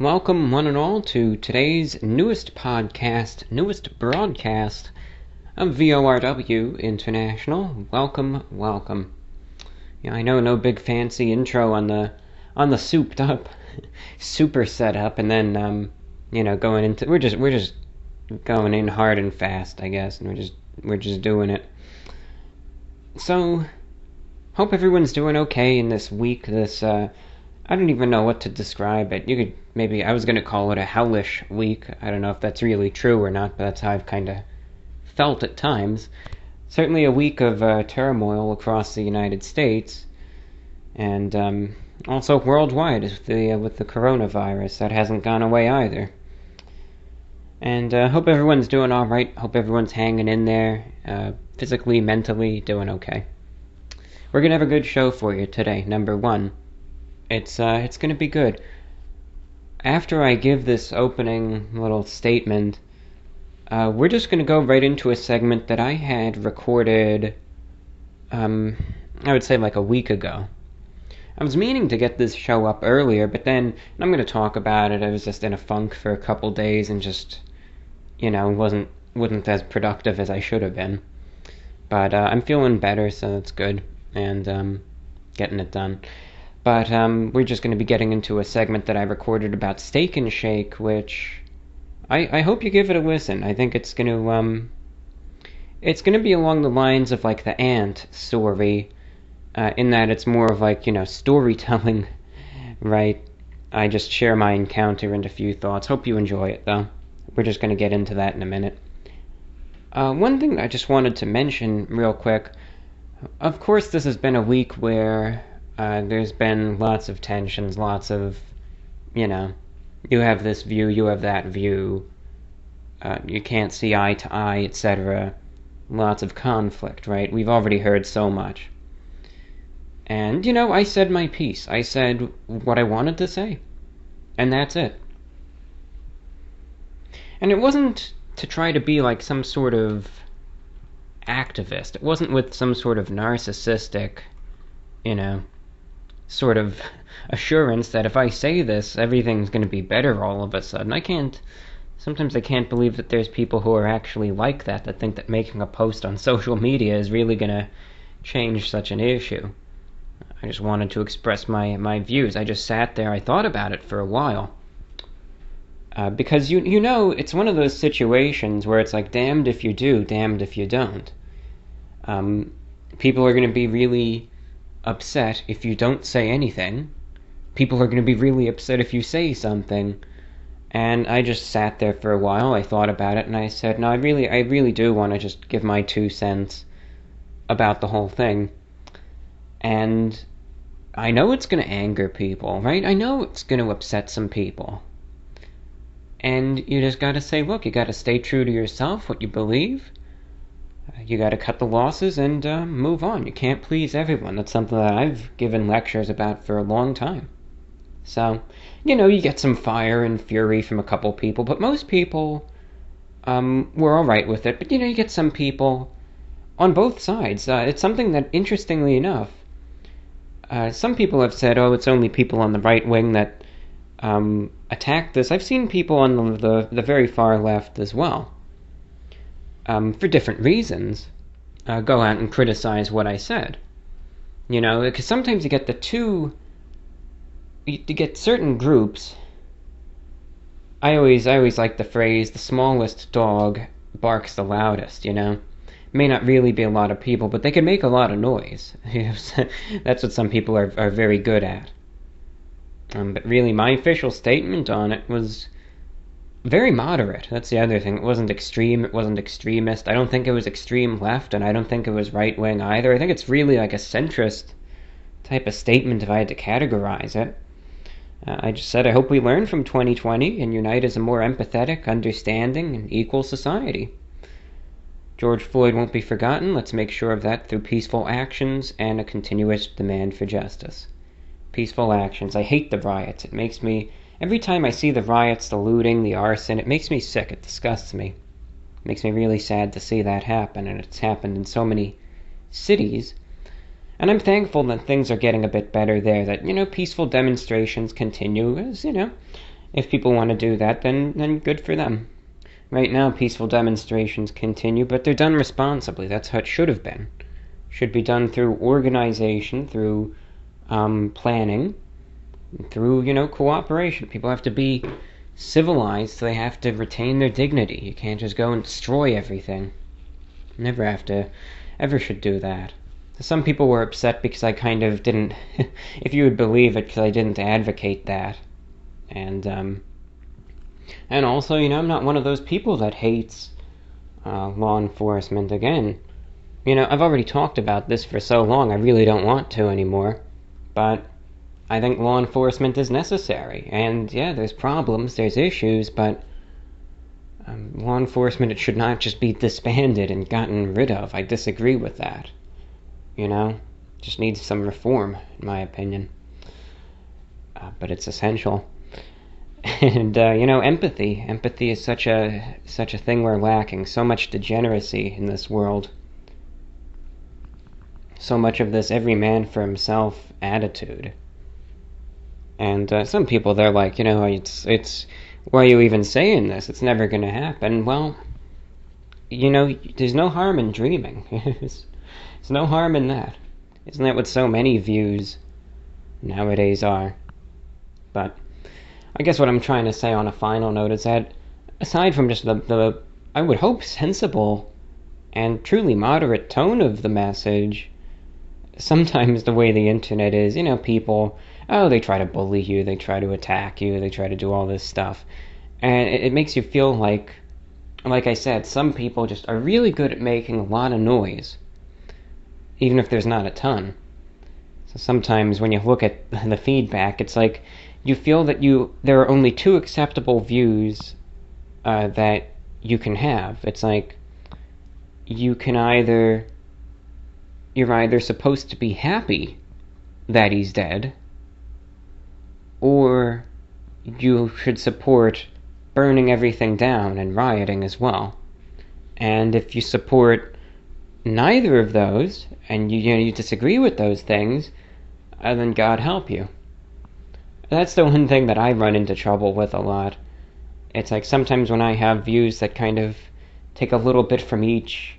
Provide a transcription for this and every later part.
Welcome, one and all, to today's newest broadcast of VORW International. Welcome. Yeah, I know, no big fancy intro on the souped up, super setup, and then going into we're just going in hard and fast, I guess, and we're just doing it. So, hope everyone's doing okay in this week. I don't even know what to describe it. I was going to call it a hellish week. I don't know if that's really true or not, but that's how I've kind of felt at times. Certainly a week of turmoil across the United States, and also worldwide with the coronavirus. That hasn't gone away either. And hope everyone's doing all right. Hope everyone's hanging in there, physically, mentally, doing okay. We're going to have a good show for you today. Number one, it's going to be good. After I give this opening little statement, we're just going to go right into a segment that I had recorded, I would say like a week ago. I was meaning to get this show up earlier, but then I'm going to talk about it. I was just in a funk for a couple days and just, wasn't as productive as I should have been. But I'm feeling better, so that's good, and getting it done. But we're just going to be getting into a segment that I recorded about Steak and Shake, which I hope you give it a listen. I think it's going to be along the lines of like the Ant story, in that it's more of like, storytelling, right? I just share my encounter and a few thoughts. Hope you enjoy it, though. We're just going to get into that in a minute. One thing I just wanted to mention real quick, of course this has been a week where there's been lots of tensions, lots of, you have this view, you have that view, you can't see eye to eye, etc. Lots of conflict, right? We've already heard so much. And, I said my piece. I said what I wanted to say. And that's it. And it wasn't to try to be like some sort of activist. It wasn't with some sort of narcissistic, sort of assurance that if I say this, everything's going to be better all of a sudden. Sometimes I can't believe that there's people who are actually like that think that making a post on social media is really going to change such an issue. I just wanted to express my views. I just sat there, I thought about it for a while. Because, it's one of those situations where it's like, damned if you do, damned if you don't. People are going to be really upset if you don't say anything. People are going to be really upset if you say something. And I just sat there for a while, I thought about it, and I said, no, I really do want to just give my 2 cents about the whole thing. And I know it's going to anger people, right? I know it's going to upset some people. And you just got to say, look, you got to stay true to yourself, what you believe. You got to cut the losses and move on. You can't please everyone. That's something that I've given lectures about for a long time. So, you get some fire and fury from a couple people, but most people were all right with it. But, you get some people on both sides. It's something that, interestingly enough, some people have said, oh, it's only people on the right wing that attack this. I've seen people on the very far left as well, for different reasons, go out and criticize what I said. Because sometimes you get you get certain groups. I always like the phrase, the smallest dog barks the loudest, May not really be a lot of people, but they can make a lot of noise. That's what some people are very good at. But really, my official statement on it was very moderate. That's the other thing. It wasn't extreme. It wasn't extremist. I don't think it was extreme left, and I don't think it was right wing either. I think it's really like a centrist type of statement if I had to categorize it. I just said I hope we learn from 2020 and unite as a more empathetic, understanding, and equal society. George Floyd won't be forgotten. Let's make sure of that through peaceful actions and a continuous demand for justice. Peaceful actions. I hate the riots. It makes me, every time I see the riots, the looting, the arson, it makes me sick. It disgusts me. It makes me really sad to see that happen, and it's happened in so many cities. And I'm thankful that things are getting a bit better there, that, peaceful demonstrations continue, as, if people want to do that, then good for them. Right now, peaceful demonstrations continue, but they're done responsibly. That's how it should have been. Should be done through organization, through planning, through, cooperation. People have to be civilized, so they have to retain their dignity. You can't just go and destroy everything. Ever should do that. Some people were upset because I kind of didn't, if you would believe it, because I didn't advocate that. And also, I'm not one of those people that hates law enforcement. Again, I've already talked about this for so long, I really don't want to anymore. But I think law enforcement is necessary. And yeah, there's problems, there's issues, but law enforcement, it should not just be disbanded and gotten rid of. I disagree with that. Just needs some reform, in my opinion. But it's essential. And empathy. Empathy is such a thing we're lacking. So much degeneracy in this world. So much of this every man for himself attitude. And some people, they're like, it's why are you even saying this? It's never going to happen. Well, there's no harm in dreaming. There's no harm in that. Isn't that what so many views nowadays are? But I guess what I'm trying to say on a final note is that aside from just the I would hope, sensible and truly moderate tone of the message, sometimes the way the internet is, people, they try to bully you, they try to attack you, they try to do all this stuff. And it makes you feel like I said, some people just are really good at making a lot of noise, even if there's not a ton. So sometimes when you look at the feedback, it's like you feel that there are only two acceptable views that you can have. It's like you're either supposed to be happy that he's dead, or you should support burning everything down and rioting as well. And if you support neither of those, and you disagree with those things, then God help you. That's the one thing that I run into trouble with a lot. It's like sometimes when I have views that kind of take a little bit from each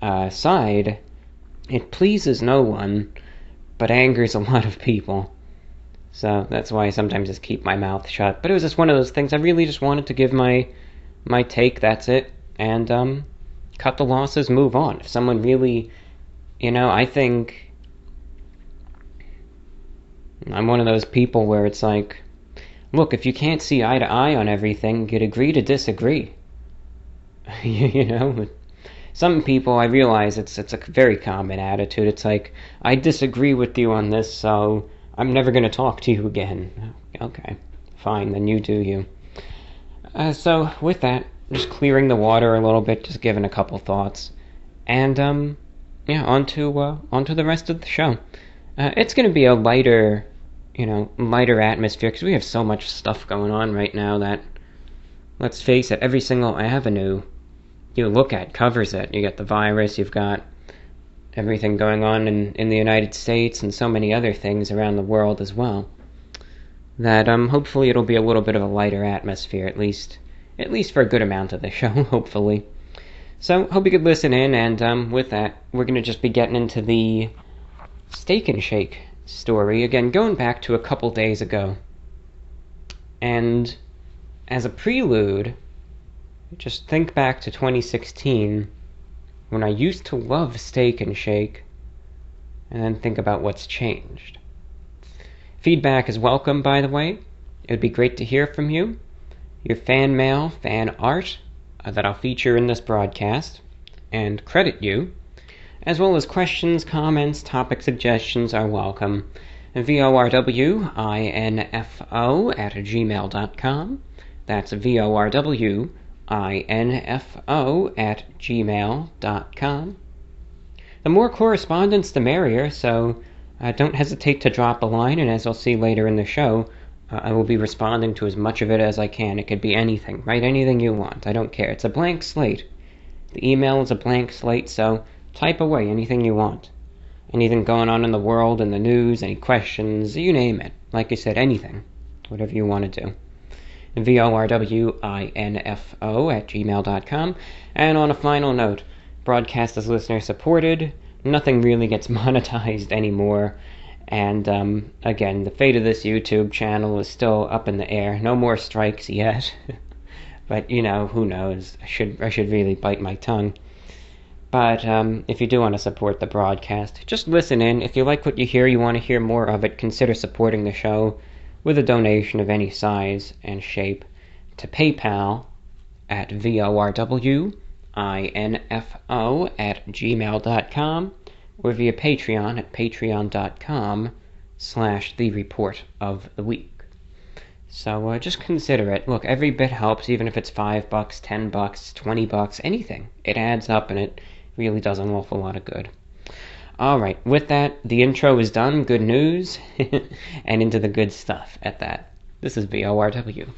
side, it pleases no one, but angers a lot of people. So that's why I sometimes just keep my mouth shut. But it was just one of those things. I really just wanted to give my take, that's it, and cut the losses, move on. If someone really, I think I'm one of those people where it's like, look, if you can't see eye to eye on everything, you'd agree to disagree. Some people, I realize it's a very common attitude. It's like, I disagree with you on this, so I'm never going to talk to you again. Okay, fine, then you do you. So with that, just clearing the water a little bit, just giving a couple thoughts, and on to the rest of the show. It's going to be a lighter atmosphere, because we have so much stuff going on right now that, let's face it, every single avenue you look at covers it. You got the virus, you've got everything going on in the United States, and so many other things around the world as well, that hopefully it'll be a little bit of a lighter atmosphere, at least for a good amount of the show, hopefully. So, hope you could listen in, and with that, we're going to just be getting into the Steak and Shake story, again, going back to a couple days ago. And as a prelude, just think back to 2016, when I used to love Steak and Shake, and then think about what's changed. Feedback is welcome, by the way. It would be great to hear from you. Your fan mail, fan art, that I'll feature in this broadcast, and credit you, as well as questions, comments, topic suggestions are welcome. VORWINFO@gmail.com. That's VORWINFO@gmail.com. The more correspondence, the merrier, so don't hesitate to drop a line, and as you'll see later in the show, I will be responding to as much of it as I can. It could be anything. Write anything you want. I don't care. It's a blank slate. The email is a blank slate, so type away anything you want. Anything going on in the world, in the news, any questions, you name it. Like I said, anything. Whatever you want to do. VORWINFO@gmail.com. And on a final note, broadcast is listener supported. Nothing really gets monetized anymore. And again, the fate of this YouTube channel is still up in the air. No more strikes yet. But, who knows? I should really bite my tongue. But if you do want to support the broadcast, just listen in. If you like what you hear, you want to hear more of it, consider supporting the show with a donation of any size and shape to PayPal at VORWINFO@gmail.com or via Patreon at patreon.com/TheReportOfTheWeek. So just consider it. Look, every bit helps, even if it's $5, $10, $20, anything. It adds up, and it really does an awful lot of good. Alright, with that, the intro is done. Good news. And into the good stuff at that. This is VORW.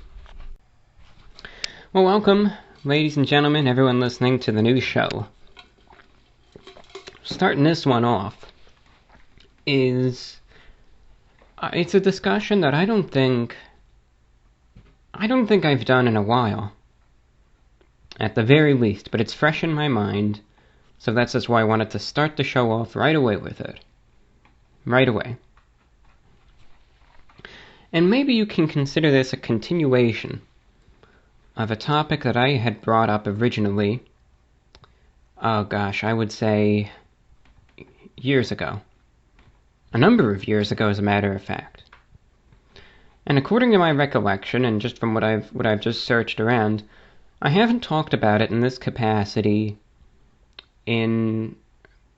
Well, welcome, ladies and gentlemen, everyone listening to the new show. Starting this one off is... it's a discussion that I don't think I've done in a while, at the very least, but it's fresh in my mind, so that's just why I wanted to start the show off right away with it. Right away. And maybe you can consider this a continuation of a topic that I had brought up originally, oh gosh, I would say years ago. A number of years ago, as a matter of fact. And according to my recollection, and just from what I've just searched around, I haven't talked about it in this capacity in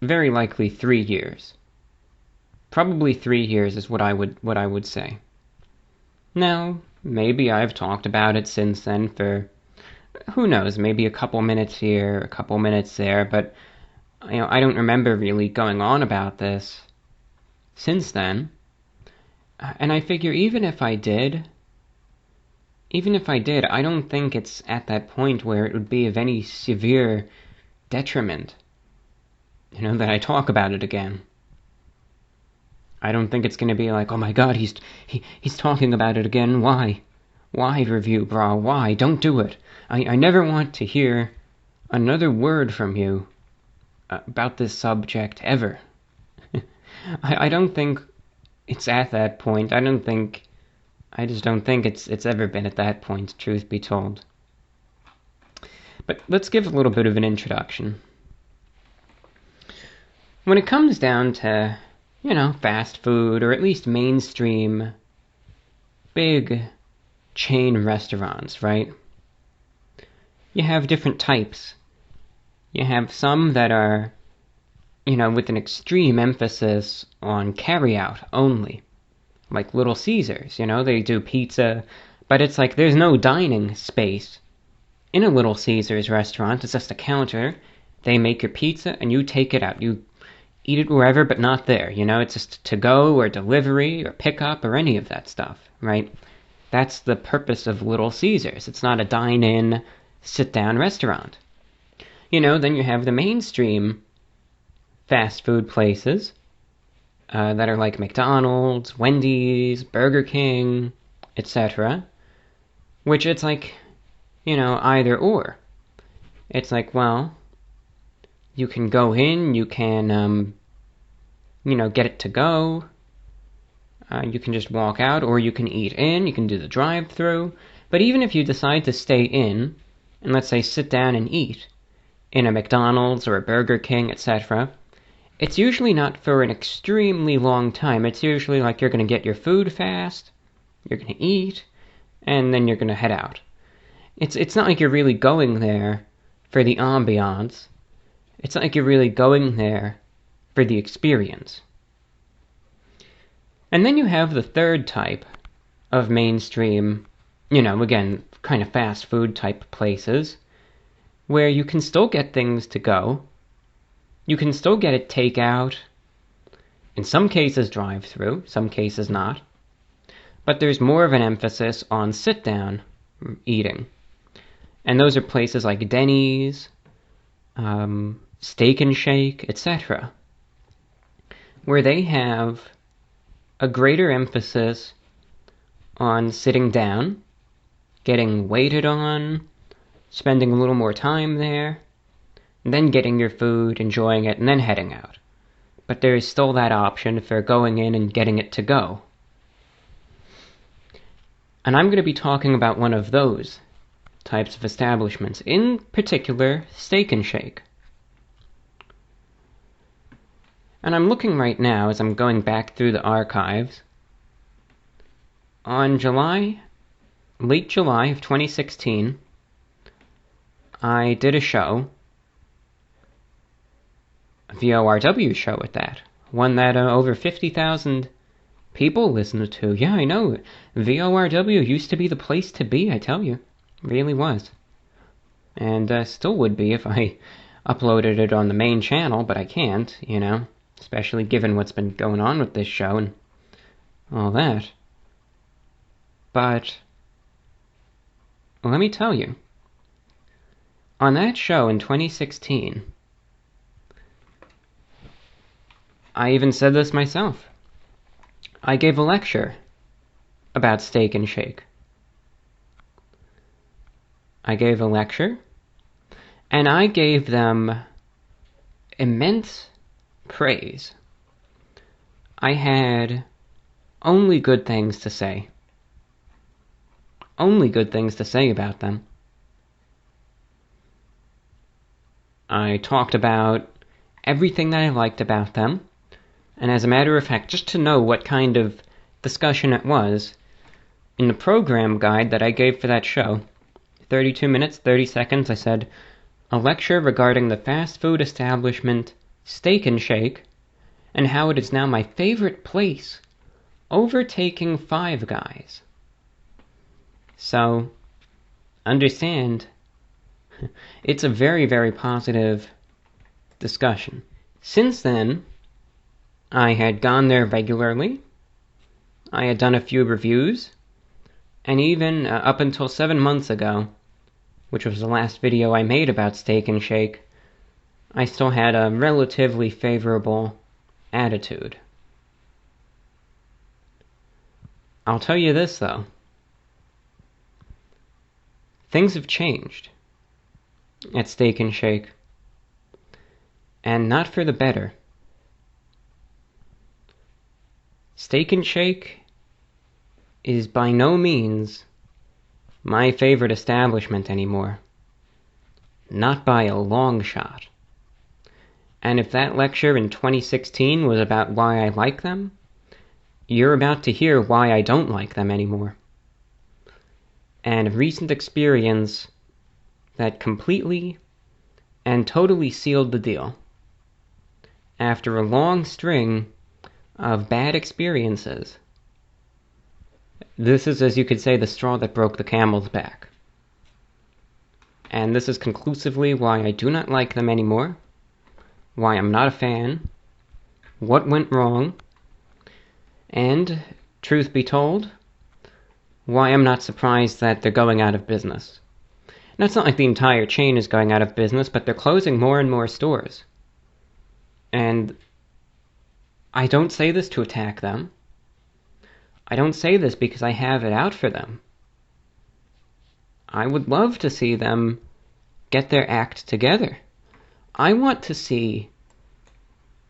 very likely 3 years. Probably 3 years is what I would say. Now, maybe I've talked about it since then for, who knows, maybe a couple minutes here, a couple minutes there, but I don't remember really going on about this since then. And I figure even if I did, I don't think it's at that point where it would be of any severe detriment, that I talk about it again. I don't think it's going to be like, oh my god, he's talking about it again, why? Why, Reviewbrah, why? Don't do it. I never want to hear another word from you about this subject, ever. I don't think it's at that point. I just don't think it's ever been at that point, truth be told. But let's give a little bit of an introduction. When it comes down to, fast food, or at least mainstream, big chain restaurants, right? You have different types. You have some that are, with an extreme emphasis on carry-out only. Like Little Caesars, they do pizza, but it's like there's no dining space in a Little Caesars restaurant. It's just a counter. They make your pizza, and you take it out. You eat it wherever, but not there. It's just to-go or delivery or pickup or any of that stuff, right? That's the purpose of Little Caesars. It's not a dine-in, sit-down restaurant. Then you have the mainstream fast food places that are like McDonald's, Wendy's, Burger King, etc. Which it's like, either or. It's like, well, you can go in, you can, get it to go. You can just walk out, or you can eat in, you can do the drive-thru. But even if you decide to stay in, and let's say sit down and eat in a McDonald's or a Burger King, etc., it's usually not for an extremely long time. It's usually like you're going to get your food fast, you're going to eat, and then you're going to head out. It's not like you're really going there for the ambiance. It's not like you're really going there for the experience. And then you have the third type of mainstream, again, kind of fast food type places, where you can still get things to go. You can still get it takeout, in some cases drive-through, some cases not. But there's more of an emphasis on sit-down eating. And those are places like Denny's, Steak and Shake, etc., where they have a greater emphasis on sitting down getting waited on, spending a little more time there, then getting your food, enjoying it, and then heading out. But there is still that option for going in and getting it to go. And I'm going to be talking about one of those types of establishments, in particular, Steak and Shake. And I'm looking right now, as I'm going back through the archives, on late July of 2016, I did a show, a VORW show at that, one that over 50,000 people listened to. Yeah, I know, VORW used to be the place to be, I tell you. It really was. And still would be if I uploaded it on the main channel, but I can't, you know, especially given what's been going on with this show and all that. But let me tell you, on that show in 2016, I even said this myself. I gave a lecture about Steak and Shake. I gave a lecture, and I gave them immense praise. I had only good things to say. Only good things to say about them. I talked about everything that I liked about them, and as a matter of fact, just to know what kind of discussion it was, in the program guide that I gave for that show, 32 minutes, 30 seconds, I said, a lecture regarding the fast food establishment Steak and Shake, and how it is now my favorite place, overtaking Five Guys. So, understand, it's a very, very positive discussion. Since then, I had gone there regularly, I had done a few reviews, and even up until 7 months ago, which was the last video I made about Steak and Shake, I still had a relatively favorable attitude. I'll tell you this, though. Things have changed at Steak and Shake, and not for the better. Steak and Shake is by no means my favorite establishment anymore. Not by a long shot. And if that lecture in 2016 was about why I like them, you're about to hear why I don't like them anymore. And a recent experience that completely and totally sealed the deal. After a long string of bad experiences, this is, as you could say, the straw that broke the camel's back. And this is conclusively why I do not like them anymore, why I'm not a fan, what went wrong, and, truth be told, why I'm not surprised that they're going out of business. Now, it's not like the entire chain is going out of business, but they're closing more and more stores. And I don't say this to attack them. I don't say this because I have it out for them. I would love to see them get their act together. I want to see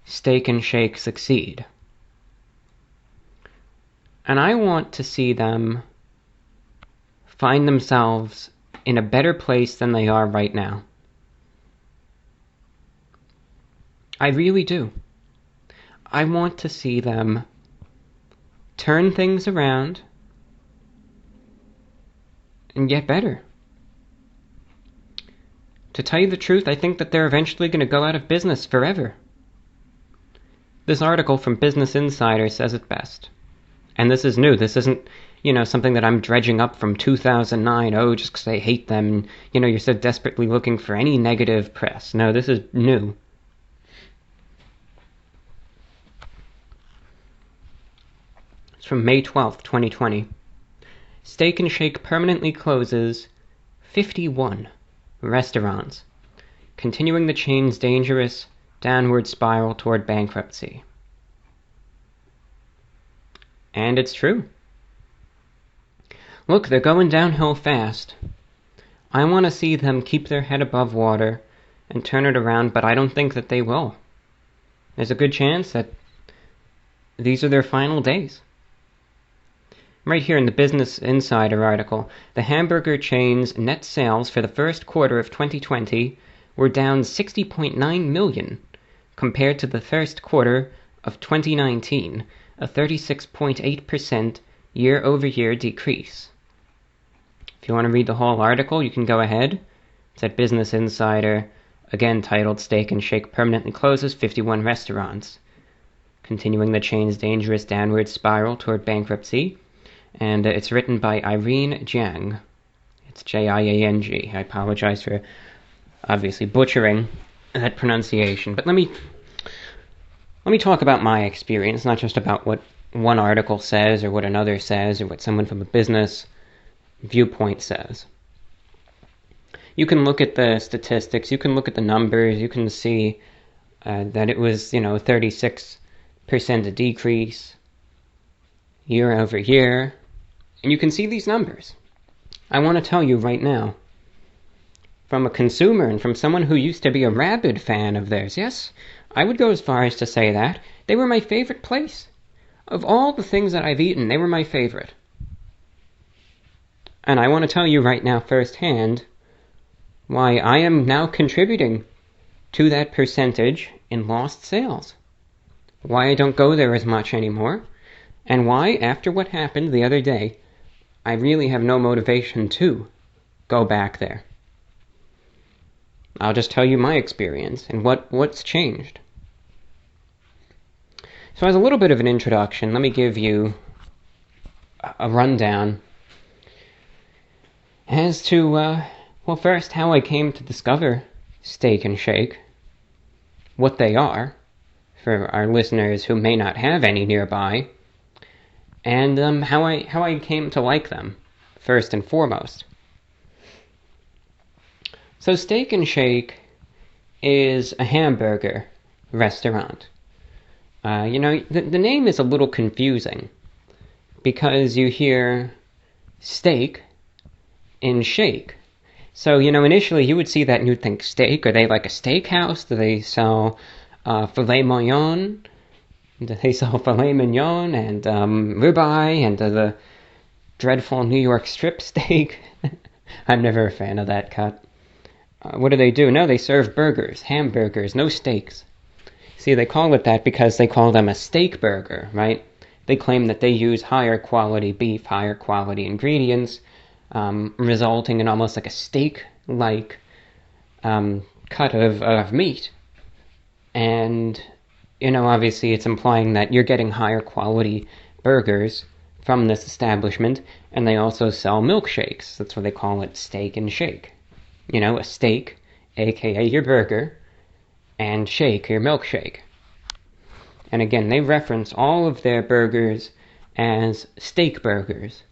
Steak and Shake succeed. And I want to see them find themselves in a better place than they are right now. I really do. I want to see them turn things around and get better. To tell you the truth, I think that they're eventually going to go out of business forever. This article from Business Insider says it best. And this is new. This isn't, something that I'm dredging up from 2009. Oh, just because I hate them. And, you're so desperately looking for any negative press. No, this is new. It's from May 12th, 2020. Steak and Shake permanently closes 51 restaurants, continuing the chain's dangerous downward spiral toward bankruptcy. And it's true. Look, they're going downhill fast. I want to see them keep their head above water and turn it around, but I don't think that they will. There's a good chance that these are their final days. Right here in the Business Insider article, the hamburger chain's net sales for the first quarter of 2020 were down 60.9 million compared to the first quarter of 2019, a 36.8% year-over-year decrease. If you want to read the whole article, you can go ahead. It's at Business Insider, again titled Steak and Shake Permanently Closes 51 Restaurants, continuing the chain's dangerous downward spiral toward bankruptcy. And it's written by Irene Jiang. It's Jiang. I apologize for obviously butchering that pronunciation. But let me talk about my experience, not just about what one article says or what another says or what someone from a business viewpoint says. You can look at the statistics, you can look at the numbers, you can see that it was, 36% decrease year over year. And you can see these numbers. I want to tell you right now, from a consumer and from someone who used to be a rabid fan of theirs, yes, I would go as far as to say that they were my favorite place. Of all the things that I've eaten, they were my favorite. And I want to tell you right now firsthand why I am now contributing to that percentage in lost sales. Why I don't go there as much anymore. And why, after what happened the other day, I really have no motivation to go back there. I'll just tell you my experience and what's changed. So as a little bit of an introduction, let me give you a rundown as to, first, how I came to discover Steak and Shake, what they are, for our listeners who may not have any nearby, and how I came to like them, first and foremost. So Steak and Shake is a hamburger restaurant. The name is a little confusing because you hear steak and shake. So, initially you would see that and you'd think, steak? Are they like a steakhouse? Do they sell filet mignon? Do they sell filet mignon and ribeye and the dreadful New York strip steak? I'm never a fan of that cut. What do they do? No, they serve burgers, hamburgers, no steaks. See, they call it that because they call them a steak burger, right? They claim that they use higher quality beef, higher quality ingredients, resulting in almost like a steak-like cut of meat. And, obviously it's implying that you're getting higher quality burgers from this establishment, and they also sell milkshakes. That's why they call it Steak and Shake. A steak, aka your burger, and shake, your milkshake. And again, they reference all of their burgers as steak burgers.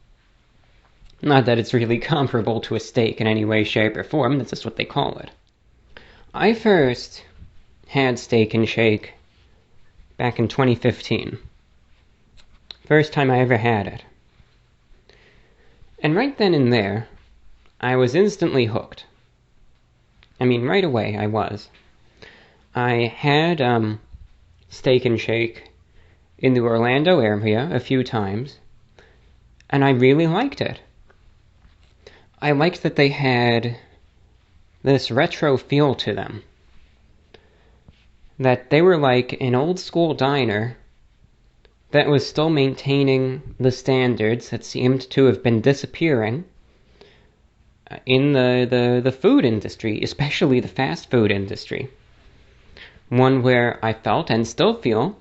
Not that it's really comparable to a steak in any way, shape, or form, that's just what they call it. I first had Steak and Shake back in 2015. First time I ever had it. And right then and there, I was instantly hooked. Right away I was. I had Steak and Shake in the Orlando area a few times, and I really liked it. I liked that they had this retro feel to them. That they were like an old school diner that was still maintaining the standards that seemed to have been disappearing in the food industry, especially the fast food industry. One where I felt and still feel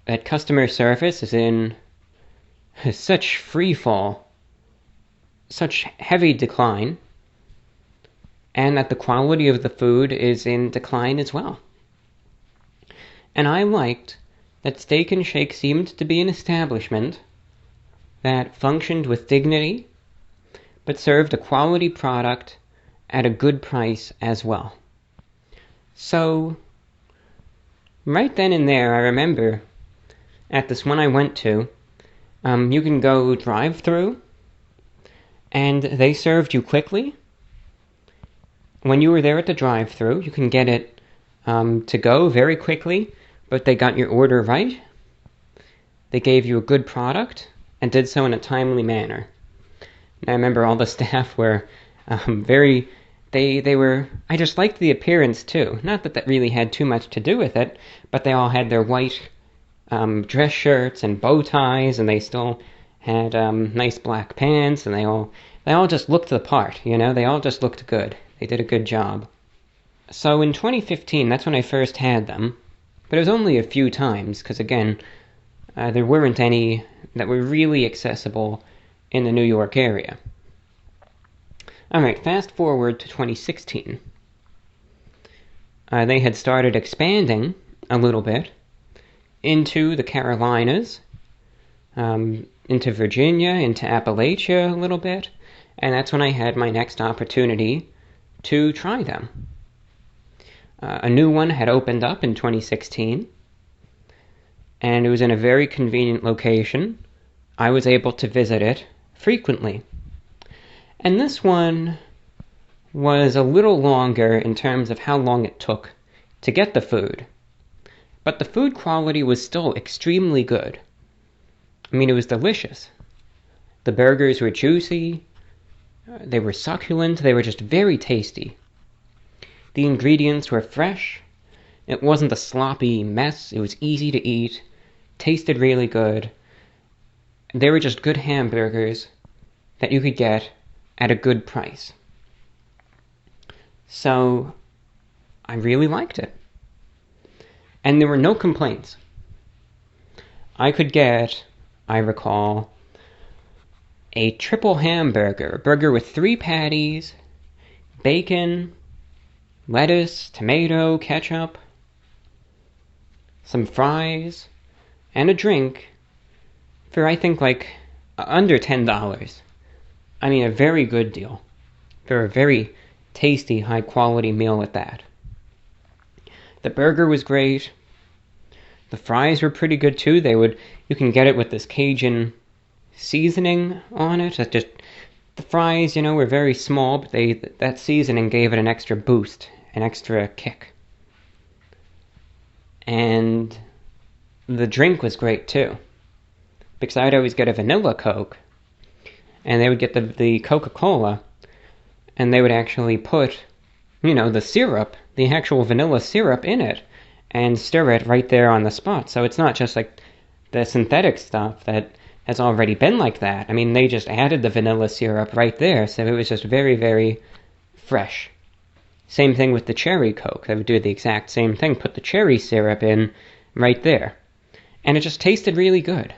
that customer service is in such free fall, such heavy decline, and that the quality of the food is in decline as well. And I liked that Steak and Shake seemed to be an establishment that functioned with dignity, but served a quality product at a good price as well. So, right then and there, I remember at this one I went to, you can go drive-through, and they served you quickly. When you were there at the drive-thru, you can get it to go very quickly, but they got your order right. They gave you a good product and did so in a timely manner. And I remember all the staff were they were, I just liked the appearance too. Not that that really had too much to do with it, but they all had their white dress shirts and bow ties, and they still had nice black pants, and they all just looked the part, they all just looked good. They did a good job. So in 2015, that's when I first had them, but it was only a few times, because again, there weren't any that were really accessible in the New York area. Alright, fast forward to 2016. They had started expanding a little bit into the Carolinas, into Virginia, into Appalachia a little bit, and that's when I had my next opportunity to try them. A new one had opened up in 2016, and it was in a very convenient location. I was able to visit it frequently. And this one was a little longer in terms of how long it took to get the food. But the food quality was still extremely good. I mean, it was delicious. The burgers were juicy, they were succulent, they were just very tasty. The ingredients were fresh, it wasn't a sloppy mess, it was easy to eat, tasted really good. They were just good hamburgers that you could get at a good price. So, I really liked it. And there were no complaints. I could get, I recall, a triple hamburger, a burger with 3 patties, bacon, lettuce, tomato, ketchup, some fries, and a drink for, I think, like, under $10. I mean, a very good deal for a very tasty, high-quality meal at that. The burger was great. The fries were pretty good, too. You can get it with this Cajun seasoning on it. The fries, were very small, but that seasoning gave it an extra boost, an extra kick. And the drink was great, too, because I'd always get a vanilla Coke, and they would get the Coca-Cola, and they would actually put, the syrup, the actual vanilla syrup in it, and stir it right there on the spot. So it's not just like the synthetic stuff that has already been like that. I mean, they just added the vanilla syrup right there, so it was just very, very fresh. Same thing with the cherry Coke. They would do the exact same thing, put the cherry syrup in right there. And it just tasted really good.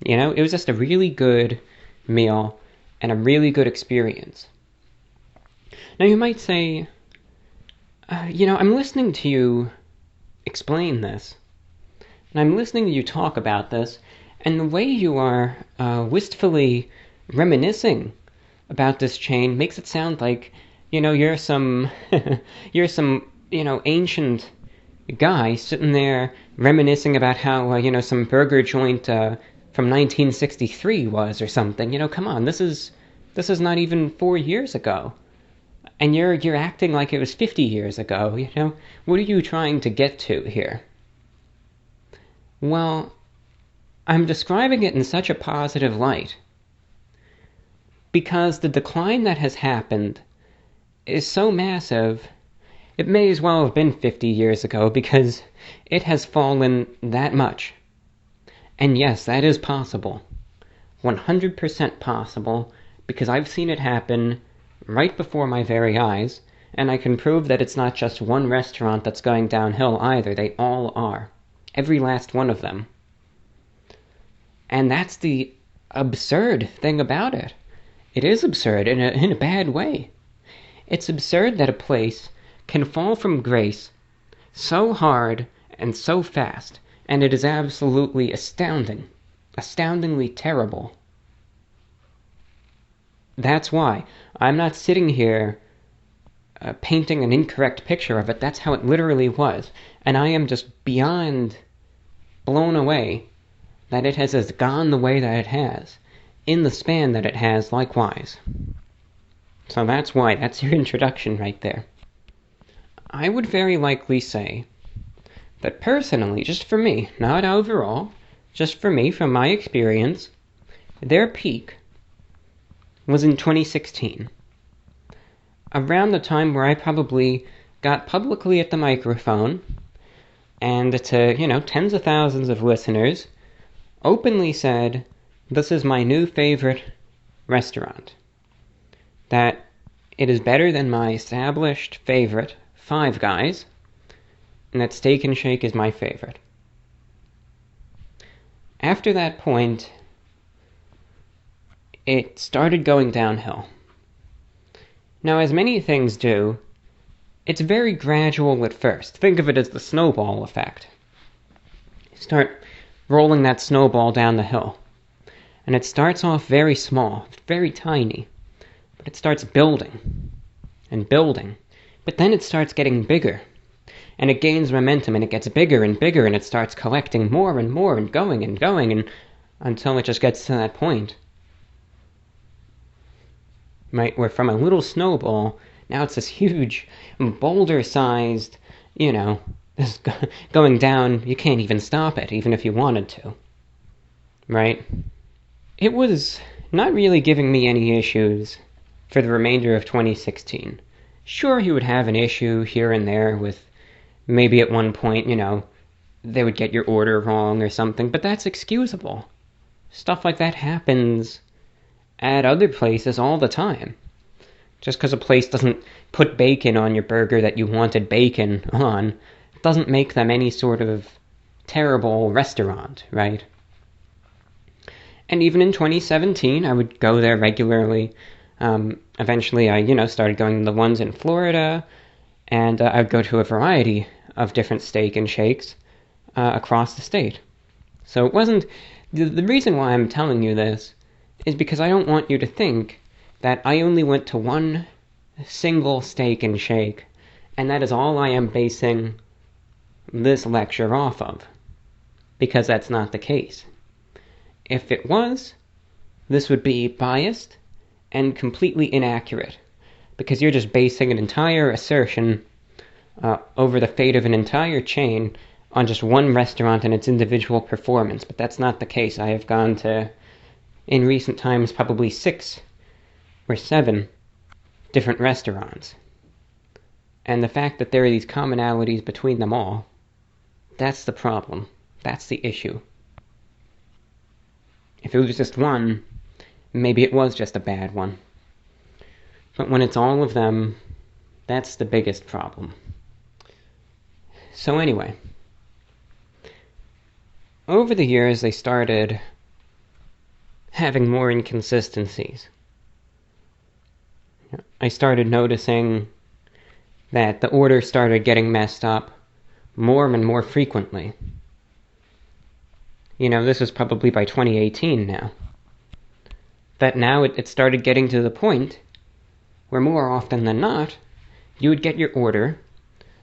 It was just a really good meal and a really good experience. Now you might say, I'm listening to you explain this, and I'm listening to you talk about this, and the way you are wistfully reminiscing about this chain makes it sound like, you're some, ancient guy sitting there reminiscing about how, some burger joint from 1963 was or something. Come on, this is not even 4 years ago. And you're acting like it was 50 years ago, What are you trying to get to here? Well, I'm describing it in such a positive light because the decline that has happened is so massive, it may as well have been 50 years ago because it has fallen that much. And yes, that is possible. 100% possible, because I've seen it happen right before my very eyes, and I can prove that it's not just one restaurant that's going downhill either. They all are. Every last one of them. And that's the absurd thing about it. It is absurd in a bad way. It's absurd that a place can fall from grace so hard and so fast, and it is absolutely astounding. Astoundingly terrible. That's why I'm not sitting here painting an incorrect picture of it. That's how it literally was. And I am just beyond blown away that it has gone the way that it has. in the span that it has likewise. So that's why, that's your introduction right there. I would very likely say that personally, just for me, not overall, just for me, from my experience, their peak was in 2016. Around the time where I probably got publicly at the microphone and to, tens of thousands of listeners, openly said, this is my new favorite restaurant. That it is better than my established favorite, Five Guys, and that Steak and Shake is my favorite. After that point, it started going downhill. Now, as many things do, it's very gradual at first. Think of it as the snowball effect. You start rolling that snowball down the hill, and it starts off very small, very tiny, but it starts building and building. But then it starts getting bigger, and it gains momentum, and it gets bigger and bigger, and it starts collecting more and more, and going and until it just gets to that point, right, where from a little snowball, now it's this huge, boulder-sized, this going down. You can't even stop it, even if you wanted to, right? It was not really giving me any issues for the remainder of 2016. Sure, he would have an issue here and there with maybe at one point, they would get your order wrong or something, but that's excusable. Stuff like that happens at other places all the time. Just because a place doesn't put bacon on your burger that you wanted bacon on, doesn't make them any sort of terrible restaurant, right? And even in 2017, I would go there regularly. Eventually, I, started going to the ones in Florida, and I would go to a variety of different Steak and Shakes across the state. So it wasn't... The reason why I'm telling you this is because I don't want you to think that I only went to one single Steak and Shake, and that is all I am basing this lecture off of, because that's not the case. If it was, this would be biased and completely inaccurate, because you're just basing an entire assertion over the fate of an entire chain on just one restaurant and its individual performance. But that's not the case. I have gone to, in recent times, probably 6 or 7 different restaurants. And the fact that there are these commonalities between them all, that's the problem. That's the issue. If it was just one, maybe it was just a bad one. But when it's all of them, that's the biggest problem. So anyway, over the years they started having more inconsistencies. I started noticing that the order started getting messed up more and more frequently. This was probably by 2018 now. That now it started getting to the point where more often than not, you would get your order,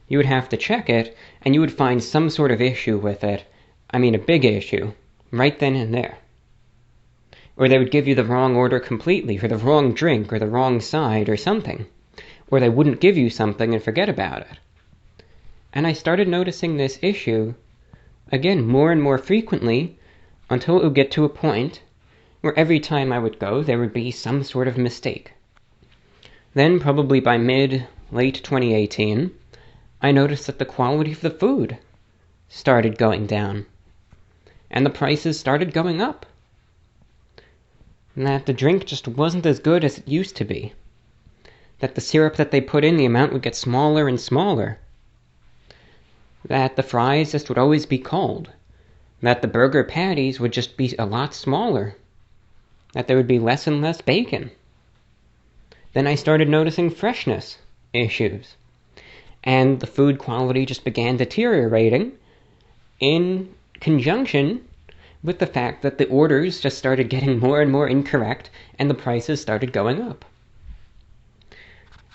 you would have to check it, and you would find some sort of issue with it. I mean, a big issue, right then and there. Or they would give you the wrong order completely, or the wrong drink, or the wrong side, or something. Or they wouldn't give you something and forget about it. And I started noticing this issue, again, more and more frequently, until it would get to a point where every time I would go, there would be some sort of mistake. Then, probably by late 2018, I noticed that the quality of the food started going down, and the prices started going up, and that the drink just wasn't as good as it used to be, that the syrup that they put in, the amount would get smaller and smaller, that the fries just would always be cold, that the burger patties would just be a lot smaller, that there would be less and less bacon. Then I started noticing freshness issues, and the food quality just began deteriorating in conjunction with the fact that the orders just started getting more and more incorrect and the prices started going up.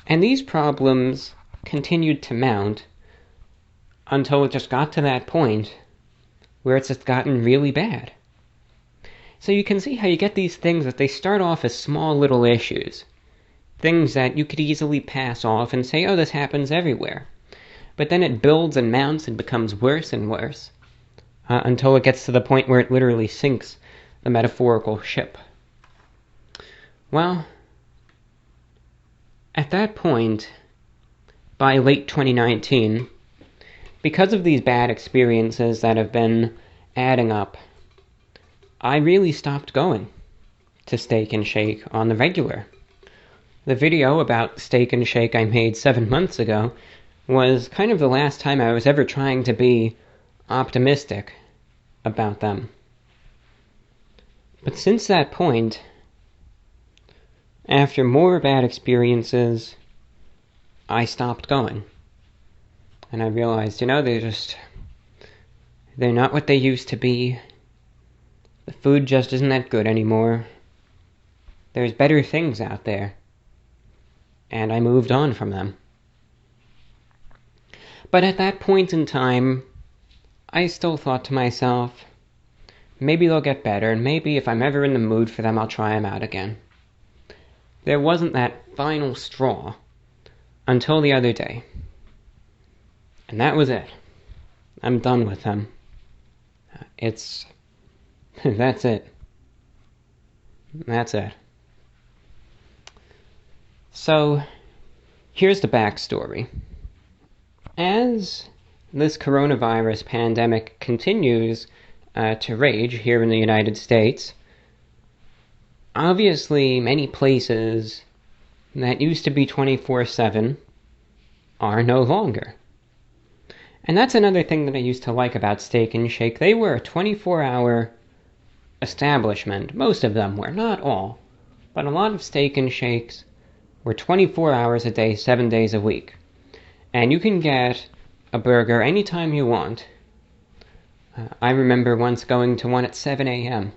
And these problems continued to mount until it just got to that point where it's just gotten really bad. So you can see how you get these things that they start off as small little issues. Things that you could easily pass off and say, oh, this happens everywhere. But then it builds and mounts and becomes worse and worse, until it gets to the point where it literally sinks the metaphorical ship. Well, at that point, by late 2019, because of these bad experiences that have been adding up, I really stopped going to Steak and Shake on the regular. The video about Steak and Shake I made 7 months ago was kind of the last time I was ever trying to be optimistic about them. But since that point, after more bad experiences, I stopped going. And I realized, they're not what they used to be. The food just isn't that good anymore. There's better things out there. And I moved on from them. But at that point in time, I still thought to myself, maybe they'll get better, and maybe if I'm ever in the mood for them, I'll try them out again. There wasn't that final straw until the other day. And that was it. I'm done with them. That's it. That's it. So, here's the backstory. As this coronavirus pandemic continues to rage here in the United States, obviously many places that used to be 24/7 are no longer. And that's another thing that I used to like about Steak and Shake. They were a 24-hour establishment. Most of them were, not all. But a lot of Steak and Shakes were 24 hours a day, 7 days a week. And you can get a burger anytime you want. I remember once going to one at 7 a.m.,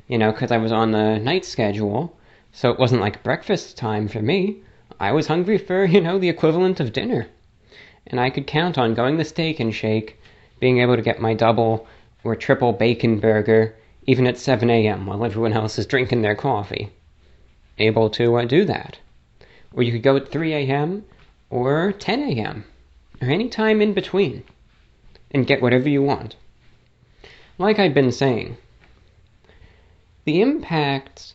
because I was on the night schedule, so it wasn't like breakfast time for me. I was hungry for, the equivalent of dinner. And I could count on going to Steak and Shake, being able to get my double or triple bacon burger, even at 7 a.m. while everyone else is drinking their coffee. Able to do that. Or you could go at 3 a.m. or 10 a.m. or any time in between and get whatever you want. Like I've been saying, the impacts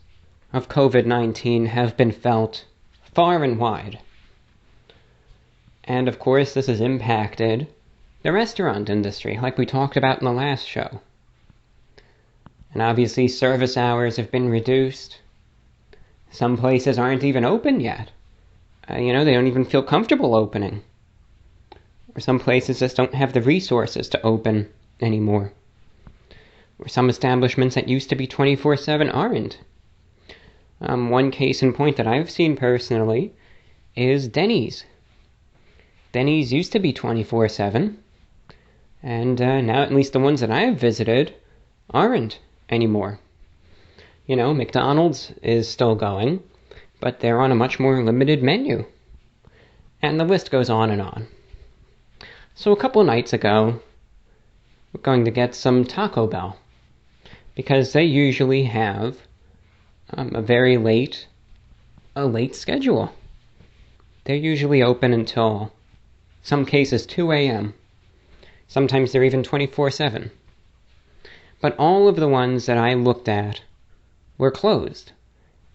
of COVID-19 have been felt far and wide. And of course, this has impacted the restaurant industry, like we talked about in the last show. And obviously, service hours have been reduced. Some places aren't even open yet. They don't even feel comfortable opening. Or some places just don't have the resources to open anymore. Or some establishments that used to be 24/7 aren't. One case in point that I've seen personally is Denny's. Denny's used to be 24/7, and now at least the ones that I have visited aren't anymore. McDonald's is still going, but they're on a much more limited menu. And the list goes on and on. So a couple nights ago, we're going to get some Taco Bell, because they usually have a late schedule. They're usually open until, some cases, 2 a.m. Sometimes they're even 24/7. But all of the ones that I looked at were closed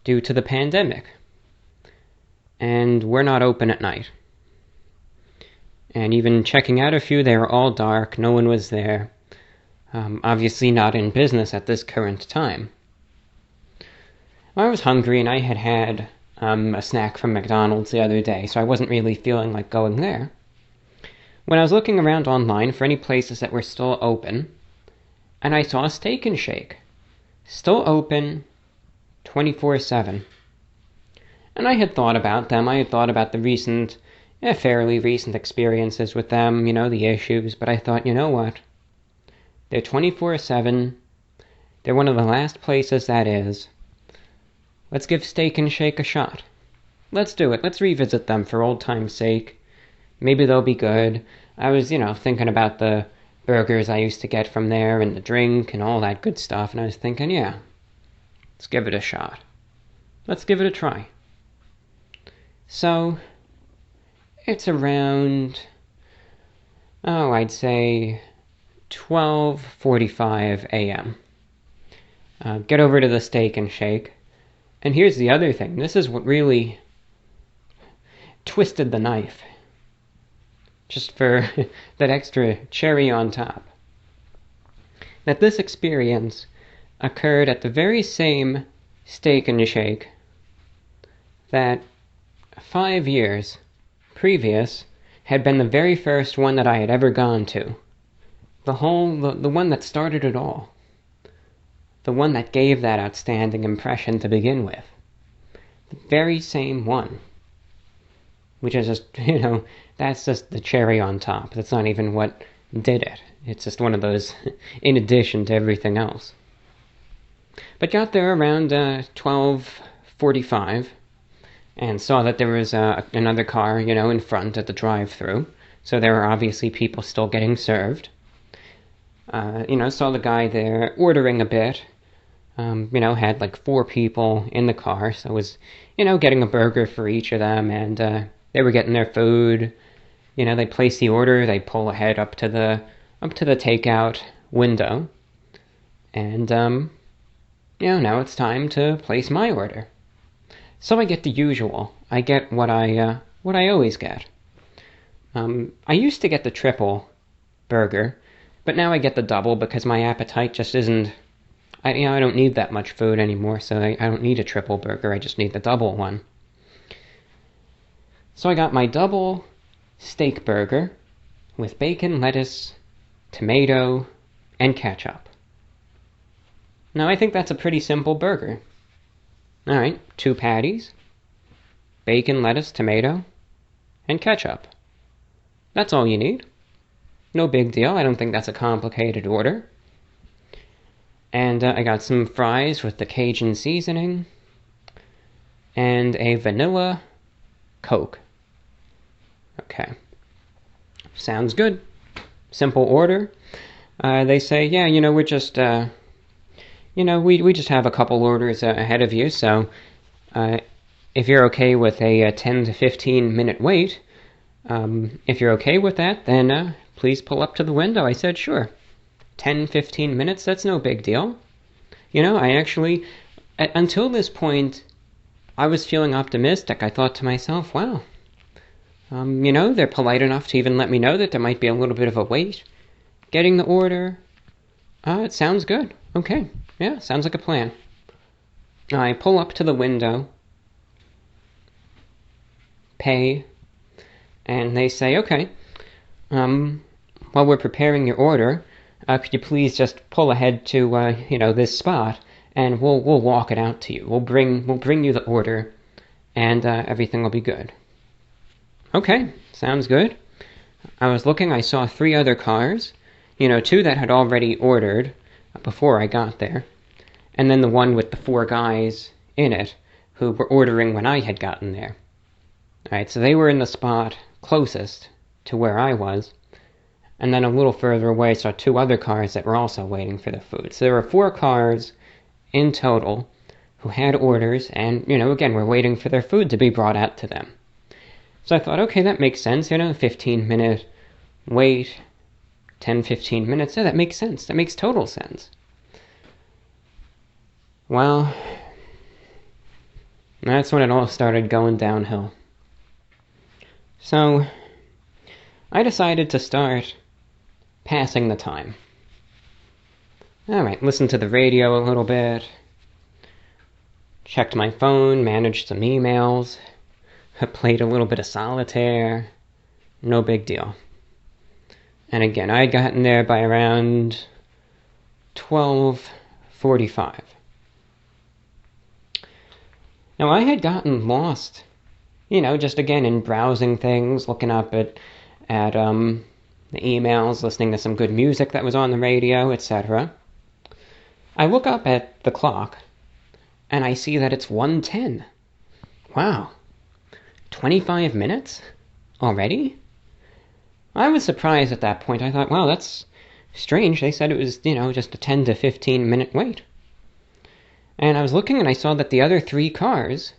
due to the pandemic. And we're not open at night. And even checking out a few, they were all dark, no one was there. Obviously not in business at this current time. I was hungry and I had a snack from McDonald's the other day, so I wasn't really feeling like going there. When I was looking around online for any places that were still open, and I saw Steak and Shake, still open 24/7. And I had thought about them. I had thought about the fairly recent experiences with them, the issues, but I thought, you know what? They're 24/7. They're one of the last places that is. Let's give Steak and Shake a shot. Let's do it. Let's revisit them for old time's sake. Maybe they'll be good. I was, thinking about the burgers I used to get from there and the drink and all that good stuff, and I was thinking, yeah, Let's give it a shot. Let's give it a try. So, it's around, I'd say 12:45 a.m. Get over to the Steak and Shake. And here's the other thing. This is what really twisted the knife. Just for that extra cherry on top. That this experience occurred at the very same Steak and Shake that 5 years previous had been the very first one that I had ever gone to. The one that started it all. The one that gave that outstanding impression to begin with. The very same one. Which is just, that's just the cherry on top. That's not even what did it. It's just one of those in addition to everything else. But got there around 12:45 and saw that there was another car, in front at the drive-thru. So there were obviously people still getting served. Saw the guy there ordering a bit. Had like 4 people in the car, so was, getting a burger for each of them, and they were getting their food. They place the order, they pull ahead up to the takeout window, and now it's time to place my order. So I get the usual. I get what I always get. I used to get the triple burger, but now I get the double because my appetite just isn't. I don't need that much food anymore, so I don't need a triple burger. I just need the double one. So I got my double steak burger with bacon, lettuce, tomato, and ketchup. Now I think that's a pretty simple burger. Alright, 2 patties, bacon, lettuce, tomato, and ketchup. That's all you need. No big deal. I don't think that's a complicated order. And I got some fries with the Cajun seasoning, and a vanilla Coke. Okay. Sounds good. Simple order. They say, we're just, we just have a couple orders ahead of you, so if you're okay with a 10 to 15 minute wait, if you're okay with that, then please pull up to the window. I said, sure. 10, 15 minutes, that's no big deal. I actually, until this point, I was feeling optimistic. I thought to myself, wow, they're polite enough to even let me know that there might be a little bit of a wait. Getting the order, it sounds good. Okay, yeah, sounds like a plan. I pull up to the window, pay, and they say, okay, while we're preparing your order, could you please just pull ahead to this spot, and we'll walk it out to you. We'll bring you the order, and everything will be good. Okay, sounds good. I was looking. I saw 3 other cars. 2 that had already ordered before I got there, and then the one with the 4 guys in it who were ordering when I had gotten there. All right, so they were in the spot closest to where I was. And then a little further away saw 2 other cars that were also waiting for their food. So there were 4 cars in total who had orders and, again, were waiting for their food to be brought out to them. So I thought, okay, that makes sense, 15-minute wait, 10, 15 minutes. Yeah, that makes sense. That makes total sense. Well, that's when it all started going downhill. So I decided to start passing the time. Alright, listened to the radio a little bit, checked my phone, managed some emails, played a little bit of solitaire, no big deal. And again, I had gotten there by around 12:45. Now I had gotten lost, just again in browsing things, looking up at the emails, listening to some good music that was on the radio, etc. I look up at the clock, and I see that it's 1:10. Wow. 25 minutes? Already? I was surprised at that point. I thought, wow, that's strange. They said it was, just a 10 to 15 minute wait. And I was looking and I saw that the other 3 cars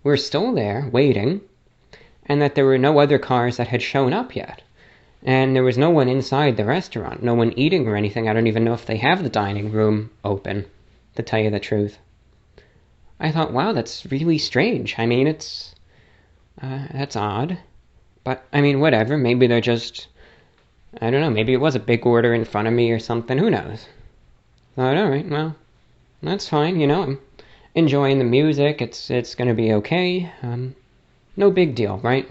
were still there, waiting, and that there were no other cars that had shown up yet. And there was no one inside the restaurant, no one eating or anything. I don't even know if they have the dining room open, to tell you the truth. I thought, wow, that's really strange. I mean, that's odd. But, I mean, whatever. Maybe they're just, I don't know, maybe it was a big order in front of me or something. Who knows? I thought, alright, well, that's fine, you know. I'm enjoying the music. It's going to be okay. No big deal, right?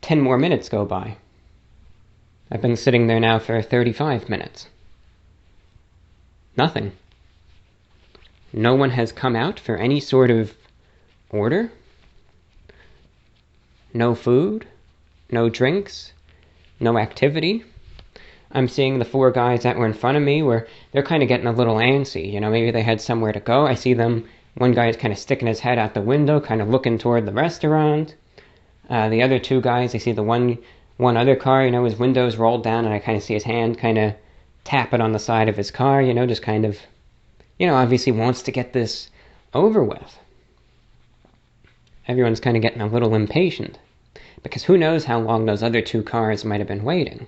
10 more minutes go by. I've been sitting there now for 35 minutes. Nothing. No one has come out for any sort of order. No food. No drinks. No activity. I'm seeing the 4 guys that were in front of me where they're kind of getting a little antsy. You know, maybe they had somewhere to go. I see them. One guy is kind of sticking his head out the window, kind of looking toward the restaurant. The other 2 guys, I see the one other car, you know, his window's rolled down, and I kind of see his hand kind of tap it on the side of his car, you know, just kind of, you know, obviously wants to get this over with. Everyone's kind of getting a little impatient, because who knows how long those other 2 cars might have been waiting.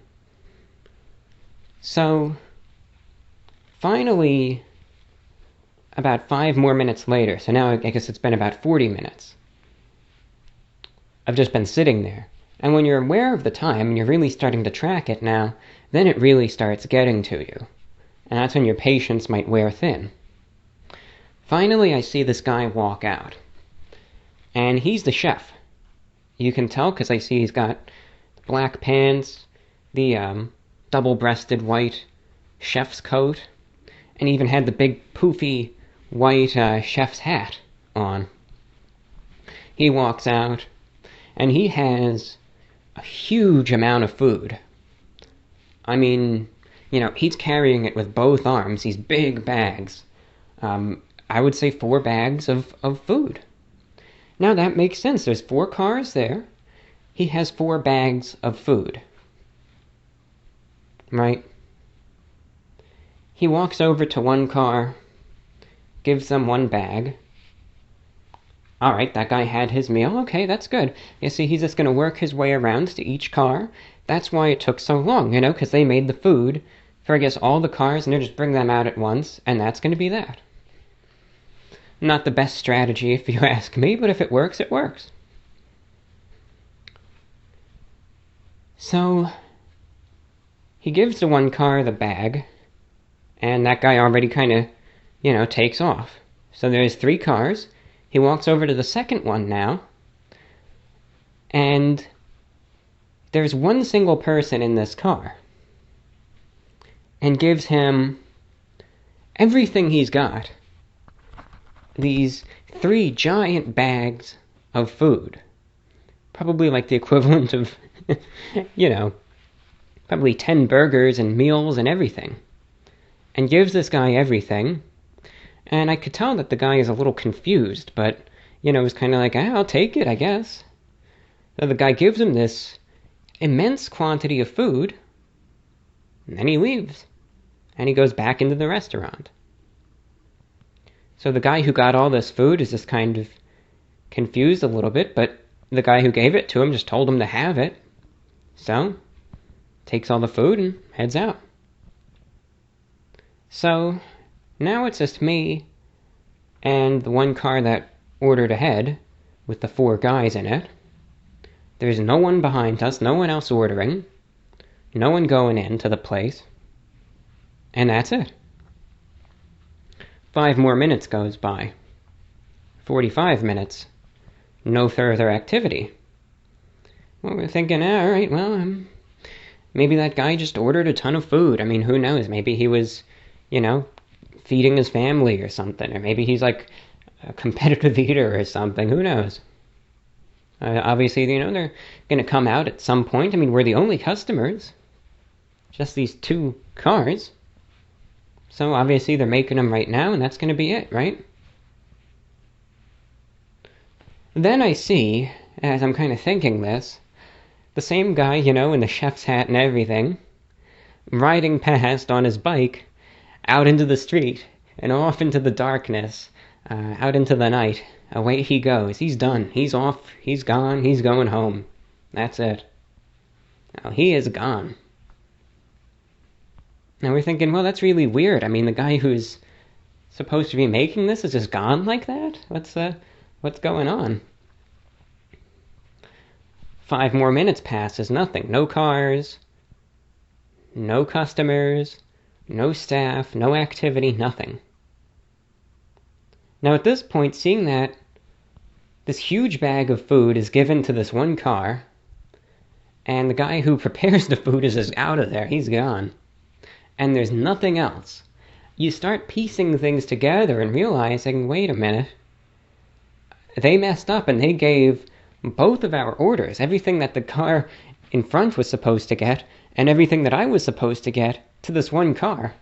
So, finally, about 5 more minutes later, so now I guess it's been about 40 minutes, I've just been sitting there. And when you're aware of the time and you're really starting to track it now, then it really starts getting to you. And that's when your patience might wear thin. Finally, I see this guy walk out. And he's the chef. You can tell because I see he's got black pants, the double-breasted white chef's coat, and even had the big poofy white chef's hat on. He walks out. And he has a huge amount of food. I mean, you know, he's carrying it with both arms, these big bags. I would say 4 bags of food. Now that makes sense. There's 4 cars there. He has 4 bags of food. Right? He walks over to one car, gives them 1 bag. Alright, that guy had his meal. Okay, that's good. You see, he's just going to work his way around to each car. That's why it took so long, you know, because they made the food for, I guess, all the cars, and they're just bring them out at once, and that's going to be that. Not the best strategy, if you ask me, but if it works, it works. So, he gives the one car the bag, and that guy already kind of, you know, takes off. So there's 3 cars. He walks over to the second one now, and there's 1 single person in this car, and gives him everything he's got. These 3 giant bags of food, probably like the equivalent of, you know, probably 10 burgers and meals and everything, and gives this guy everything. And I could tell that the guy is a little confused, but, you know, it was kind of like, I'll take it, I guess. So the guy gives him this immense quantity of food, and then he leaves. And he goes back into the restaurant. So the guy who got all this food is just kind of confused a little bit, but the guy who gave it to him just told him to have it. So, takes all the food and heads out. So, now it's just me and the one car that ordered ahead with the 4 guys in it. There's no one behind us, no one else ordering, no one going into the place, and that's it. 5 more minutes goes by. 45 minutes. No further activity. Well, we're thinking, alright, well, maybe that guy just ordered a ton of food. I mean, who knows? Maybe he was, you know, feeding his family or something. Or maybe he's like a competitive eater or something. Who knows? Obviously, you know, they're going to come out at some point. I mean, we're the only customers. Just these 2 cars. So obviously they're making them right now, and that's going to be it, right? Then I see, as I'm kind of thinking this, the same guy, you know, in the chef's hat and everything, riding past on his bike, out into the street and off into the darkness, out into the night. Away he goes. He's done. He's off. He's gone. He's going home. That's it. Now, he is gone. Now we're thinking, well, that's really weird. I mean, the guy who's supposed to be making this is just gone like that? What's going on? 5 more minutes passes, nothing. No cars, no customers, no staff, no activity, nothing. Now at this point, seeing that this huge bag of food is given to this one car, and the guy who prepares the food is just out of there, he's gone, and there's nothing else, you start piecing things together and realizing, wait a minute, they messed up and they gave both of our orders, everything that the car in front was supposed to get, and everything that I was supposed to get, to this one car.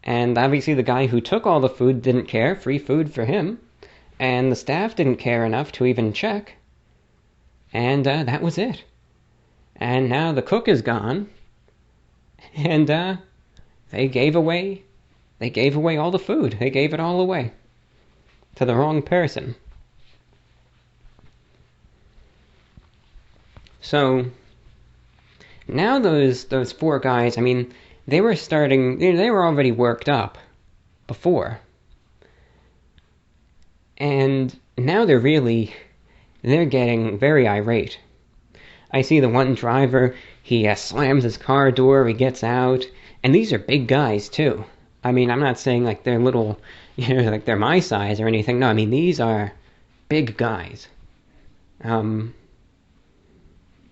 And obviously the guy who took all the food didn't care, free food for him, and the staff didn't care enough to even check. And that was it. And now the cook is gone, and they gave away all the food. They gave it all away to the wrong person. So now those 4 guys, I mean, they were already worked up before. And now they're getting very irate. I see the one driver, he slams his car door, he gets out, and these are big guys too. I mean, I'm not saying like they're little, like they're my size or anything. No, I mean, these are big guys. And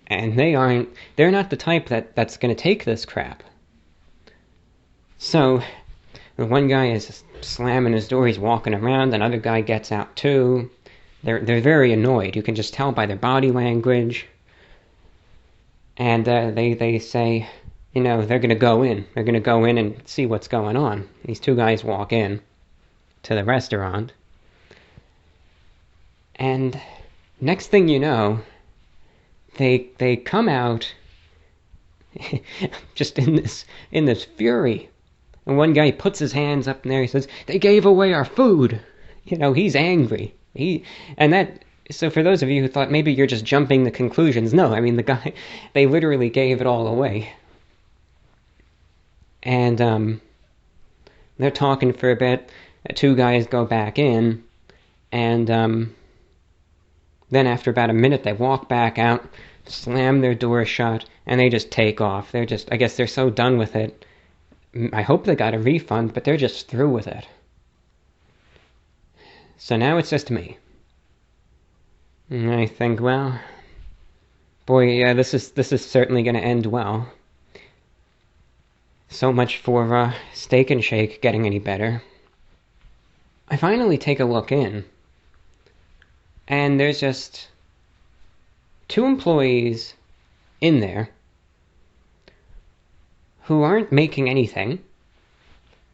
they're not the type that's going to take this crap. So the one guy is slamming his door, he's walking around, another guy gets out too. They're very annoyed. You can just tell by their body language. And they say, they're going to go in. They're going to go in and see what's going on. These 2 guys walk in to the restaurant. And next thing you know, they come out just in this fury. And one guy puts his hands up in there, he says, "They gave away our food." He's angry. So for those of you who thought maybe you're just jumping the conclusions, no, I mean, they literally gave it all away. And they're talking for a bit. 2 guys go back in, and then after about a minute, they walk back out, slam their door shut, and they just take off. I guess they're so done with it. I hope they got a refund, but they're just through with it. So now it's just me. And I think, well, boy, yeah, this is certainly going to end well. So much for Steak and Shake getting any better. I finally take a look in, and there's just 2 employees in there who aren't making anything.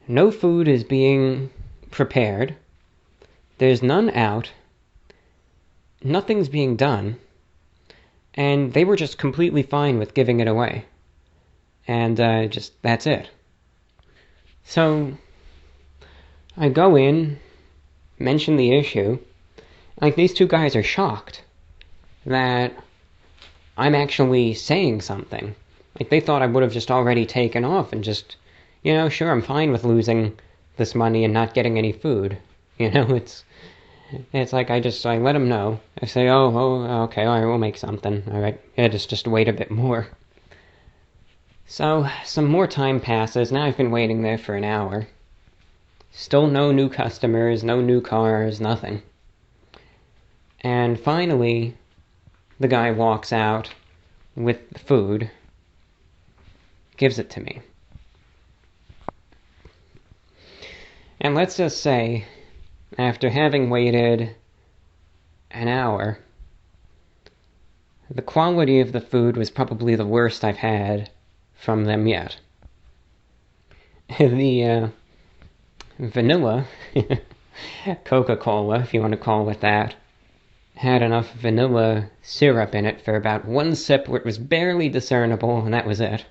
No food is being prepared. There's none out. Nothing's being done. And they were just completely fine with giving it away. And that's it. So I go in, mention the issue. Like, these 2 guys are shocked that I'm actually saying something. Like, they thought I would have just already taken off and just, sure, I'm fine with losing this money and not getting any food. It's like I let them know. I say, oh, okay, all right, we'll make something. All right, yeah, just wait a bit more. So some more time passes. Now I've been waiting there for an hour. Still no new customers, no new cars, nothing. And finally, the guy walks out with the food, gives it to me. And let's just say, after having waited an hour, the quality of the food was probably the worst I've had from them yet. The vanilla Coca-Cola, if you want to call it that, had enough vanilla syrup in it for about 1 sip where it was barely discernible, and that was it.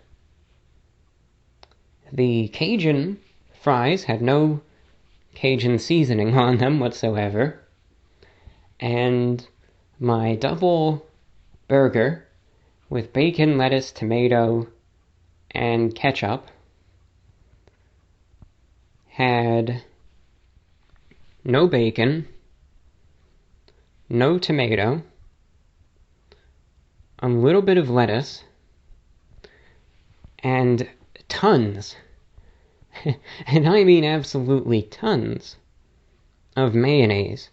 The Cajun fries had no Cajun seasoning on them whatsoever, and my double burger with bacon, lettuce, tomato, and ketchup had no bacon, no tomato, a little bit of lettuce, and tons, and I mean absolutely tons, of mayonnaise,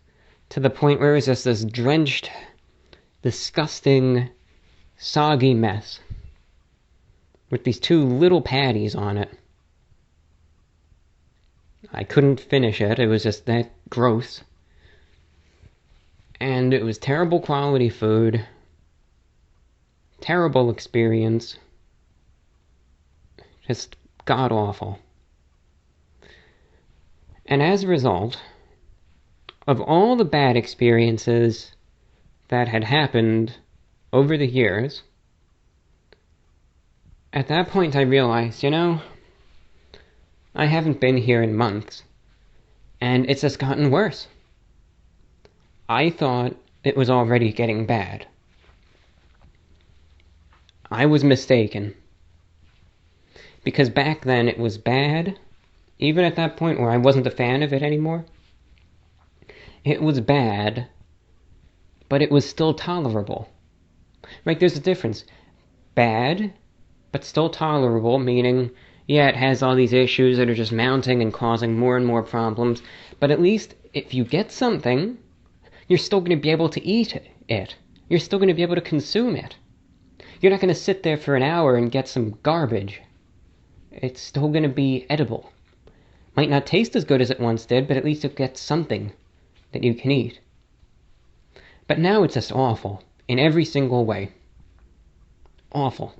to the point where it was just this drenched, disgusting, soggy mess with these two little patties on it. I couldn't finish it. It was just that gross. And it was terrible quality food. Terrible experience. Just god-awful. And as a result of all the bad experiences that had happened over the years, at that point I realized, I haven't been here in months, and it's just gotten worse. I thought it was already getting bad. I was mistaken. Because back then it was bad, even at that point where I wasn't a fan of it anymore. It was bad, but it was still tolerable. Right, there's a difference. Bad, but still tolerable, meaning, yeah, it has all these issues that are just mounting and causing more and more problems, but at least if you get something, you're still going to be able to eat it. You're still going to be able to consume it. You're not going to sit there for an hour and get some garbage. It's still going to be edible. Might not taste as good as it once did, but at least you'll get something that you can eat. But now it's just awful, in every single way. Awful.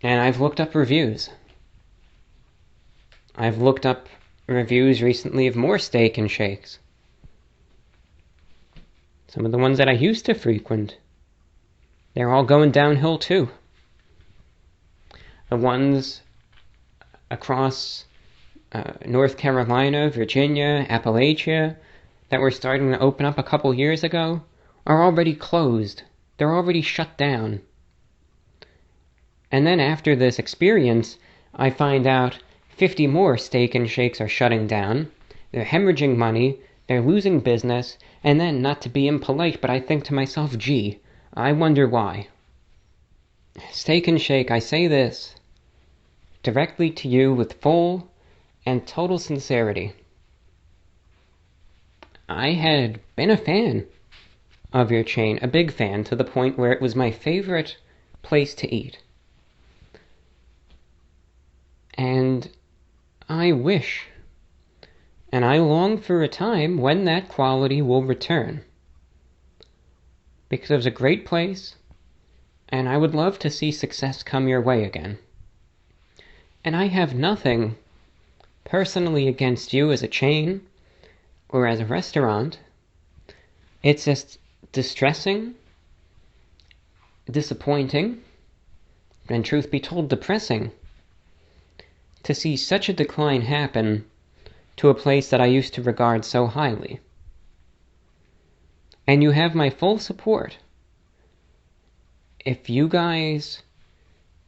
And I've looked up reviews. I've looked up reviews recently of more Steak and Shakes. Some of the ones that I used to frequent, they're all going downhill too. The ones across North Carolina, Virginia, Appalachia, that were starting to open up a couple years ago, are already closed. They're already shut down. And then after this experience, I find out 50 more Steak and Shakes are shutting down. They're hemorrhaging money. They're losing business. And then, not to be impolite, but I think to myself, gee, I wonder why. Steak and Shake, I say this directly to you with full and total sincerity. I had been a fan of your chain, a big fan, to the point where it was my favorite place to eat. And I wish, and I long for a time when that quality will return. Because it was a great place, and I would love to see success come your way again. And I have nothing personally against you as a chain or as a restaurant. It's just distressing, disappointing, and truth be told, depressing to see such a decline happen to a place that I used to regard so highly. And you have my full support. If you guys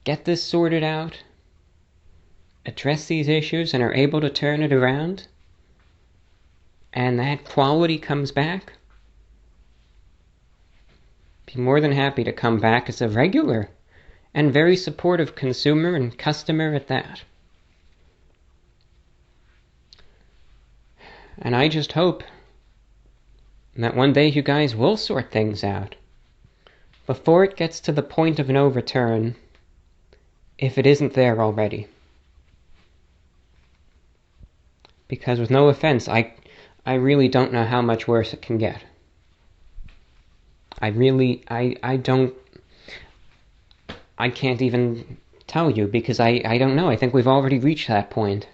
get this sorted out, address these issues, and are able to turn it around, and that quality comes back, be more than happy to come back as a regular and very supportive consumer and customer at that. And I just hope that one day you guys will sort things out before it gets to the point of no return, if it isn't there already. Because with no offense, I really don't know how much worse it can get. I can't even tell you, because I don't know. I think we've already reached that point.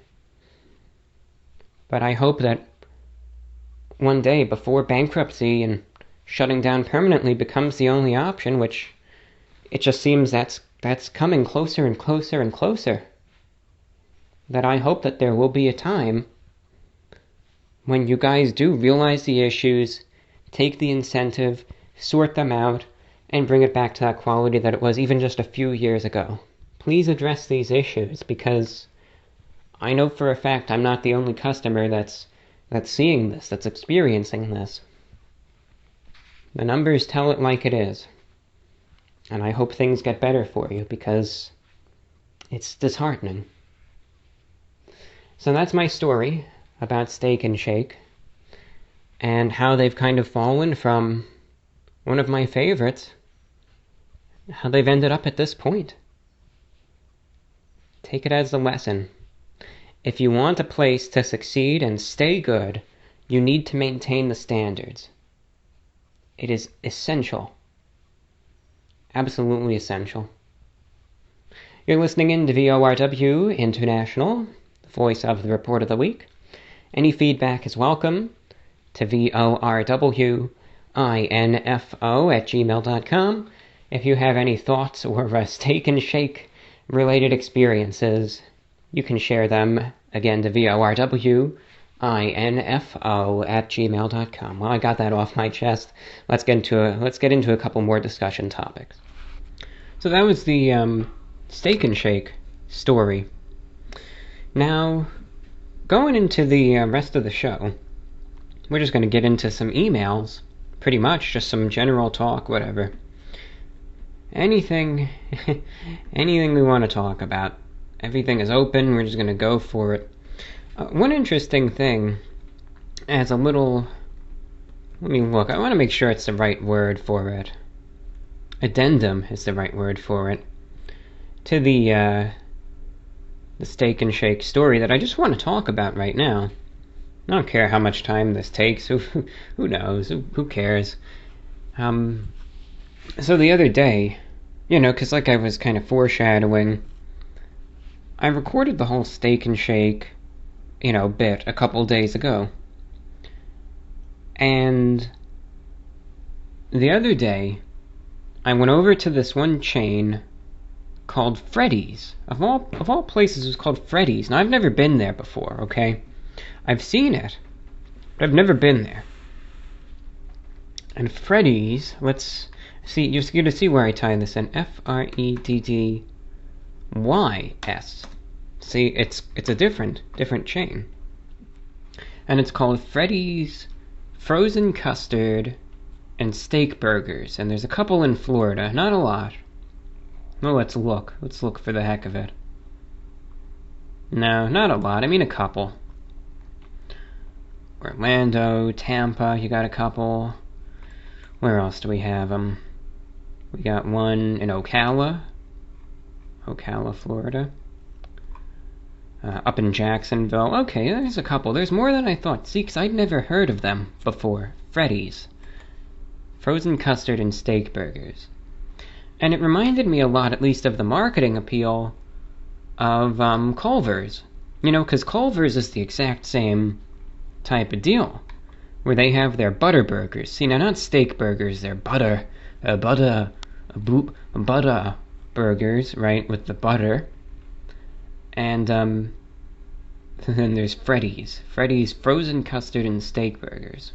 But I hope that one day, before bankruptcy and shutting down permanently becomes the only option, which it just seems that's coming closer and closer and closer. That I hope that there will be a time when you guys do realize the issues, take the incentive, sort them out, and bring it back to that quality that it was even just a few years ago. Please address these issues, because I know for a fact I'm not the only customer that's seeing this, that's experiencing this. The numbers tell it like it is. And I hope things get better for you, because it's disheartening. So that's my story about Steak and Shake, and how they've kind of fallen from one of my favorites, how they've ended up at this point. Take it as a lesson. If you want a place to succeed and stay good, you need to maintain the standards. It is essential. Absolutely essential. You're listening in to VORW International, the voice of the Report of the Week. Any feedback is welcome to VORWINFO@gmail.com. If you have any thoughts or Steak and Shake related experiences, you can share them again to VORWINFO@gmail.com. Well, I got that off my chest. Let's get into a couple more discussion topics. So that was the Steak and Shake story. Now, going into the rest of the show, we're just going to get into some emails, pretty much just some general talk, whatever. Anything we want to talk about. Everything is open, we're just going to go for it. One interesting thing, as a little... Let me look, I want to make sure it's the right word for it. Addendum is the right word for it. To the Steak and Shake story that I just want to talk about right now. I don't care how much time this takes, who knows, who cares. So the other day, because like I was kind of foreshadowing, I recorded the whole Steak and Shake, bit a couple days ago. And the other day, I went over to this one chain called Freddy's. Of all places, it was called Freddy's. Now, I've never been there before, okay? I've seen it, but I've never been there. And Freddy's, let's see, you're going to see where I tie this in. Freddys. See, it's a different chain. And it's called Freddy's Frozen Custard and Steak Burgers. And there's a couple in Florida, not a lot. Well, let's look. Let's look for the heck of it. No, not a lot. I mean a couple. Orlando, Tampa, you got a couple. Where else do we have them? We got one in Ocala, Florida. Up in Jacksonville. Okay, there's a couple. There's more than I thought. See, because I'd never heard of them before. Freddy's. Frozen Custard and Steak Burgers. And it reminded me a lot, at least, of the marketing appeal of Culver's. Because Culver's is the exact same type of deal, where they have their butter burgers. See, now not steak burgers, they're butter burgers, right, with the butter. And then there's Freddy's Frozen Custard and Steak Burgers.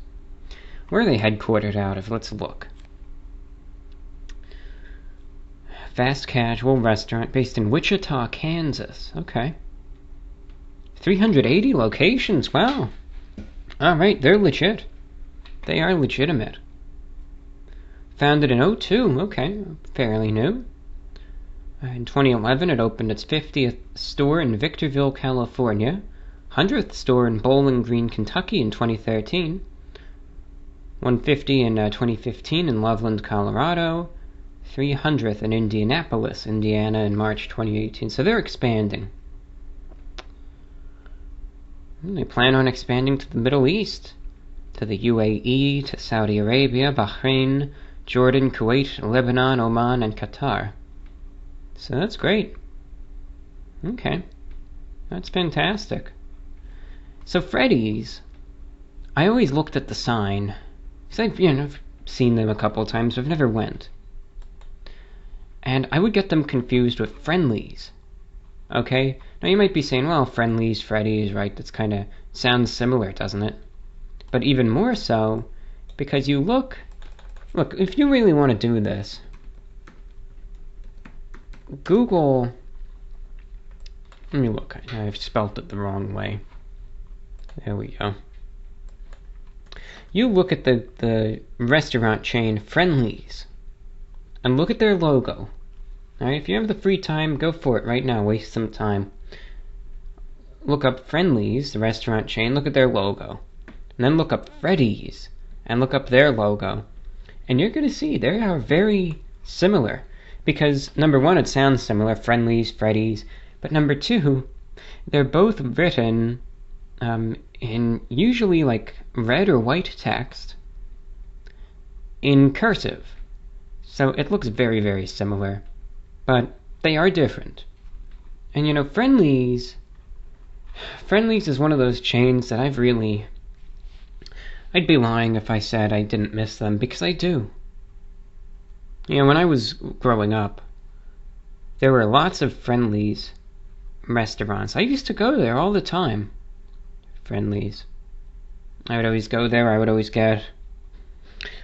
Where are they headquartered out of? Let's look. Fast casual restaurant based in Wichita, Kansas. Okay. 380 locations, wow. Alright, they're legit. They are legitimate. Founded in 2002, okay, fairly new. In 2011, it opened its 50th store in Victorville, California, 100th store in Bowling Green, Kentucky in 2013, 150 in 2015 in Loveland, Colorado, 300th in Indianapolis, Indiana in March 2018. So they're expanding. They plan on expanding to the Middle East, to the UAE, to Saudi Arabia, Bahrain, Jordan, Kuwait, Lebanon, Oman, and Qatar. So that's great. Okay. That's fantastic. So Freddy's, I always looked at the sign, because I've seen them a couple of times, but I've never went. And I would get them confused with Friendly's. Okay? Now you might be saying, well, Friendly's, Freddy's, right? That's kind of sounds similar, doesn't it? But even more so, because you look, if you really want to do this, Google, let me look, I've spelt it the wrong way. There we go. You look at the restaurant chain Friendly's, and look at their logo. Alright, if you have the free time, go for it right now, waste some time. Look up Friendly's, the restaurant chain, look at their logo. And then look up Freddy's, and look up their logo. And you're going to see they are very similar. Because, number one, it sounds similar, Friendly's, Freddy's. But number two, they're both written in usually like red or white text in cursive. So it looks very, very similar. But they are different. And you know, Friendly's is one of those chains that I'd be lying if I said I didn't miss them, because I do. You know, when I was growing up, there were lots of Friendly's restaurants. I used to go there all the time. Friendly's. I would always go there. I would always get,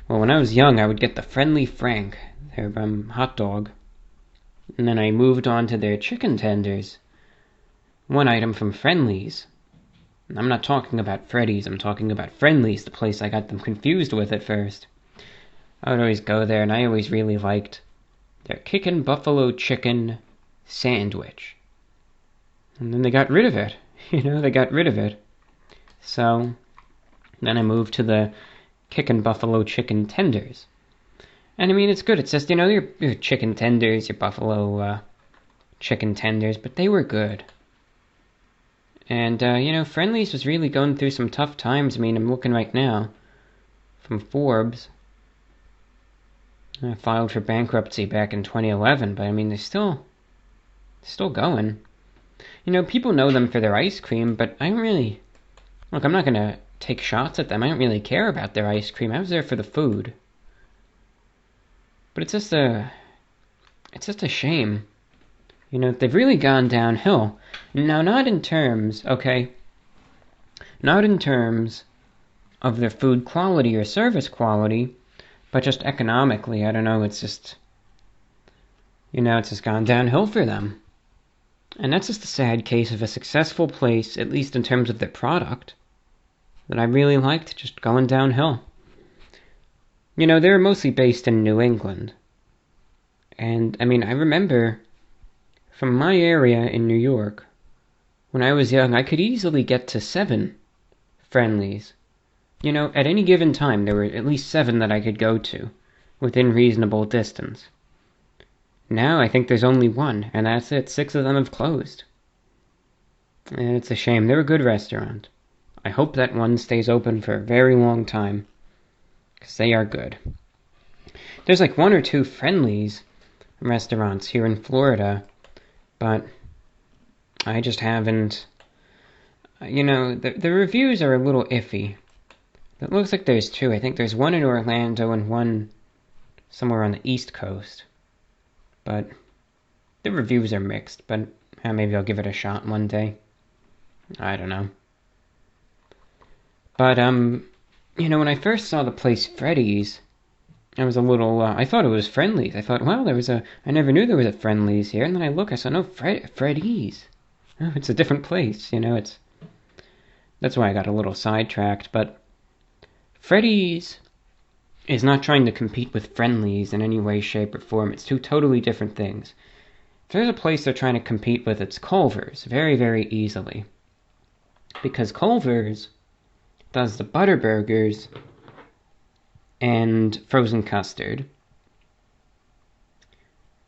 well, when I was young, I would get the Friendly Frank, their hot dog. And then I moved on to their chicken tenders. One item from Friendly's. I'm not talking about Freddy's, I'm talking about Friendly's, the place I got them confused with at first. I would always go there, and I always really liked their Kickin' Buffalo Chicken sandwich. And then they got rid of it. You know, they got rid of it. So, then I moved to the Kickin' Buffalo Chicken tenders. And I mean, it's good. It's just, you know, your chicken tenders, your buffalo chicken tenders, but they were good. And, you know, Friendly's was really going through some tough times. I mean, I'm looking right now from Forbes. I filed for bankruptcy back in 2011, but I mean, they're still going. You know, people know them for their ice cream, but I don't really, look, I'm not going to take shots at them. I don't really care about their ice cream. I was there for the food. But it's just a shame. You know, they've really gone downhill. Now, not in terms of their food quality or service quality, but just economically. I don't know, it's just gone downhill for them. And that's just a sad case of a successful place, at least in terms of their product, that I really liked, just going downhill. You know, they were mostly based in New England. And, I mean, I remember from my area in New York, when I was young, I could easily get to 7 Friendly's. You know, at any given time, there were at least 7 that I could go to, within reasonable distance. Now, I think there's only 1, and that's it. 6 of them have closed. And it's a shame. They're a good restaurant. I hope that one stays open for a very long time, because they are good. There's like 1 or 2 Friendly's restaurants here in Florida, but I just haven't, you know, the reviews are a little iffy. It looks like there's 2. I think there's 1 in Orlando and 1 somewhere on the East Coast. But the reviews are mixed, but maybe I'll give it a shot one day. I don't know. But, you know, when I first saw the place Freddy's, I was a little, I thought it was Friendly's. I thought, well, I never knew there was a Friendly's here. And then I look, I saw, no, Freddy's. Oh, it's a different place, you know, that's why I got a little sidetracked. But Freddy's is not trying to compete with Friendly's in any way, shape, or form. It's 2 totally different things. If there's a place they're trying to compete with, it's Culver's, very, very easily. Because Culver's does the butter burgers and frozen custard.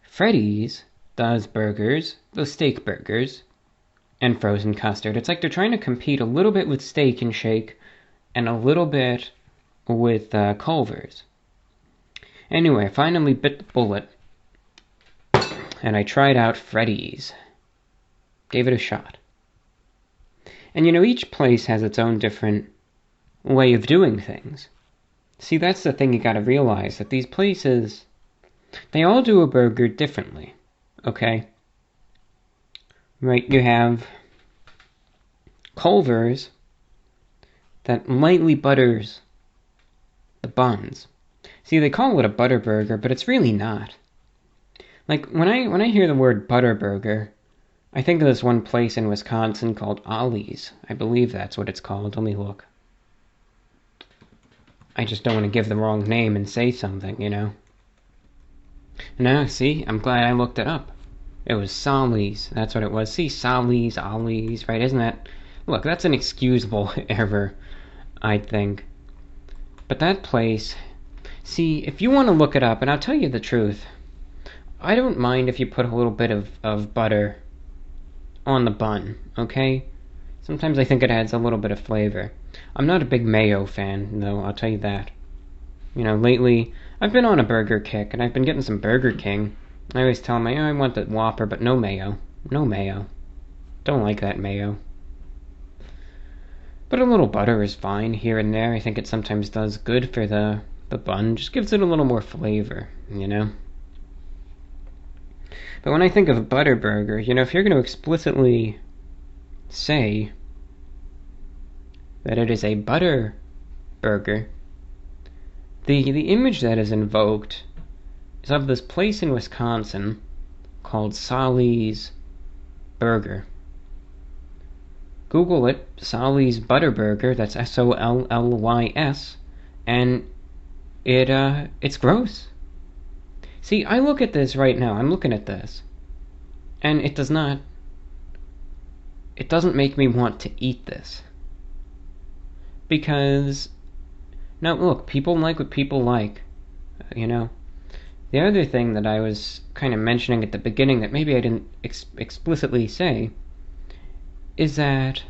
Freddy's does burgers, those steak burgers, and frozen custard. It's like they're trying to compete a little bit with Steak and Shake and a little bit with Culver's. Anyway, I finally bit the bullet, and I tried out Freddy's. Gave it a shot. And you know, each place has its own different way of doing things. See, that's the thing you gotta realize, that these places, They all do a burger differently, okay? Right, you have Culver's that lightly butters the buns. See, they call it a butter burger, but it's really not. Like, when I hear the word butter burger, I think of this one place in Wisconsin called Ollie's. I believe that's what it's called. Let me look. I just don't want to give the wrong name and say something, you know? No, see? I'm glad I looked it up. It was Solly's. That's what it was. See, Solly's, Ollie's, right? Isn't that... Look, that's an excusable error, I think. But that place... See, if you want to look it up, and I'll tell you the truth, I don't mind if you put a little bit of butter on the bun, okay? Sometimes I think it adds a little bit of flavor. I'm not a big mayo fan, though, I'll tell you that. You know, lately, I've been on a burger kick, and I've been getting some Burger King. I always tell them, I want the Whopper, but no mayo. No mayo. Don't like that mayo. But a little butter is fine here and there. I think it sometimes does good for the bun. Just gives it a little more flavor, you know? But when I think of a butter burger, you know, if you're going to explicitly say that it is a butter burger, the image that is invoked is of this place in Wisconsin called Solly's Burger. Google it, Solly's Butter Burger, that's Sollys, and it's gross. See, I look at this right now, I'm looking at this, and it doesn't make me want to eat this. Because, now look, people like what people like, you know. The other thing that I was kind of mentioning at the beginning that maybe I didn't explicitly say is that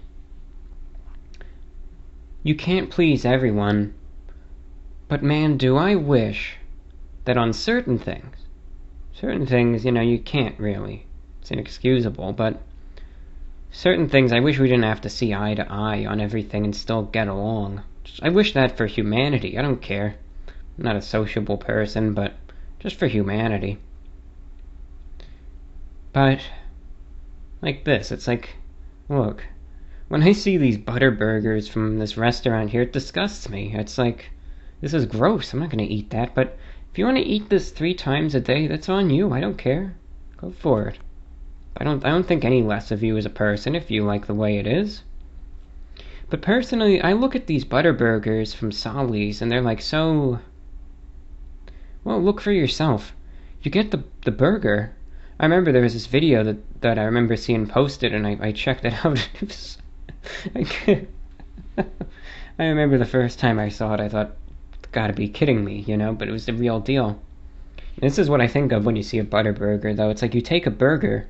you can't please everyone, but man, do I wish that on certain things, you know, you can't really. It's inexcusable, but certain things I wish we didn't have to see eye to eye on everything and still get along. I wish that for humanity. I don't care. I'm not a sociable person, but just for humanity. But like this, it's like, look, when I see these butter burgers from this restaurant here, it disgusts me. It's like, this is gross. I'm not going to eat that. But if you want to eat this 3 times a day, that's on you. I don't care. Go for it. I don't think any less of you as a person if you like the way it is. But personally, I look at these butter burgers from Solly's and they're like so... Well, look for yourself. You get the burger. I remember there was this video that I remember seeing posted and I checked it out. I remember the first time I saw it, I thought, gotta be kidding me, you know, but it was the real deal. This is what I think of when you see a butter burger, though. It's like you take a burger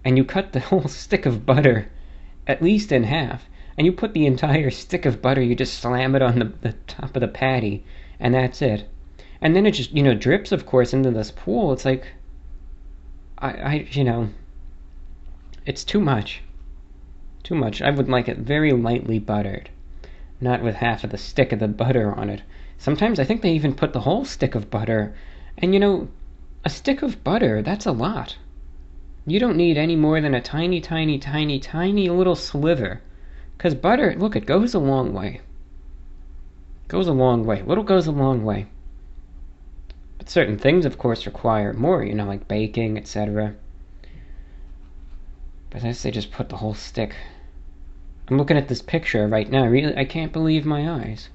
and you cut the whole stick of butter at least in half, and you put the entire stick of butter, you just slam it on the top of the patty, and that's it. And then it just, you know, drips, of course, into this pool. It's like, you know, it's too much. Too much. I would like it very lightly buttered, not with half of the stick of the butter on it. Sometimes I think they even put the whole stick of butter, and you know, a stick of butter, that's a lot. You don't need any more than a tiny, tiny, tiny, tiny little sliver. Because butter, look, it goes a long way. Goes a long way. Little goes a long way. But certain things, of course, require more, you know, like baking, etc. But as they just put the whole stick. I'm looking at this picture right now. Really, I can't believe my eyes.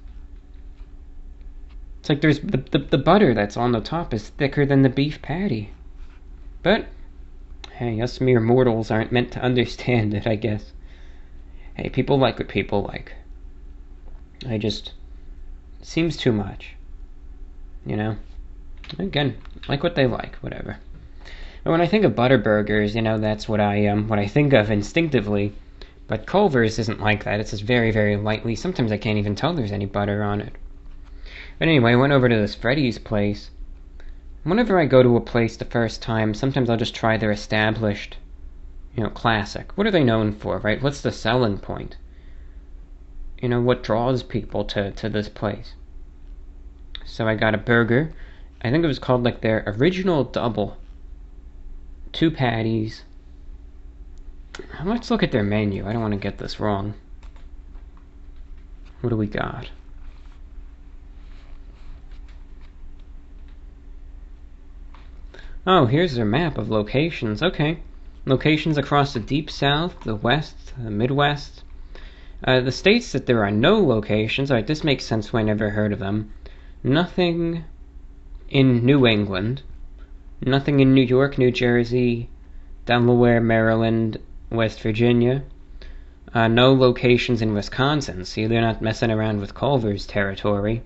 It's like there's the butter that's on the top is thicker than the beef patty. But, hey, us mere mortals aren't meant to understand it, I guess. Hey, people like what people like. It seems too much. You know? Again, like what they like, whatever. But when I think of butter burgers, you know, that's what I think of instinctively. But Culver's isn't like that. It's just very, very lightly. Sometimes I can't even tell there's any butter on it. But anyway, I went over to this Freddy's place. Whenever I go to a place the first time, sometimes I'll just try their established, you know, classic. What are they known for, right? What's the selling point? You know, what draws people to this place? So I got a burger. I think it was called like their original double. 2 patties. Let's look at their menu. I don't want to get this wrong. What do we got? Oh, here's their map of locations. Okay. Locations across the Deep South, the West, the Midwest. The states that there are no locations. Alright, this makes sense when I never heard of them. Nothing in New England. Nothing in New York, New Jersey, Delaware, Maryland, West Virginia. No locations in Wisconsin. See, they're not messing around with Culver's territory.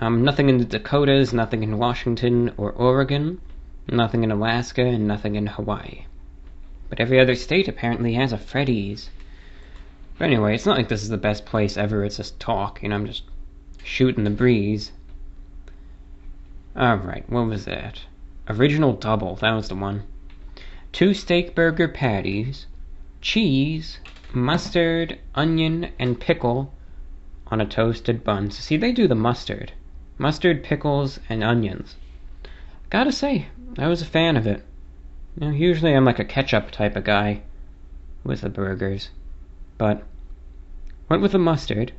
Nothing in the Dakotas, nothing in Washington or Oregon, nothing in Alaska, and nothing in Hawaii. But every other state apparently has a Freddy's. But anyway, it's not like this is the best place ever. It's just talk, I'm just shooting the breeze. Alright, what was that? Original double, that was the one. 2 steak burger patties, cheese, mustard, onion, and pickle on a toasted bun. So see, they do the mustard. Mustard, pickles, and onions. Gotta say, I was a fan of it. Usually I'm like a ketchup type of guy with the burgers. But went with the mustard.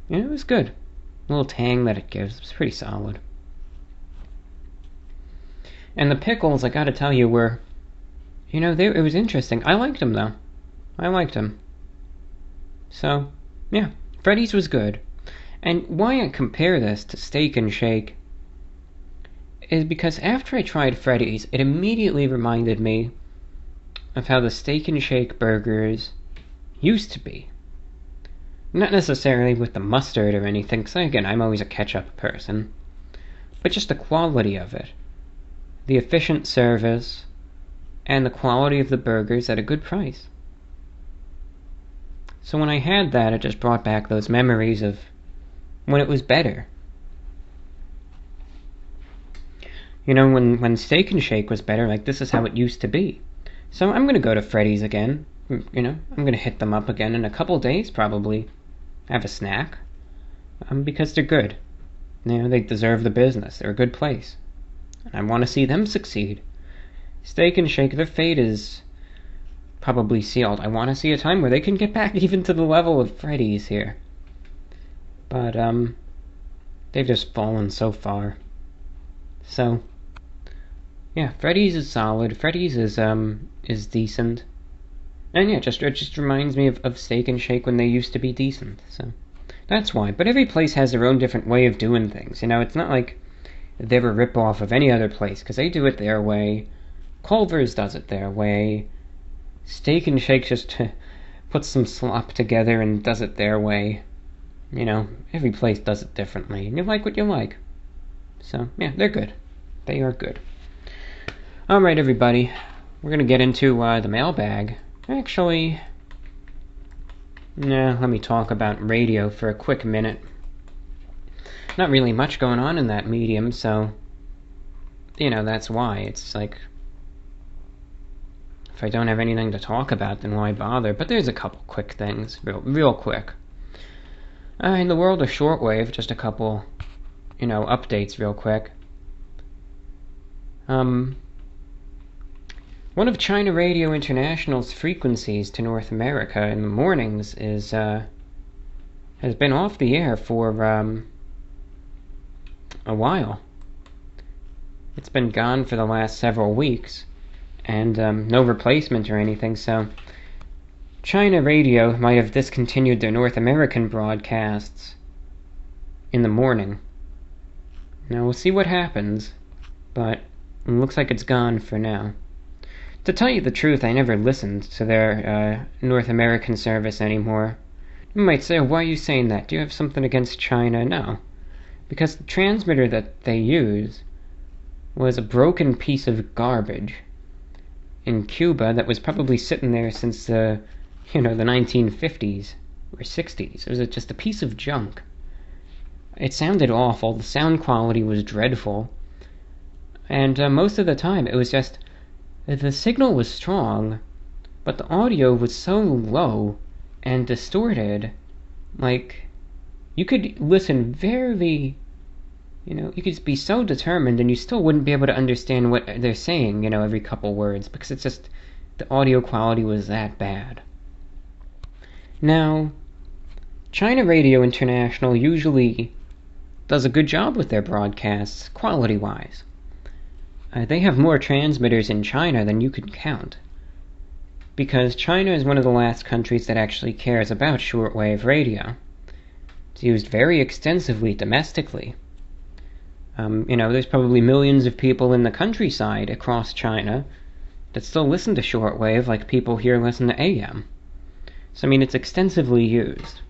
It was good. A little tang that it gives. It's pretty solid. And the pickles, I gotta tell you, were... it was interesting. I liked them, though. I liked them. So, yeah. Freddy's was good. And why I compare this to Steak and Shake is because after I tried Freddy's, it immediately reminded me of how the Steak and Shake burgers used to be. Not necessarily with the mustard or anything, because again, I'm always a ketchup person, but just the quality of it. The efficient service, and the quality of the burgers at a good price. So when I had that, it just brought back those memories of when it was better. When Steak and Shake was better, like this is how it used to be. So I'm gonna go to Freddy's again. I'm gonna hit them up again in a couple days, probably. Have a snack. Because they're good. They deserve the business. They're a good place. And I want to see them succeed. Steak and Shake, their fate is probably sealed. I want to see a time where they can get back even to the level of Freddy's here. But, they've just fallen so far. So, yeah, Freddy's is solid. Freddy's is decent. And yeah, it just reminds me of Steak and Shake when they used to be decent. So, that's why. But every place has their own different way of doing things. It's not like they're a rip-off of any other place, because they do it their way. Culver's does it their way. Steak and Shake just puts some slop together and does it their way. Every place does it differently, and you like what you like. So, yeah, they're good. They are good. Alright, everybody. We're going to get into the mailbag. Actually, let me talk about radio for a quick minute. Not really much going on in that medium, so, that's why. It's like, if I don't have anything to talk about, then why bother? But there's a couple quick things, real quick. In the world of shortwave, just a couple, updates real quick. One of China Radio International's frequencies to North America in the mornings has been off the air for a while. It's been gone for the last several weeks, and no replacement or anything, so China Radio might have discontinued their North American broadcasts in the morning. Now we'll see what happens, but it looks like it's gone for now. To tell you the truth, I never listened to their North American service anymore. You might say, why are you saying that? Do you have something against China? No. Because the transmitter that they use was a broken piece of garbage in Cuba that was probably sitting there since the 1950s or 60s. It was just a piece of junk. It sounded awful. The sound quality was dreadful. And most of the time it was just... the signal was strong, but the audio was so low and distorted, like, you could listen very, You could be so determined and you still wouldn't be able to understand what they're saying, every couple words, because it's just the audio quality was that bad. Now, China Radio International usually does a good job with their broadcasts, quality-wise. They have more transmitters in China than you could count, because China is one of the last countries that actually cares about shortwave radio. It's used very extensively domestically. There's probably millions of people in the countryside across China that still listen to shortwave like people here listen to AM. So, it's extensively used.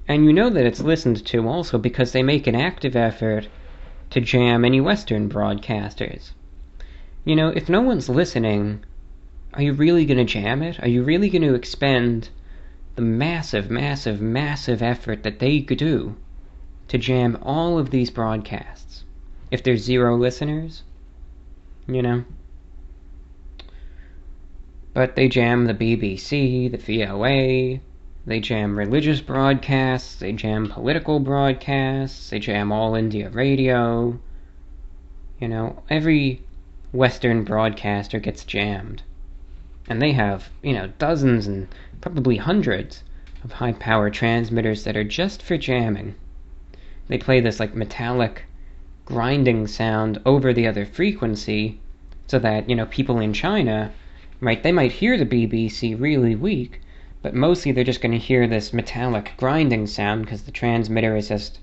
And you know that it's listened to also because they make an active effort to jam any Western broadcasters. If no one's listening, are you really going to jam it? Are you really going to expend the massive, massive, massive effort that they could do to jam all of these broadcasts if there's 0 listeners? But they jam the BBC, the VOA, they jam religious broadcasts, they jam political broadcasts, they jam All India Radio. Every Western broadcaster gets jammed. And they have, dozens and probably hundreds of high-power transmitters that are just for jamming. They play this metallic grinding sound over the other frequency so that, people in China, right, they might hear the BBC really weak, but mostly they're just going to hear this metallic grinding sound because the transmitter is just,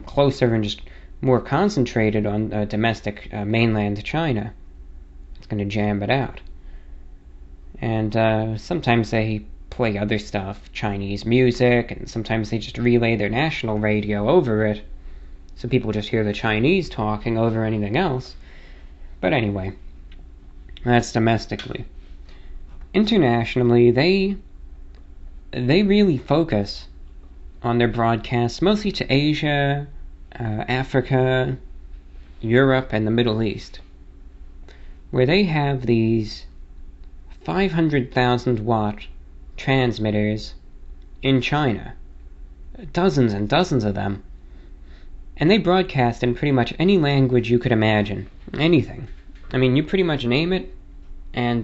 closer and just more concentrated on domestic mainland China. It's going to jam it out. And sometimes they play other stuff, Chinese music, and sometimes they just relay their national radio over it, so people just hear the Chinese talking over anything else. But anyway, that's domestically. Internationally, they really focus on their broadcasts mostly to Asia, Africa, Europe, and the Middle East, where they have these 500,000 watt transmitters in China. Dozens and dozens of them. And they broadcast in pretty much any language you could imagine. Anything. You pretty much name it, and,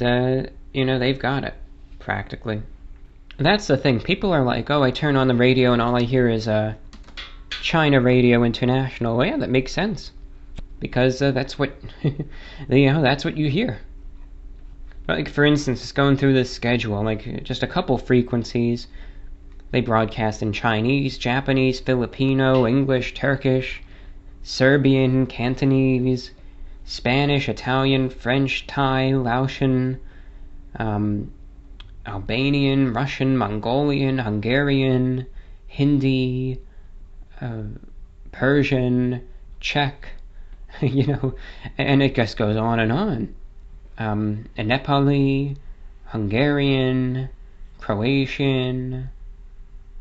they've got it, practically. That's the thing. People are like, oh, I turn on the radio and all I hear is China Radio International. Well, yeah, that makes sense. Because that's what, that's what you hear. For instance, just going through this schedule, just a couple frequencies. They broadcast in Chinese, Japanese, Filipino, English, Turkish, Serbian, Cantonese, Spanish, Italian, French, Thai, Laotian, Albanian, Russian, Mongolian, Hungarian, Hindi, Persian, Czech, and it just goes on and on. Nepali, Hungarian, Croatian,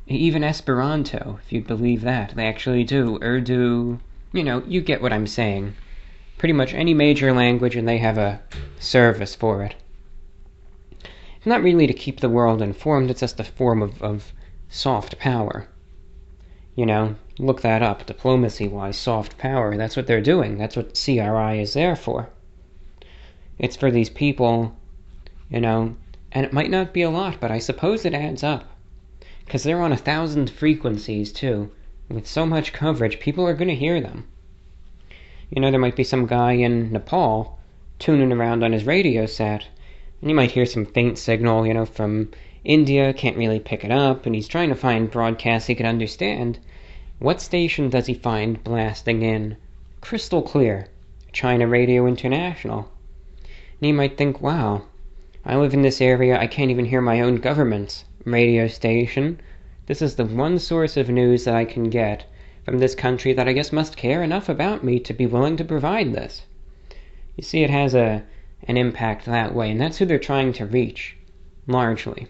even Esperanto, if you believe that. They actually do. Urdu, you get what I'm saying. Pretty much any major language, and they have a service for it. It's not really to keep the world informed, it's just a form of soft power. Look that up, diplomacy-wise, soft power. That's what they're doing. That's what CRI is there for. It's for these people, and it might not be a lot, but I suppose it adds up. Because they're on 1,000 frequencies, too. With so much coverage, people are going to hear them. There might be some guy in Nepal tuning around on his radio set, and you might hear some faint signal, from India, can't really pick it up, and he's trying to find broadcasts he can understand. What station does he find blasting in? Crystal clear. China Radio International. And you might think, wow, I live in this area, I can't even hear my own government's radio station. This is the one source of news that I can get from this country that I guess must care enough about me to be willing to provide this. You see, it has an impact that way, and that's who they're trying to reach, largely.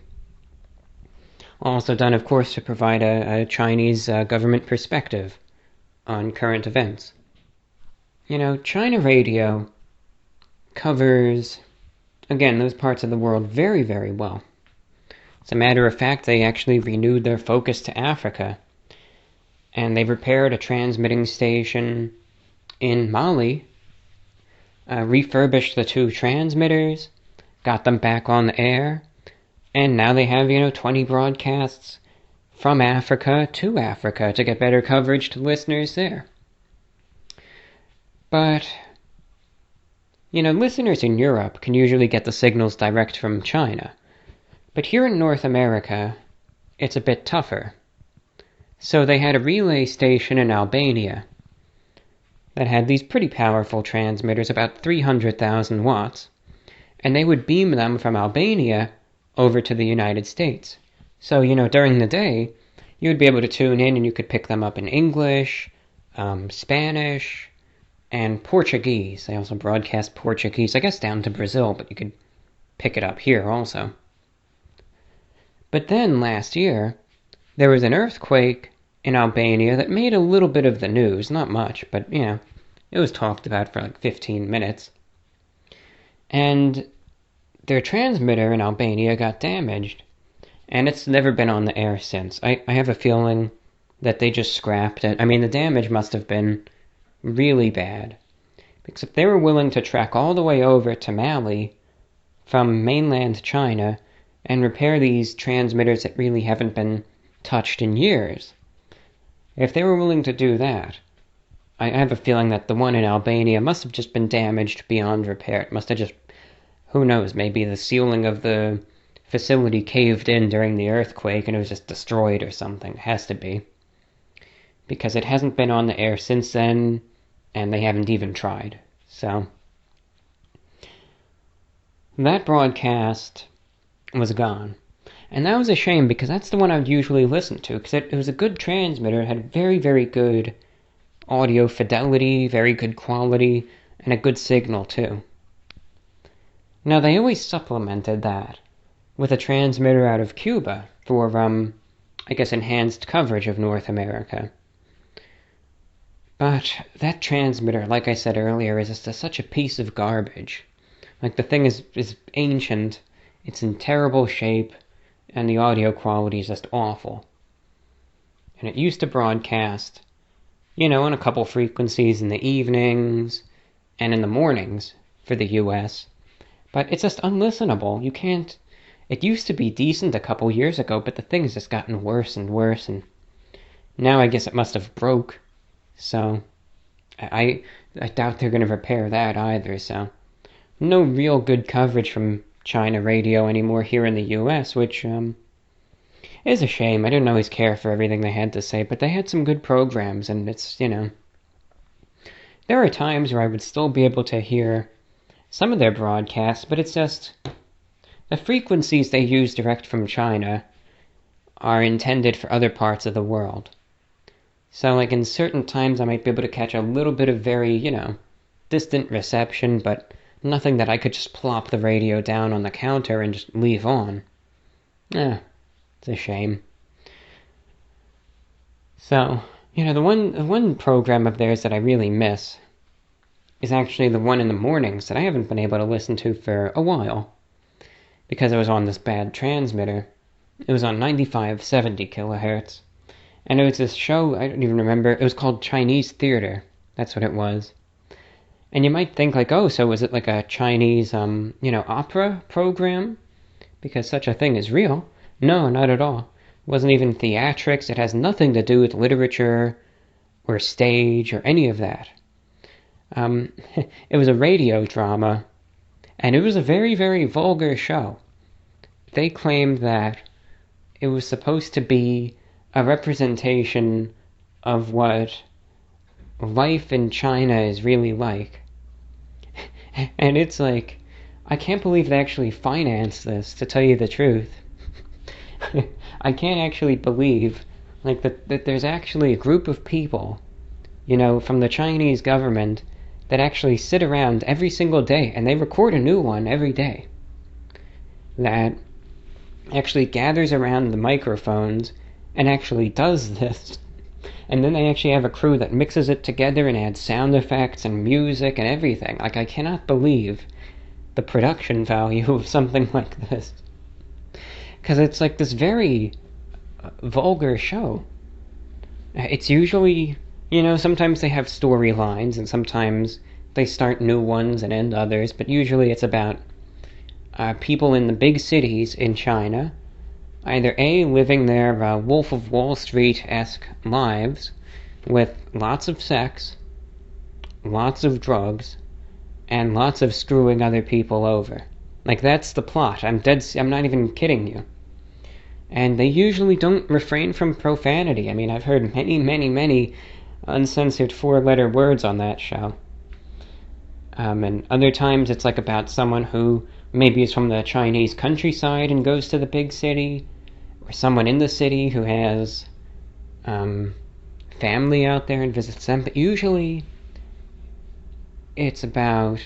Also done, of course, to provide a Chinese government perspective on current events. China Radio covers, again, those parts of the world very, very well. As a matter of fact, they actually renewed their focus to Africa. and they repaired a transmitting station in Mali, refurbished the 2 transmitters, got them back on the air, and now they have, 20 broadcasts from Africa to get better coverage to listeners there. But, listeners in Europe can usually get the signals direct from China. But here in North America, it's a bit tougher. So they had a relay station in Albania that had these pretty powerful transmitters, about 300,000 watts, and they would beam them from Albania over to the United States. So, during the day, you would be able to tune in and you could pick them up in English, Spanish, and Portuguese. They also broadcast Portuguese, I guess down to Brazil, but you could pick it up here also. But then last year, there was an earthquake in Albania that made a little bit of the news, not much, but, it was talked about for like 15 minutes. And their transmitter in Albania got damaged, and it's never been on the air since. I have a feeling that they just scrapped it. I mean, the damage must have been really bad, because if they were willing to trek all the way over to Mali from mainland China and repair these transmitters that really haven't been touched in years, if they were willing to do that, I have a feeling that the one in Albania must have just been damaged beyond repair. It must have just, who knows, maybe the ceiling of the facility caved in during the earthquake and it was just destroyed or something. It has to be. Because it hasn't been on the air since then, and they haven't even tried. So, that broadcast was gone. And that was a shame, because that's the one I would usually listen to, because it was a good transmitter. It had very, very good audio fidelity, very good quality, and a good signal too. Now, they always supplemented that with a transmitter out of Cuba for, I guess, enhanced coverage of North America. But that transmitter, like I said earlier, is just such a piece of garbage. Like, the thing is ancient, it's in terrible shape, and the audio quality is just awful. And it used to broadcast, on a couple frequencies in the evenings and in the mornings for the US. But it's just unlistenable. You can't... It used to be decent a couple years ago, but the thing has just gotten worse and worse, and now I guess it must have broke. So, I doubt they're going to repair that either, so... No real good coverage from China radio anymore here in the US, which is a shame. I didn't always care for everything they had to say, but they had some good programs, and it's, there are times where I would still be able to hear some of their broadcasts, but it's just the frequencies they use direct from China are intended for other parts of the world. So, like, in certain times I might be able to catch a little bit of very, distant reception, but nothing that I could just plop the radio down on the counter and just leave on. It's a shame. So, the one program of theirs that I really miss is actually the one in the mornings that I haven't been able to listen to for a while, because it was on this bad transmitter. It was on 9570 kilohertz, and it was this show, I don't even remember, it was called Chinese Theater. That's what it was. And you might think, like, oh, so was it like a Chinese, opera program? Because such a thing is real. No, not at all. It wasn't even theatrics. It has nothing to do with literature or stage or any of that. It was a radio drama, and it was a very, very vulgar show. They claimed that it was supposed to be a representation of what life in China is really like. And it's like, I can't believe they actually financed this, to tell you the truth. I can't actually believe, like, that there's actually a group of people, from the Chinese government that actually sit around every single day, and they record a new one every day, that actually gathers around the microphones and actually does this. And then they actually have a crew that mixes it together and adds sound effects and music and everything. Like, I cannot believe the production value of something like this. Because it's like this very vulgar show. It's usually, sometimes they have storylines and sometimes they start new ones and end others, but usually it's about people in the big cities in China, either A, living their Wolf of Wall Street-esque lives with lots of sex, lots of drugs, and lots of screwing other people over. Like, that's the plot. I'm not even kidding you. And they usually don't refrain from profanity. I mean, I've heard many, many, many uncensored four-letter words on that show. And other times it's like about someone who maybe is from the Chinese countryside and goes to the big city, or someone in the city who has family out there and visits them. But usually it's about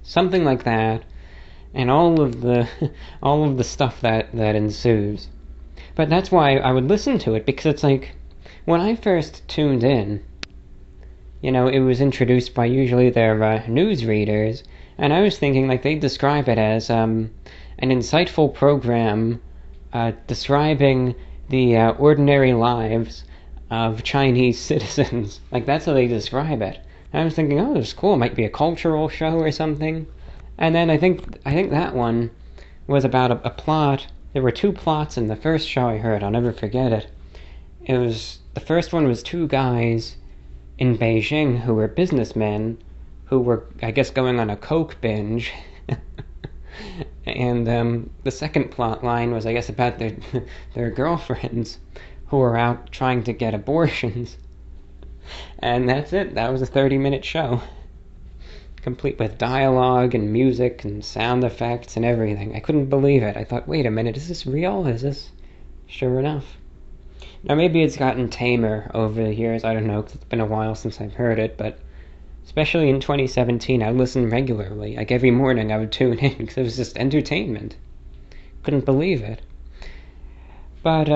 something like that, and all of the stuff that ensues. But that's why I would listen to it, because it's like, when I first tuned in, it was introduced by usually their news readers, and I was thinking like they'd describe it as an insightful program describing the ordinary lives of Chinese citizens. Like, that's how they describe it. And I was thinking, oh, it's cool, it might be a cultural show or something. And then I think that one was about a plot. There were two plots in the first show I heard. I'll never forget it. The first one was two guys in Beijing who were businessmen who were, I guess, going on a coke binge. And the second plot line was, I guess, about their girlfriends who were out trying to get abortions. And that's it. That was a 30-minute show, complete with dialogue and music and sound effects and everything. I couldn't believe it. I thought, wait a minute, is this real? Is this... Sure enough. Now, maybe it's gotten tamer over the years. I don't know, 'cause it's been a while since I've heard it, but especially in 2017, I listened regularly. Like, every morning I would tune in because it was just entertainment. Couldn't believe it. But,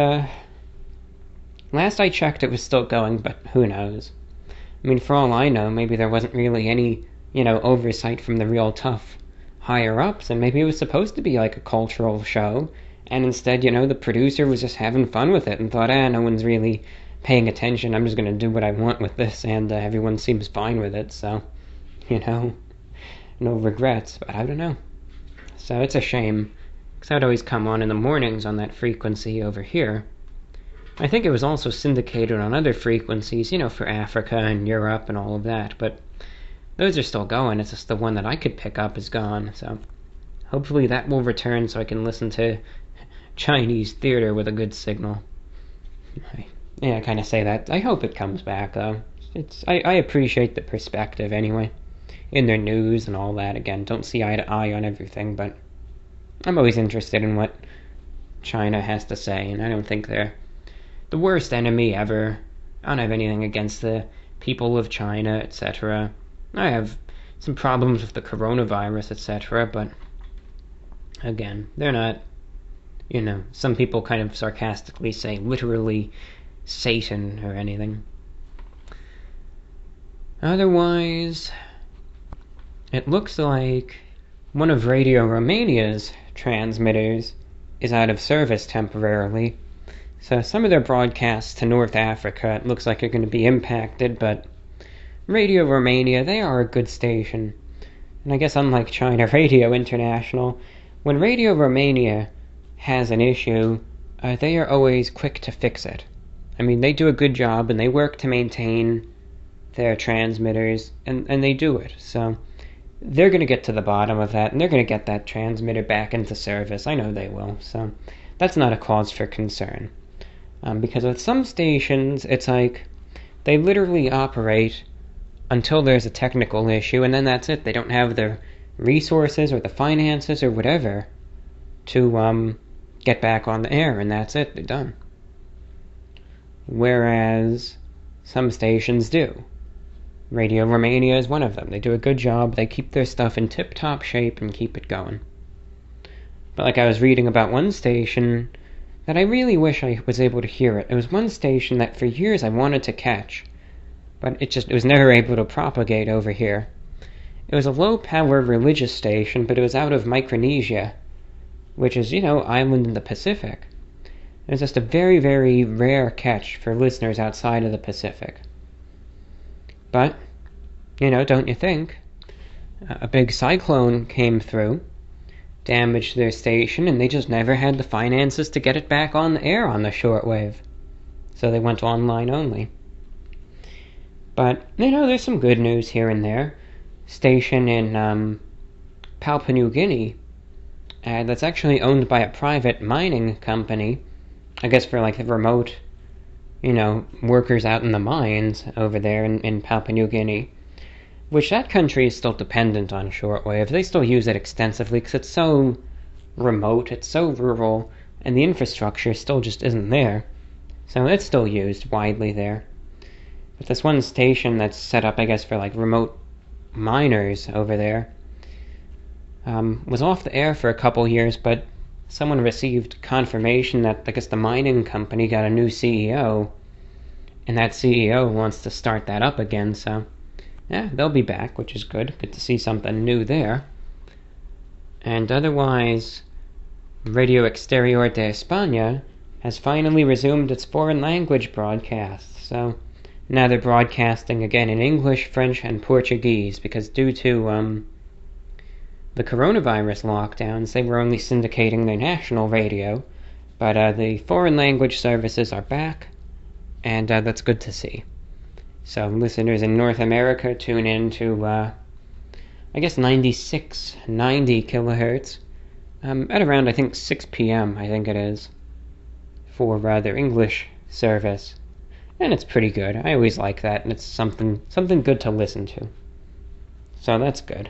last I checked, it was still going, but who knows? I mean, for all I know, maybe there wasn't really any, oversight from the real tough higher-ups, and maybe it was supposed to be like a cultural show, and instead, the producer was just having fun with it and thought, no one's really paying attention, I'm just going to do what I want with this, and everyone seems fine with it, so, no regrets, but I don't know. So it's a shame, because I'd always come on in the mornings on that frequency over here. I think it was also syndicated on other frequencies, for Africa and Europe and all of that, but those are still going. It's just the one that I could pick up is gone, so hopefully that will return so I can listen to Chinese theater with a good signal. I kind of say that. I hope it comes back, though. I appreciate the perspective, anyway, in their news and all that. Again, don't see eye to eye on everything, but I'm always interested in what China has to say, and I don't think they're the worst enemy ever. I don't have anything against the people of China, etc. I have some problems with the coronavirus, etc., but again, they're not, some people kind of sarcastically say literally Satan or anything. Otherwise, it looks like one of Radio Romania's transmitters is out of service temporarily. So some of their broadcasts to North Africa, it looks like are going to be impacted, but Radio Romania, they are a good station. And I guess unlike China Radio International, when Radio Romania has an issue, they are always quick to fix it. I mean, they do a good job, and they work to maintain their transmitters, and they do it. So they're going to get to the bottom of that, and they're going to get that transmitter back into service. I know they will, so that's not a cause for concern. Because with some stations, it's like they literally operate until there's a technical issue, and then that's it. They don't have the resources or the finances or whatever to get back on the air, and that's it. They're done. Whereas some stations do. Radio Romania is one of them. They do a good job. They keep their stuff in tip-top shape and keep it going. But like I was reading about one station that I really wish I was able to hear it. It was one station that for years I wanted to catch, but it was never able to propagate over here. It was a low-power religious station, but it was out of Micronesia, which is, island in the Pacific. It's just a very, very rare catch for listeners outside of the Pacific. But, don't you think? A big cyclone came through, damaged their station, and they just never had the finances to get it back on the air on the shortwave. So they went online only. But, there's some good news here and there. Station in Papua New Guinea that's actually owned by a private mining company, I guess for like the remote, workers out in the mines over there in Papua New Guinea, which that country is still dependent on shortwave. They still use it extensively because it's so remote, it's so rural, and the infrastructure still just isn't there. So it's still used widely there. But this one station that's set up, I guess, for like remote miners over there was off the air for a couple years, but someone received confirmation that, I guess, the mining company got a new CEO, and that CEO wants to start that up again, so yeah, they'll be back, which is good. Good to see something new there. And otherwise, Radio Exterior de España has finally resumed its foreign language broadcasts, so now they're broadcasting again in English, French, and Portuguese, because due to the coronavirus lockdowns, they were only syndicating their national radio, but the foreign language services are back, and that's good to see. So listeners in North America tune in to, I guess, 9690 kilohertz, at around, I think, 6 p.m., I think it is, for their English service. And it's pretty good. I always like that, and it's something good to listen to. So that's good.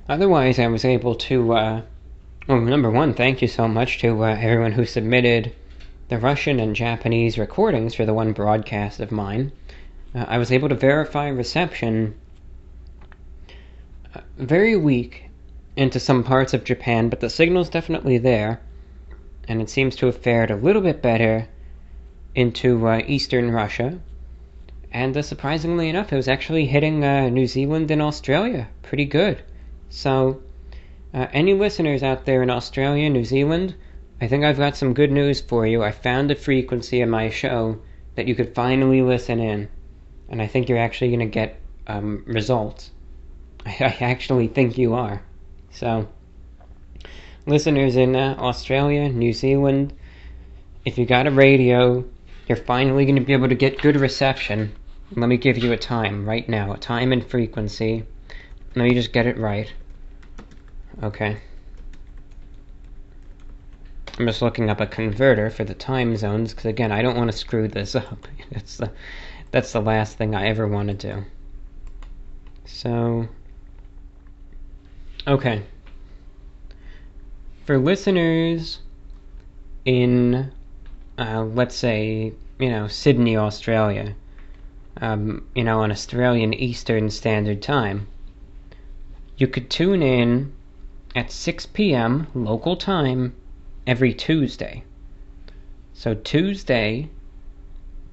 Otherwise, I was able to, number one, thank you so much to everyone who submitted the Russian and Japanese recordings for the one broadcast of mine. I was able to verify reception very weak into some parts of Japan, but the signal's definitely there, and it seems to have fared a little bit better into eastern Russia, and surprisingly enough, it was actually hitting New Zealand and Australia pretty good. So, any listeners out there in Australia, New Zealand, I think I've got some good news for you. I found a frequency in my show that you could finally listen in, and I think you're actually going to get results. I actually think you are. So, listeners in Australia, New Zealand, if you got a radio, you're finally going to be able to get good reception. Let me give you a time right now, a time and frequency. Let me just get it right. Okay. I'm just looking up a converter for the time zones, because again, I don't want to screw this up. That's the last thing I ever want to do. So, okay. For listeners in, let's say, Sydney, Australia, on Australian Eastern Standard Time, you could tune in at 6 p.m. local time every Tuesday. So Tuesday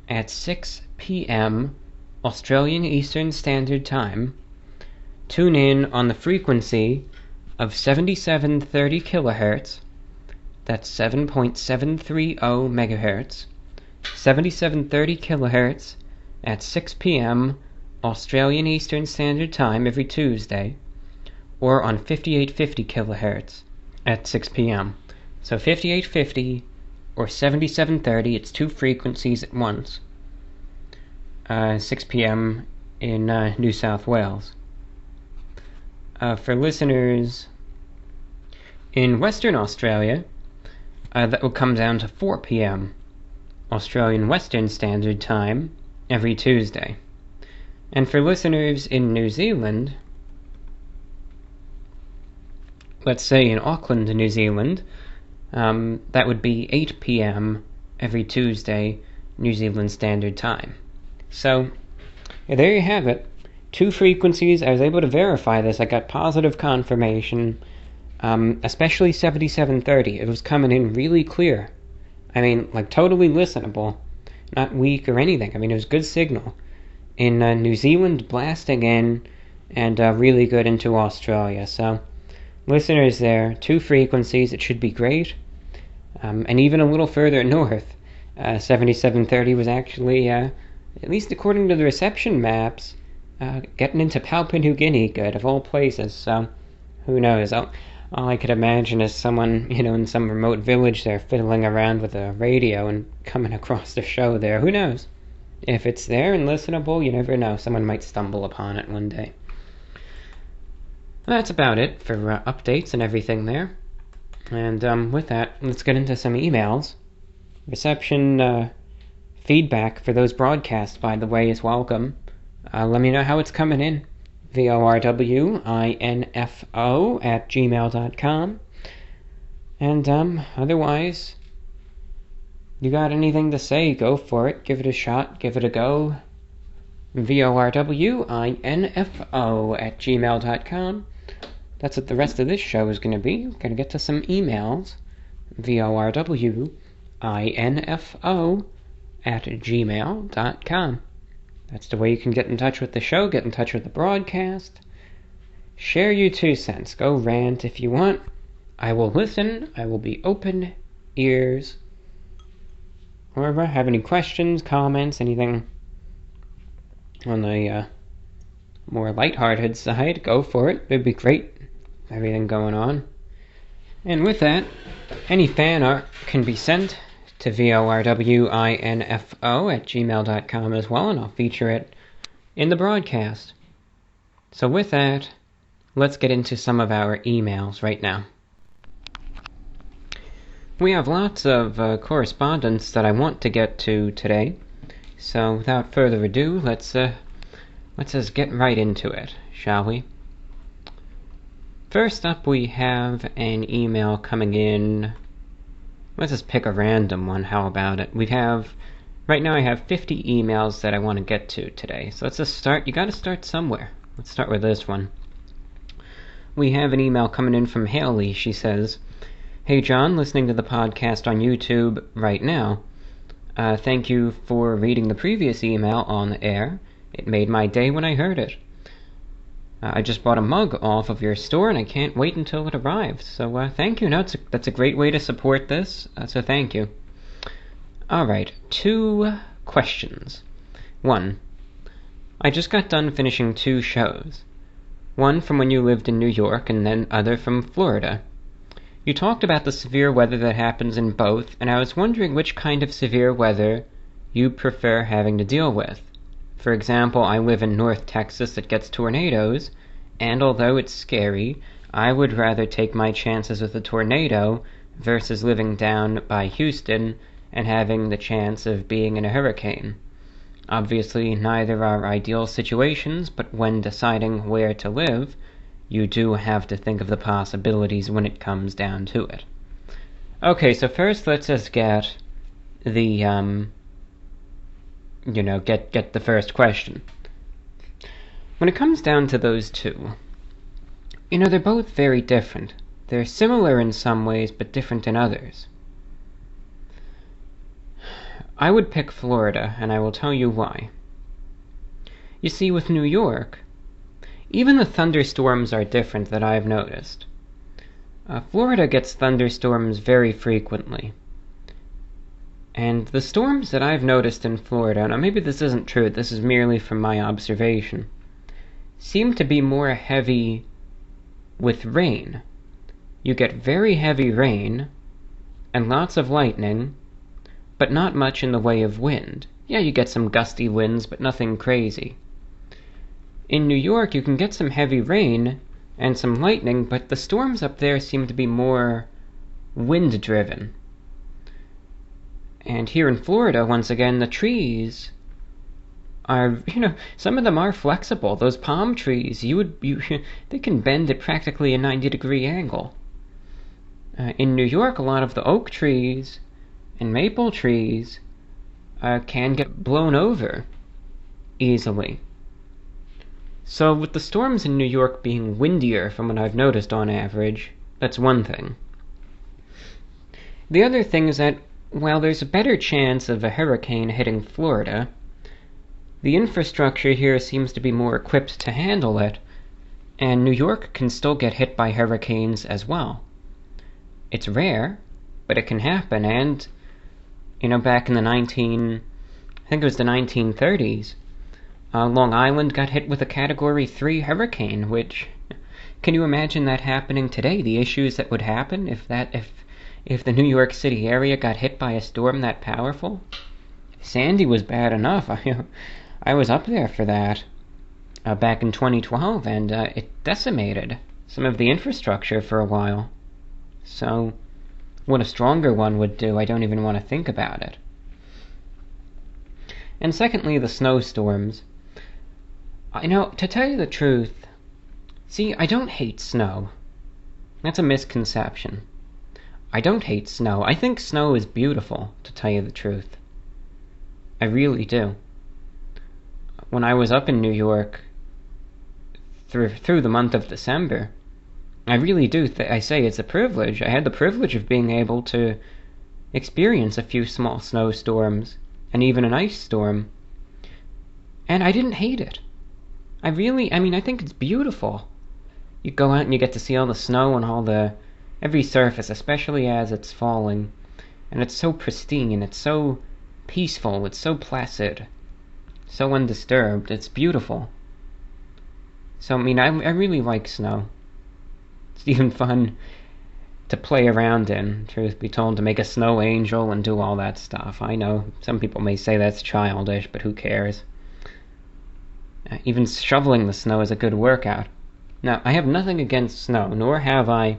at 6 p.m. Australian Eastern Standard Time, tune in on the frequency of 7730 kilohertz, that's 7.730 megahertz, 7730 kilohertz at 6 p.m. Australian Eastern Standard Time every Tuesday, or on 5850 kilohertz at 6 p.m. So 5850 or 7730, it's two frequencies at once. 6 p.m. in New South Wales. For listeners in Western Australia, that will come down to 4 p.m. Australian Western Standard Time every Tuesday. And for listeners in New Zealand, let's say in Auckland, New Zealand, that would be 8 p.m. every Tuesday, New Zealand Standard Time. So, there you have it. Two frequencies. I was able to verify this. I got positive confirmation, especially 7730. It was coming in really clear. I mean, like totally listenable. Not weak or anything. I mean, it was good signal. In New Zealand, blasting in, and really good into Australia. So, listeners there, two frequencies, it should be great. And even a little further north, 7730 was actually, at least according to the reception maps, getting into Papua New Guinea good, of all places. So, who knows? All I could imagine is someone, in some remote village there fiddling around with a radio and coming across the show there. Who knows? If it's there and listenable, you never know. Someone might stumble upon it one day. Well, that's about it for updates and everything there. And with that, let's get into some emails. Reception feedback for those broadcasts, by the way, is welcome. Let me know how it's coming in. VORWINFO@gmail.com. And otherwise, you got anything to say, go for it. Give it a shot. Give it a go. VORWINFO@gmail.com. That's what the rest of this show is going to be. We're going to get to some emails. VORWINFO@gmail.com. That's the way you can get in touch with the show, get in touch with the broadcast. Share your 2 cents. Go rant if you want. I will listen. I will be open ears. However, have any questions, comments, anything on the more lighthearted side, go for it. It'd be great. Everything going on. And with that, any fan art can be sent to VORWINFO@gmail.com as well, and I'll feature it in the broadcast. So with that, let's get into some of our emails right now. We have lots of correspondence that I want to get to today, so without further ado, let's just get right into it, shall we? First up, we have an email coming in. Let's just pick a random one. How about it? Right now I have 50 emails that I want to get to today. So let's just start. You got to start somewhere. Let's start with this one. We have an email coming in from Haley. She says, "Hey John, listening to the podcast on YouTube right now. Thank you for reading the previous email on the air. It made my day when I heard it. I just bought a mug off of your store, and I can't wait until it arrives. So thank you. No, that's a great way to support this, so thank you. Alright, 2 questions. 1. I just got done finishing 2 shows. One from when you lived in New York, and then other from Florida. You talked about the severe weather that happens in both, and I was wondering which kind of severe weather you prefer having to deal with. For example, I live in North Texas that gets tornadoes, and although it's scary, I would rather take my chances with a tornado versus living down by Houston and having the chance of being in a hurricane. Obviously, neither are ideal situations, but when deciding where to live, you do have to think of the possibilities when it comes down to it." Okay, so first let's just get the, get the first question. When it comes down to those 2, they're both very different. They're similar in some ways, but different in others. I would pick Florida, and I will tell you why. You see, with New York, even the thunderstorms are different that I've noticed. Florida gets thunderstorms very frequently. And the storms that I've noticed in Florida, now maybe this isn't true, this is merely from my observation, seem to be more heavy with rain. You get very heavy rain, and lots of lightning, but not much in the way of wind. Yeah, you get some gusty winds, but nothing crazy. In New York, you can get some heavy rain and some lightning, but the storms up there seem to be more wind-driven. And here in Florida, once again, the trees are, some of them are flexible. Those palm trees, they can bend at practically a 90-degree angle. In New York, a lot of the oak trees and maple trees can get blown over easily. So with the storms in New York being windier from what I've noticed on average, that's one thing. The other thing is that while there's a better chance of a hurricane hitting Florida, the infrastructure here seems to be more equipped to handle it, and New York can still get hit by hurricanes as well. It's rare, but it can happen. And, back in the I think it was the 1930s, Long Island got hit with a Category 3 hurricane, which, can you imagine that happening today? The issues that would happen if the New York City area got hit by a storm that powerful? Sandy was bad enough. I was up there for that back in 2012, and it decimated some of the infrastructure for a while. So, what a stronger one would do, I don't even want to think about it. And secondly, the snowstorms. To tell you the truth, see, I don't hate snow. That's a misconception. I don't hate snow. I think snow is beautiful, to tell you the truth. I really do. When I was up in New York through the month of December, I really do I say it's a privilege. I had the privilege of being able to experience a few small snowstorms and even an ice storm, and I didn't hate it. I think it's beautiful. You go out and you get to see all the snow on every surface, especially as it's falling, and it's so pristine, it's so peaceful, it's so placid, so undisturbed, it's beautiful. So, I really like snow. It's even fun to play around in, truth be told, to make a snow angel and do all that stuff. I know, some people may say that's childish, but who cares? Even shoveling the snow is a good workout. Now, I have nothing against snow, nor have I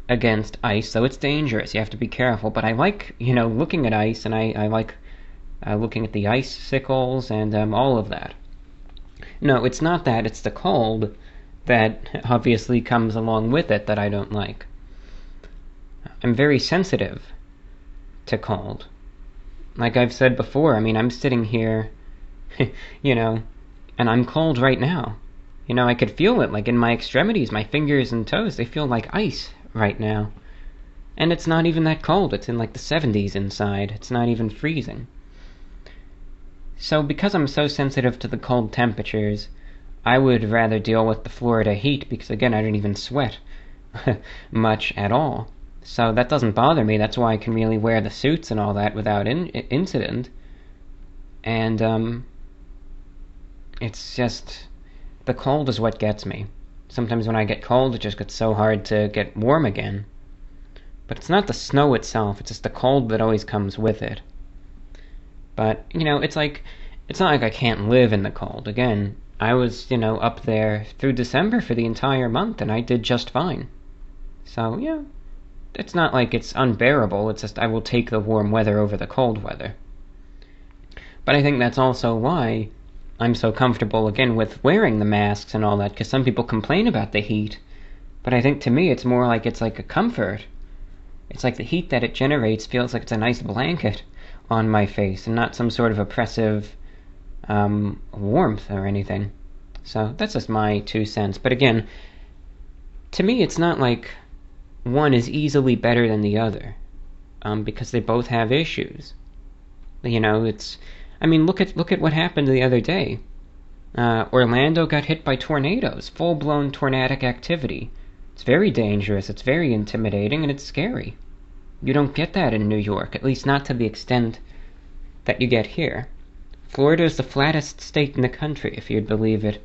against ice, though it's dangerous, you have to be careful, but I like, looking at ice, and I like looking at the icicles and all of that. No, it's not that, it's the cold that obviously comes along with it that I don't like. I'm very sensitive to cold. Like I've said before, I'm sitting here, and I'm cold right now. I could feel it, like in my extremities, my fingers and toes, they feel like ice right now. And it's not even that cold, it's in like the 70s inside, it's not even freezing. So because I'm so sensitive to the cold temperatures, I would rather deal with the Florida heat, because again, I don't even sweat much at all. So that doesn't bother me, that's why I can really wear the suits and all that without incident. And it's just, the cold is what gets me. Sometimes when I get cold, it just gets so hard to get warm again. But it's not the snow itself, it's just the cold that always comes with it. But, it's not like I can't live in the cold. Again, I was, up there through December for the entire month, and I did just fine. So, yeah, it's not like it's unbearable, it's just I will take the warm weather over the cold weather. But I think that's also why I'm so comfortable, again, with wearing the masks and all that, because some people complain about the heat, but I think to me it's more like it's like a comfort. It's like the heat that it generates feels like it's a nice blanket on my face, and not some sort of oppressive warmth or anything. So that's just my 2 cents. But again, to me it's not like one is easily better than the other, because they both have issues. Look at what happened the other day. Orlando got hit by tornadoes, full-blown tornadic activity. It's very dangerous, it's very intimidating, and it's scary. You don't get that in New York, at least not to the extent that you get here. Florida is the flattest state in the country, if you'd believe it.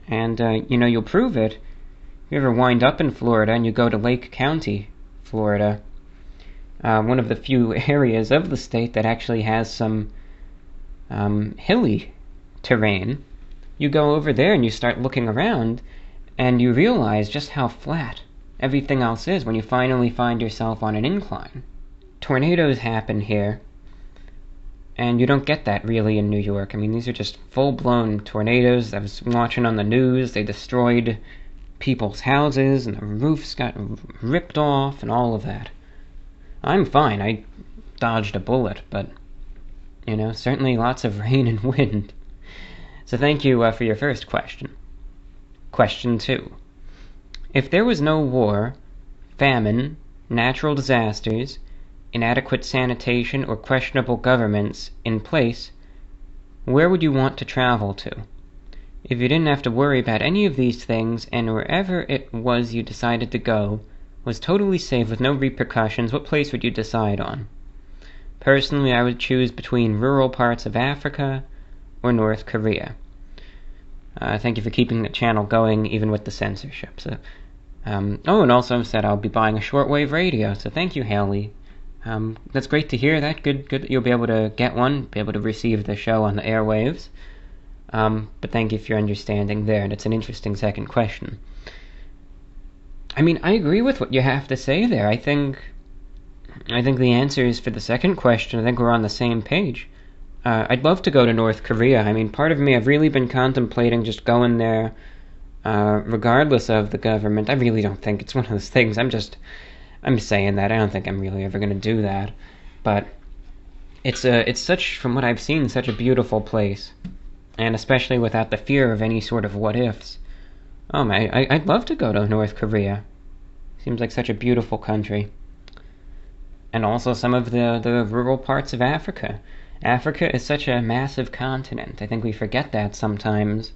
And, you'll prove it. If you ever wind up in Florida and you go to Lake County, Florida, one of the few areas of the state that actually has some hilly terrain, you go over there and you start looking around, and you realize just how flat everything else is when you finally find yourself on an incline. Tornadoes happen here, and you don't get that really in New York. These are just full-blown tornadoes. I was watching on the news, they destroyed people's houses, and the roofs got ripped off, and all of that. I'm fine, I dodged a bullet, but, certainly lots of rain and wind. So thank you for your first question. Question 2. If there was no war, famine, natural disasters, inadequate sanitation, or questionable governments in place, where would you want to travel to? If you didn't have to worry about any of these things, and wherever it was you decided to go, was totally safe with no repercussions, what place would you decide on? Personally, I would choose between rural parts of Africa or North Korea. Thank you for keeping the channel going, even with the censorship. So, and also said I'll be buying a shortwave radio, so thank you, Haley. That's great to hear that. Good that you'll be able to get one, be able to receive the show on the airwaves. But thank you for your understanding there, and it's an interesting second question. I mean, I agree with what you have to say there. I think the answer is for the second question. I think we're on the same page. I'd love to go to North Korea. I mean, part of me, I've really been contemplating just going there, regardless of the government. I really don't think it's one of those things. I'm saying that. I don't think I'm really ever going to do that. But it's such, from what I've seen, such a beautiful place. And especially without the fear of any sort of what-ifs. I'd love to go to North Korea. Seems like such a beautiful country. And also some of the rural parts of Africa. Africa is such a massive continent. I think we forget that sometimes.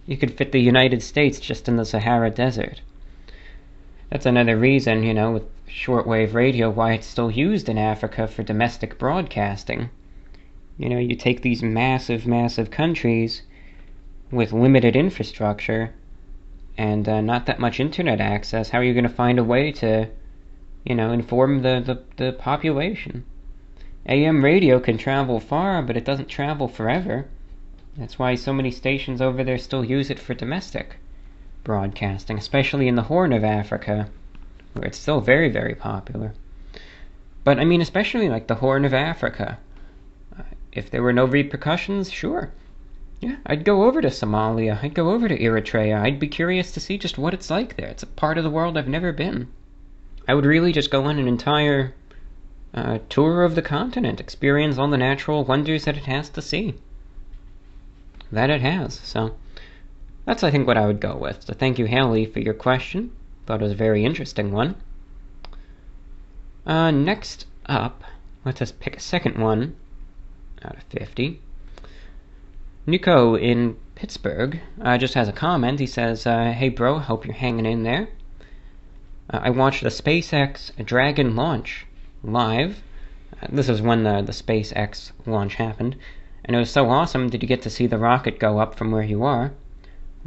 You could fit the United States just in the Sahara Desert. That's another reason, with shortwave radio, why it's still used in Africa for domestic broadcasting. You take these massive, massive countries with limited infrastructure and not that much internet access. How are you going to find a way to, inform the population? AM radio can travel far, but it doesn't travel forever. That's why so many stations over there still use it for domestic broadcasting, especially in the Horn of Africa, where it's still very, very popular. But, I mean, especially like the Horn of Africa. If there were no repercussions, sure. Yeah, I'd go over to Somalia. I'd go over to Eritrea. I'd be curious to see just what it's like there. It's a part of the world I've never been. I would really just go on an entire tour of the continent, experience all the natural wonders that it has to see. That it has. So that's, I think, what I would go with. So thank you, Haley, for your question. Thought it was a very interesting one. Next up, let us pick a second one out of 50. Nico in Pittsburgh just has a comment. He says, hey bro, hope you're hanging in there. I watched the SpaceX Dragon launch live. This is when the SpaceX launch happened. And it was so awesome. Did you get to see the rocket go up from where you are?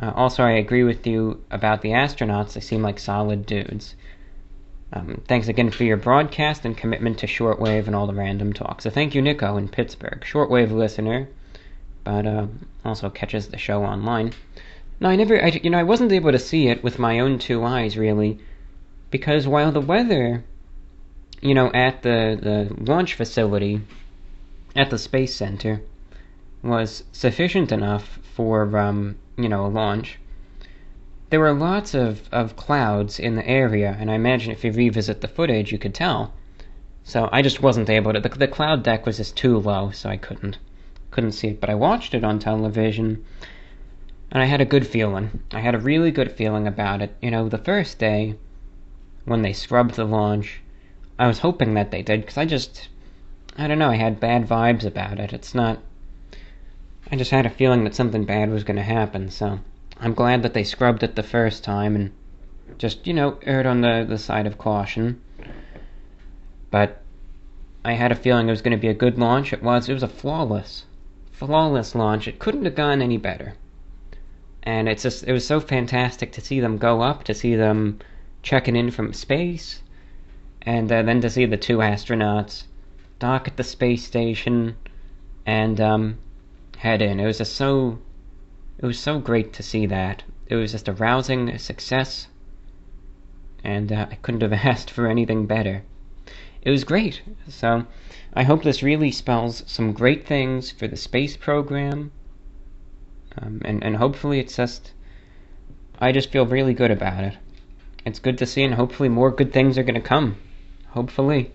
Also, I agree with you about the astronauts. They seem like solid dudes. Thanks again for your broadcast and commitment to shortwave and all the random talk. So thank you, Nico in Pittsburgh. Shortwave listener, but also catches the show online. No, I wasn't able to see it with my own two eyes, really, because while the weather, at the launch facility, at the Space Center, was sufficient enough for, a launch, there were lots of clouds in the area, and I imagine if you revisit the footage, you could tell. So I just wasn't able to. The cloud deck was just too low, so I couldn't see it. But I watched it on television, and I had a good feeling. I had a really good feeling about it. The first day, when they scrubbed the launch, I was hoping that they did, because I don't know, I had bad vibes about it. I just had a feeling that something bad was going to happen, so I'm glad that they scrubbed it the first time and just, erred on the side of caution. But I had a feeling it was going to be a good launch. It was a flawless launch. It couldn't have gone any better. And it was so fantastic to see them go up, to see them checking in from space, and then to see the two astronauts dock at the space station and head in. It was so great to see that. It was just a rousing success, and I couldn't have asked for anything better. It was great. So I hope this really spells some great things for the space program, and hopefully it's just, I just feel really good about it. It's good to see, and hopefully more good things are going to come. Hopefully.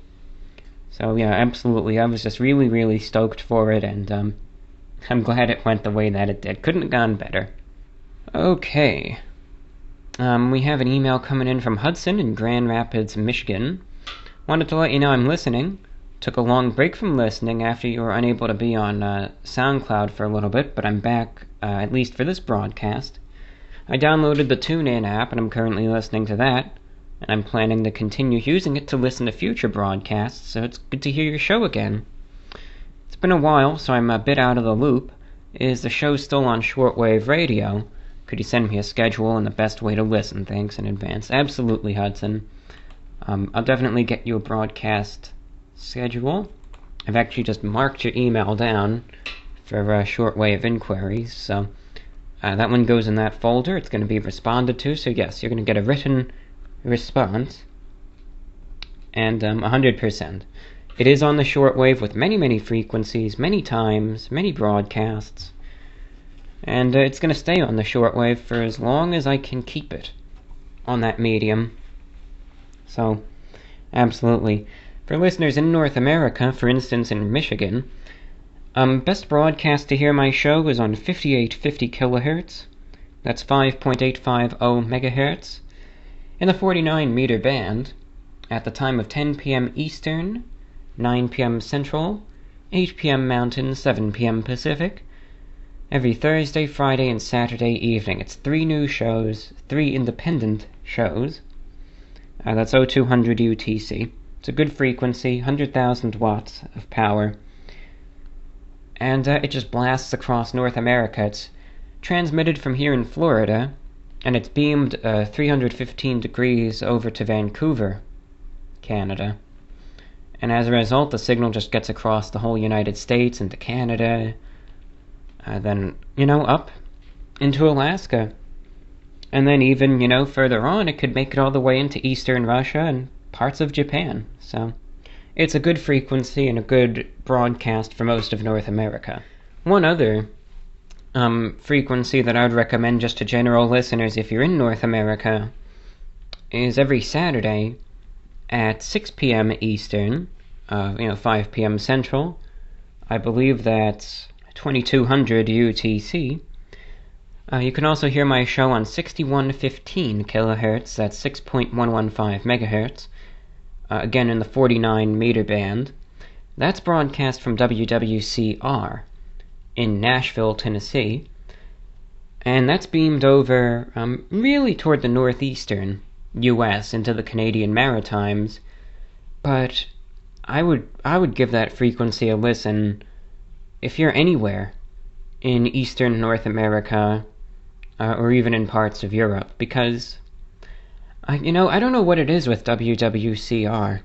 So yeah, absolutely. I was just really, really stoked for it, and I'm glad it went the way that it did. Couldn't have gone better. Okay. We have an email coming in from Hudson in Grand Rapids, Michigan. Wanted to let you know I'm listening. Took a long break from listening after you were unable to be on SoundCloud for a little bit, but I'm back, at least for this broadcast. I downloaded the TuneIn app, and I'm currently listening to that. and I'm planning to continue using it to listen to future broadcasts, so it's good to hear your show again. It's been a while, so I'm a bit out of the loop. Is the show still on shortwave radio? Could you send me a schedule and the best way to listen? Thanks in advance. Absolutely, Hudson. I'll definitely get you a broadcast schedule. I've actually just marked your email down for shortwave inquiries, so that one goes in that folder. It's going to be responded to, so yes, you're going to get a written response. And 100%. It is on the shortwave with many, many frequencies, many times, many broadcasts. And it's going to stay on the shortwave for as long as I can keep it on that medium. So, absolutely. For listeners in North America, for instance in Michigan, best broadcast to hear my show is on 5850 kilohertz. That's 5.850 megahertz. In the 49 meter band, at the time of 10 p.m. Eastern, 9 p.m. Central, 8 p.m. Mountain, 7 p.m. Pacific, every Thursday, Friday, and Saturday evening. It's 3 new shows, 3 independent shows. That's 0200 UTC. It's a good frequency, 100,000 watts of power. And it just blasts across North America. It's transmitted from here in Florida, and it's beamed 315 degrees over to Vancouver, Canada. And as a result, the signal just gets across the whole United States into Canada, then, up into Alaska. And then even, further on, it could make it all the way into eastern Russia and parts of Japan. So it's a good frequency and a good broadcast for most of North America. One other frequency that I would recommend just to general listeners if you're in North America is every Saturday at 6 p.m. Eastern, 5 p.m. Central. I believe that's 2200 UTC. You can also hear my show on 6115 kilohertz, that's 6.115 megahertz, again in the 49 meter band. That's broadcast from WWCR in Nashville, Tennessee, and that's beamed over really toward the northeastern U.S. into the Canadian Maritimes, but I would give that frequency a listen if you're anywhere in eastern North America, or even in parts of Europe, because I don't know what it is with WWCR,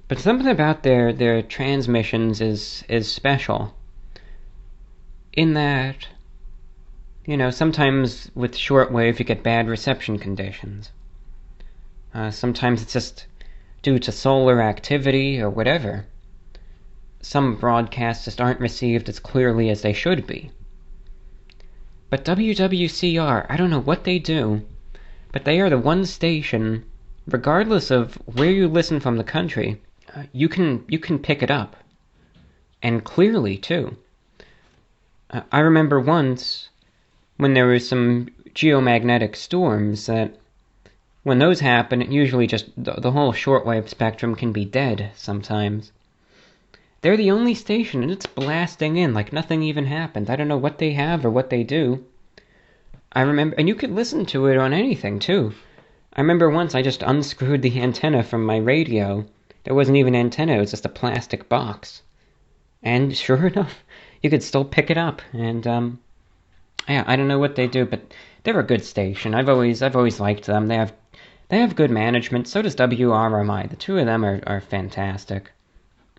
but something about their transmissions is special. In that, sometimes with shortwave you get bad reception conditions. Sometimes it's just due to solar activity or whatever. Some broadcasts just aren't received as clearly as they should be. But WWCR, I don't know what they do, but they are the one station, regardless of where you listen from the country, you can pick it up. And clearly, too. I remember once, when there were some geomagnetic storms, that when those happen, it usually just, the whole shortwave spectrum can be dead sometimes. They're the only station, and it's blasting in like nothing even happened. I don't know what they have or what they do. I remember, and you could listen to it on anything, too. I remember once I just unscrewed the antenna from my radio. There wasn't even an antenna, it was just a plastic box. And sure enough, you could still pick it up. And, I don't know what they do, but they're a good station. I've always liked them. They have good management. So does WRMI. The two of them are fantastic.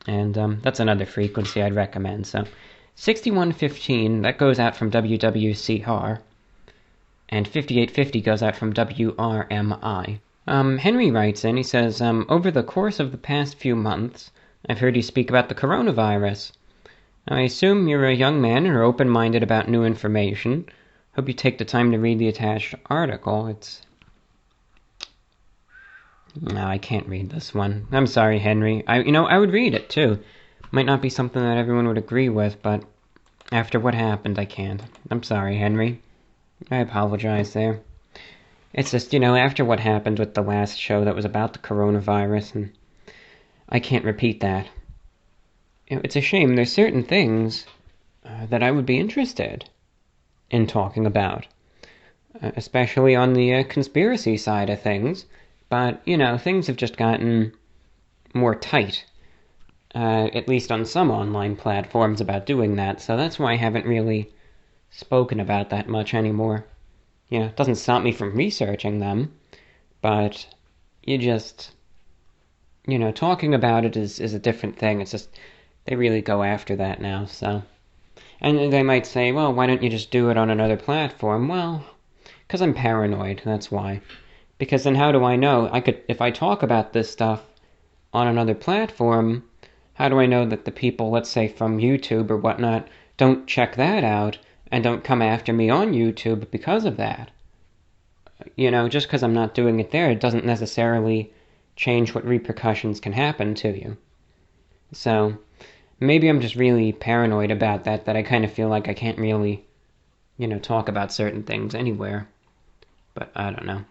And that's another frequency I'd recommend. So 6115, that goes out from WWCR. And 5850 goes out from WRMI. Henry writes in, he says, over the course of the past few months, I've heard you speak about the coronavirus. I assume you're a young man and are open-minded about new information. Hope you take the time to read the attached article. No, I can't read this one. I'm sorry, Henry. I would read it, too. Might not be something that everyone would agree with, but after what happened, I can't. I'm sorry, Henry. I apologize there. It's just, after what happened with the last show that was about the coronavirus, and I can't repeat that. It's a shame. There's certain things that I would be interested in talking about, especially on the conspiracy side of things, But, things have just gotten more tight, at least on some online platforms, about doing that, so that's why I haven't really spoken about that much anymore. It doesn't stop me from researching them, but you just, talking about it is a different thing. It's just, they really go after that now, so. And they might say, well, why don't you just do it on another platform? Well, because I'm paranoid, that's why. Because then how do I know? If I talk about this stuff on another platform, how do I know that the people, let's say from YouTube or whatnot, don't check that out and don't come after me on YouTube because of that? Just because I'm not doing it there, it doesn't necessarily change what repercussions can happen to you. So, maybe I'm just really paranoid about that I kind of feel like I can't really, talk about certain things anywhere. But I don't know.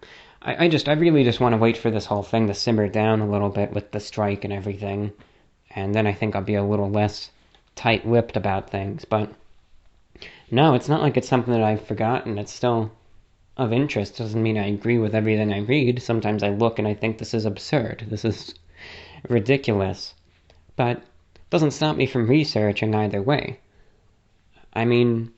I really just want to wait for this whole thing to simmer down a little bit with the strike and everything. And then I think I'll be a little less tight-lipped about things. But no, it's not like it's something that I've forgotten. It's still of interest. Doesn't mean I agree with everything I read. Sometimes I look and I think this is absurd. This is ridiculous. But it doesn't stop me from researching either way. I mean,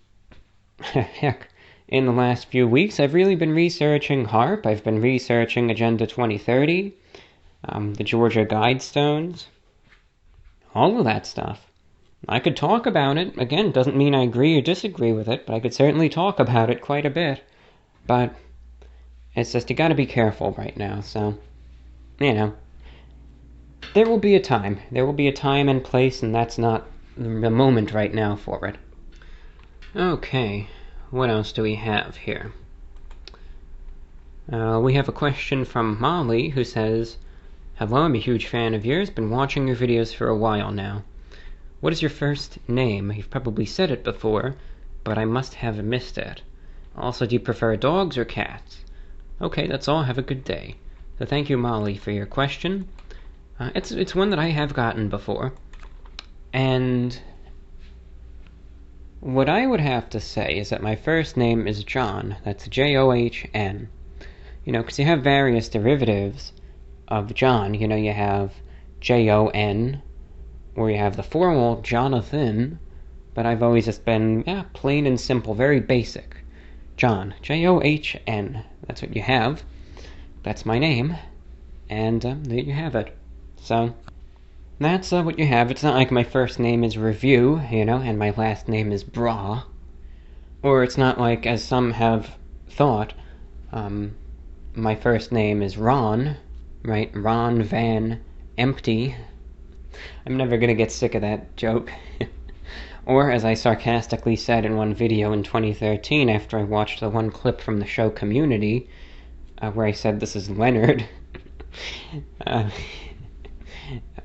heck, in the last few weeks I've really been researching HARP. I've been researching Agenda 2030, the Georgia Guidestones, all of that stuff. I could talk about it. Again, doesn't mean I agree or disagree with it, but I could certainly talk about it quite a bit. But it's just, you gotta be careful right now, so, there will be a time. There will be a time and place, and that's not the moment right now for it. Okay, what else do we have here? We have a question from Molly, who says, "Hello, I'm a huge fan of yours. Been watching your videos for a while now. What is your first name? You've probably said it before, but I must have missed it. Also, do you prefer dogs or cats?" Okay, that's all. Have a good day. So thank you, Molly, for your question. It's one that I have gotten before. And what I would have to say is that my first name is John. That's John. Because you have various derivatives of John. You have Jon, or you have the formal Jonathan, but I've always just been, plain and simple, very basic. John. John. That's what you have. That's my name. And there you have it. So, that's what you have. It's not like my first name is Review, and my last name is Brah. Or it's not like, as some have thought, my first name is Ron, right? Ron Van Empty. I'm never gonna get sick of that joke. Or, as I sarcastically said in one video in 2013 after I watched the one clip from the show Community, where I said, "This is Leonard."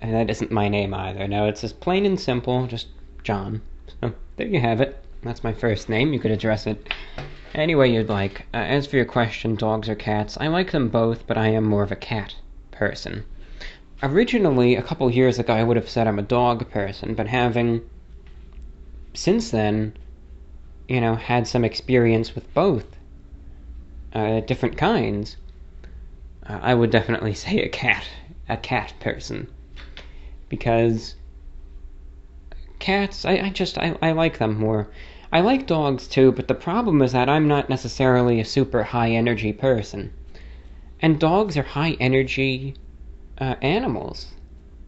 And that isn't my name either. No, it's just plain and simple, just John. So, there you have it. That's my first name. You could address it any way you'd like. As for your question, dogs or cats, I like them both, but I am more of a cat person. Originally, a couple years ago, I would have said I'm a dog person, but having, since then, had some experience with both different kinds, I would definitely say a cat person. Because cats, I like them more. I like dogs too, but the problem is that I'm not necessarily a super high energy person. And dogs are high energy animals.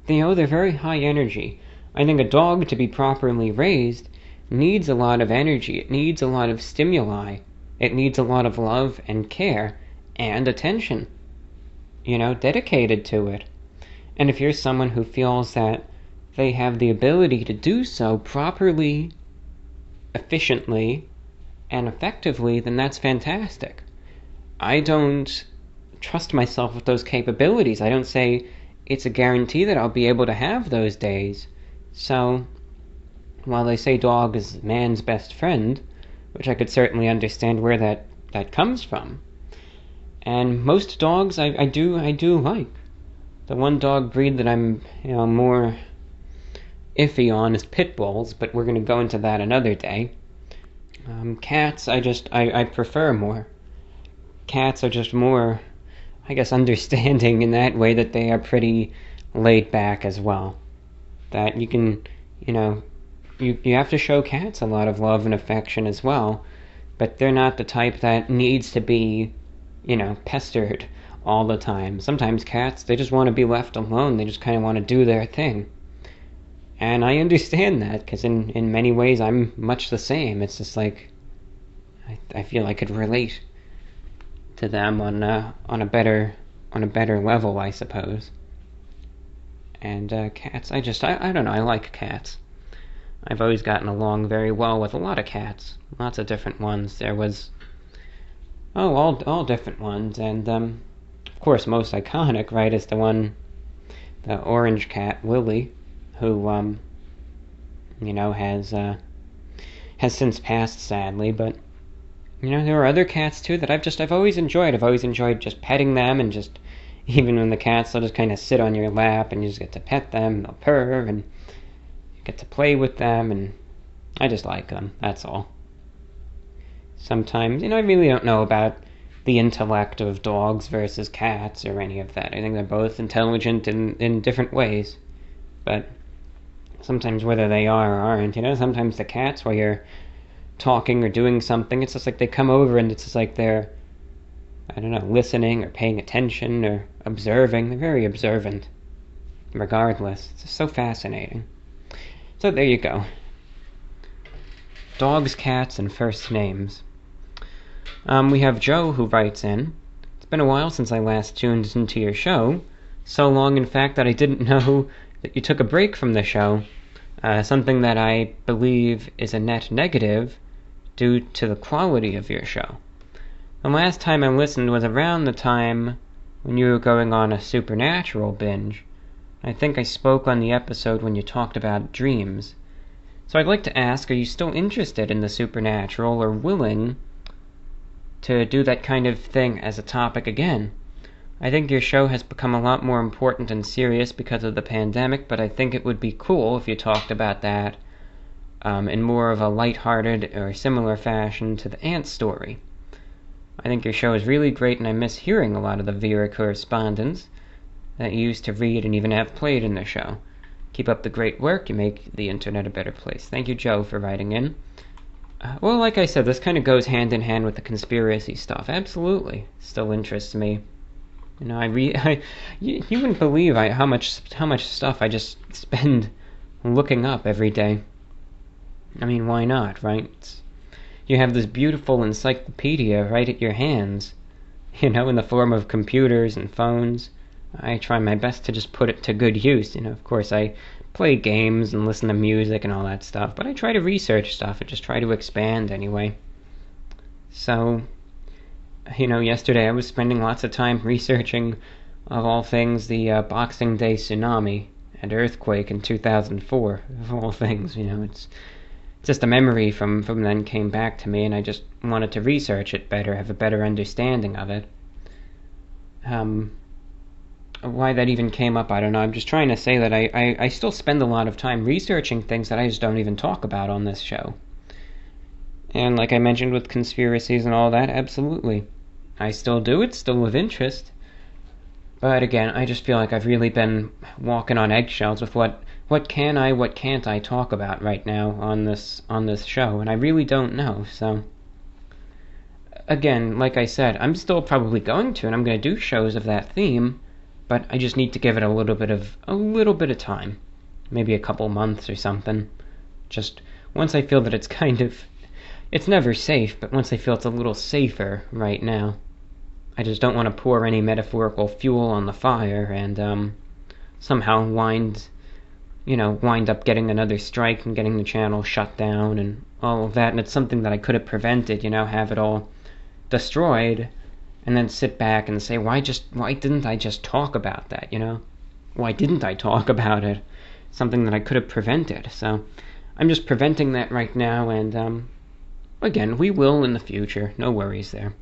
They're very high energy. I think a dog, to be properly raised, needs a lot of energy. It needs a lot of stimuli. It needs a lot of love and care and attention, dedicated to it. And if you're someone who feels that they have the ability to do so properly, efficiently, and effectively, then that's fantastic. I don't trust myself with those capabilities. I don't say it's a guarantee that I'll be able to have those days. So, while they say dog is man's best friend, which I could certainly understand where that comes from, and most dogs I do like. The one dog breed that I'm, more iffy on is pit bulls, but we're going to go into that another day. Cats, I prefer more. Cats are just more I guess, understanding in that way that they are pretty laid back as well. That you can, you have to show cats a lot of love and affection as well, but they're not the type that needs to be, pestered all the time. Sometimes cats, they just want to be left alone. They just kind of want to do their thing. And I understand that, because in many ways I'm much the same. It's just like, I feel I could relate to them on a better level, I suppose. And cats, I don't know, I like cats. I've always gotten along very well with a lot of cats, lots of different ones. There was all different ones, and of course most iconic, right, is the orange cat Willie, who has since passed, sadly, but there are other cats too that I've always enjoyed. I've always enjoyed just petting them, and just even when the cats, they'll just kind of sit on your lap and you just get to pet them, and they'll purr, and you get to play with them, and I just like them, that's all. Sometimes, I really don't know about the intellect of dogs versus cats or any of that. I think they're both intelligent in different ways, but sometimes whether they are or aren't, sometimes the cats, while you're talking or doing something, it's just like they come over and it's just like they're, I don't know, listening or paying attention or observing. They're very observant, regardless. It's just so fascinating. So there you go. Dogs, cats, and first names. We have Joe who writes in. It's been a while since I last tuned into your show. So long, in fact, that I didn't know that you took a break from the show. Something that I believe is a net negative due to the quality of your show. The last time I listened was around the time when you were going on a supernatural binge. I think I spoke on the episode when you talked about dreams. So I'd like to ask, are you still interested in the supernatural or willing to do that kind of thing as a topic again? I think your show has become a lot more important and serious because of the pandemic, but I think it would be cool if you talked about that in more of a lighthearted or similar fashion to the ant story. I think your show is really great, and I miss hearing a lot of the viewer correspondence that you used to read and even have played in the show. Keep up the great work. You make the internet a better place. Thank you, Joe, for writing in. Well, like I said, this kind of goes hand in hand with the conspiracy stuff. Absolutely. Still interests me. You wouldn't believe how much stuff I just spend looking up every day. I mean, why not, right? You have this beautiful encyclopedia right at your hands, in the form of computers and phones. I try my best to just put it to good use. Of course, I play games and listen to music and all that stuff, but I try to research stuff and just try to expand anyway. So, yesterday I was spending lots of time researching, of all things, the Boxing Day tsunami and earthquake in 2004, of all things. It's just a memory from then came back to me, and I just wanted to research it better, have a better understanding of it. Why that even came up, I don't know. I'm just trying to say that I still spend a lot of time researching things that I just don't even talk about on this show. And like I mentioned with conspiracies and all that, absolutely. I still do. It's still of interest. But again, I just feel like I've really been walking on eggshells with what can I, what can't I talk about right now on this show, and I really don't know. So again, like I said, I'm still probably going to, and I'm going to do shows of that theme, but I just need to give it a little bit of time, maybe a couple months or something. Just once I feel that it's never safe, but once I feel it's a little safer right now. I just don't want to pour any metaphorical fuel on the fire and somehow wind up getting another strike and getting the channel shut down and all of that. And it's something that I could have prevented, have it all destroyed, and then sit back and say, why didn't I just talk about that, Why didn't I talk about it? Something that I could have prevented. So I'm just preventing that right now, and again, we will in the future. No worries there.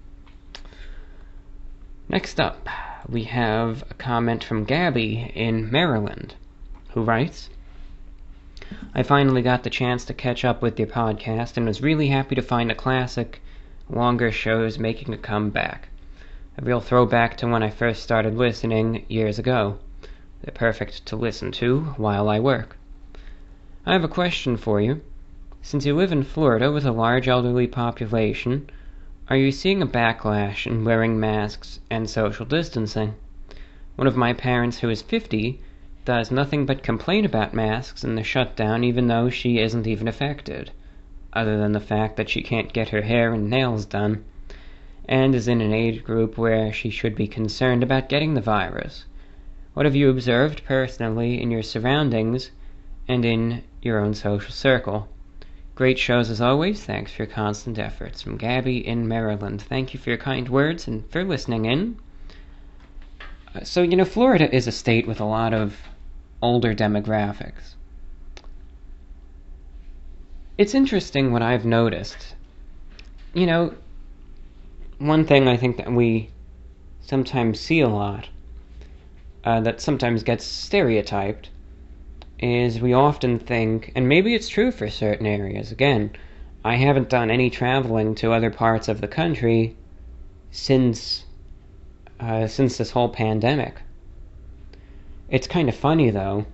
Next up, we have a comment from Gabby in Maryland, who writes, I finally got the chance to catch up with your podcast and was really happy to find a classic, longer shows making a comeback. A real throwback to when I first started listening years ago. They're perfect to listen to while I work. I have a question for you. Since you live in Florida with a large elderly population, are you seeing a backlash in wearing masks and social distancing? One of my parents, who is 50, does nothing but complain about masks and the shutdown even though she isn't even affected, other than the fact that she can't get her hair and nails done, and is in an age group where she should be concerned about getting the virus. What have you observed personally in your surroundings and in your own social circle? Great shows as always. Thanks for your constant efforts. From Gabby in Maryland. Thank you for your kind words and for listening in. So, Florida is a state with a lot of older demographics. It's interesting what I've noticed. One thing I think that we sometimes see a lot, that sometimes gets stereotyped, is we often think, and maybe it's true for certain areas, again, I haven't done any traveling to other parts of the country since this whole pandemic. It's kind of funny, though.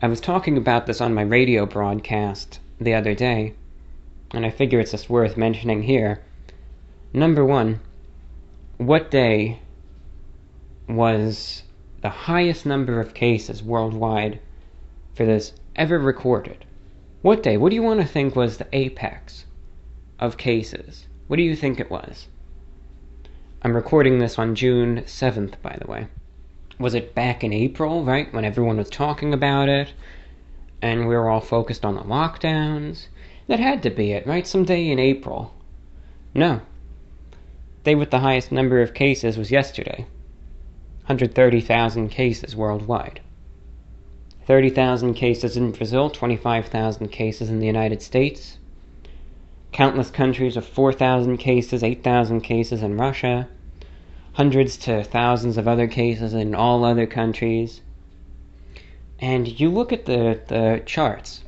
I was talking about this on my radio broadcast the other day, and I figure it's just worth mentioning here. Number one, what day was the highest number of cases worldwide for this ever recorded? What day? What do you want to think was the apex of cases? What do you think it was? I'm recording this on June 7th, by the way. Was it back in April, right, when everyone was talking about it, and we were all focused on the lockdowns? That had to be it, right? Some day in April. No. Day with the highest number of cases was yesterday. 130,000 cases worldwide. 30,000 cases in Brazil, 25,000 cases in the United States. Countless countries of 4,000 cases, 8,000 cases in Russia. Hundreds to thousands of other cases in all other countries. And you look at the charts.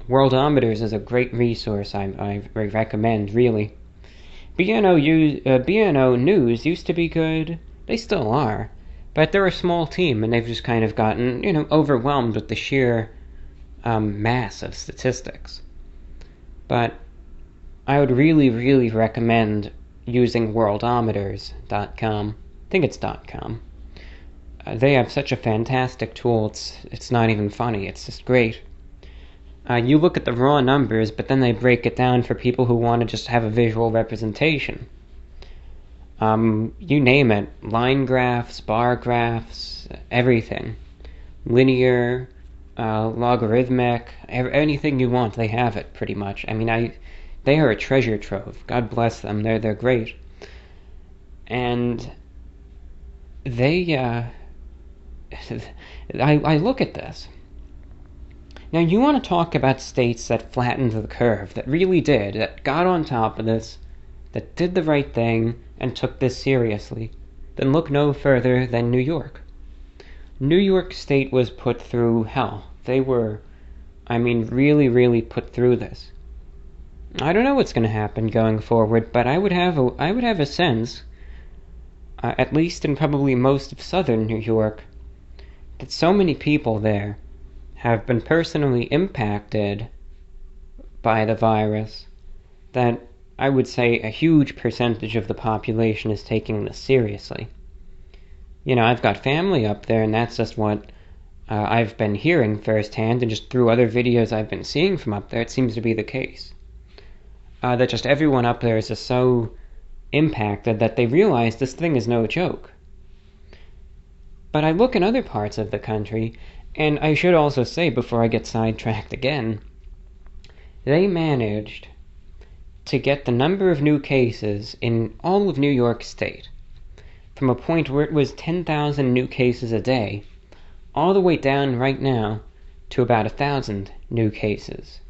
Worldometers is a great resource I recommend, really. BNO News used to be good. They still are. But they're a small team, and they've just kind of gotten, overwhelmed with the sheer mass of statistics. But I would really, really recommend using worldometers.com. I think it's .com. They have such a fantastic tool, it's not even funny, it's just great. You look at the raw numbers, but then they break it down for people who want to just have a visual representation. You name it. Line graphs, bar graphs, everything. Linear, logarithmic, anything you want, they have it, pretty much. They are a treasure trove. God bless them. They're great. And they, I look at this. Now, you want to talk about states that flattened the curve, that really did, that got on top of this, that did the right thing, and took this seriously, then look no further than New York. New York State was put through hell. They were, really, really put through this. I don't know what's going to happen going forward, but I would have a sense, at least in probably most of southern New York, that so many people there have been personally impacted by the virus that I would say a huge percentage of the population is taking this seriously. I've got family up there, and that's just what I've been hearing firsthand, and just through other videos I've been seeing from up there, it seems to be the case. That just everyone up there is just so impacted that they realize this thing is no joke. But I look in other parts of the country, and I should also say, before I get sidetracked again, they managed to get the number of new cases in all of New York State from a point where it was 10,000 new cases a day, all the way down right now to about 1,000 new cases.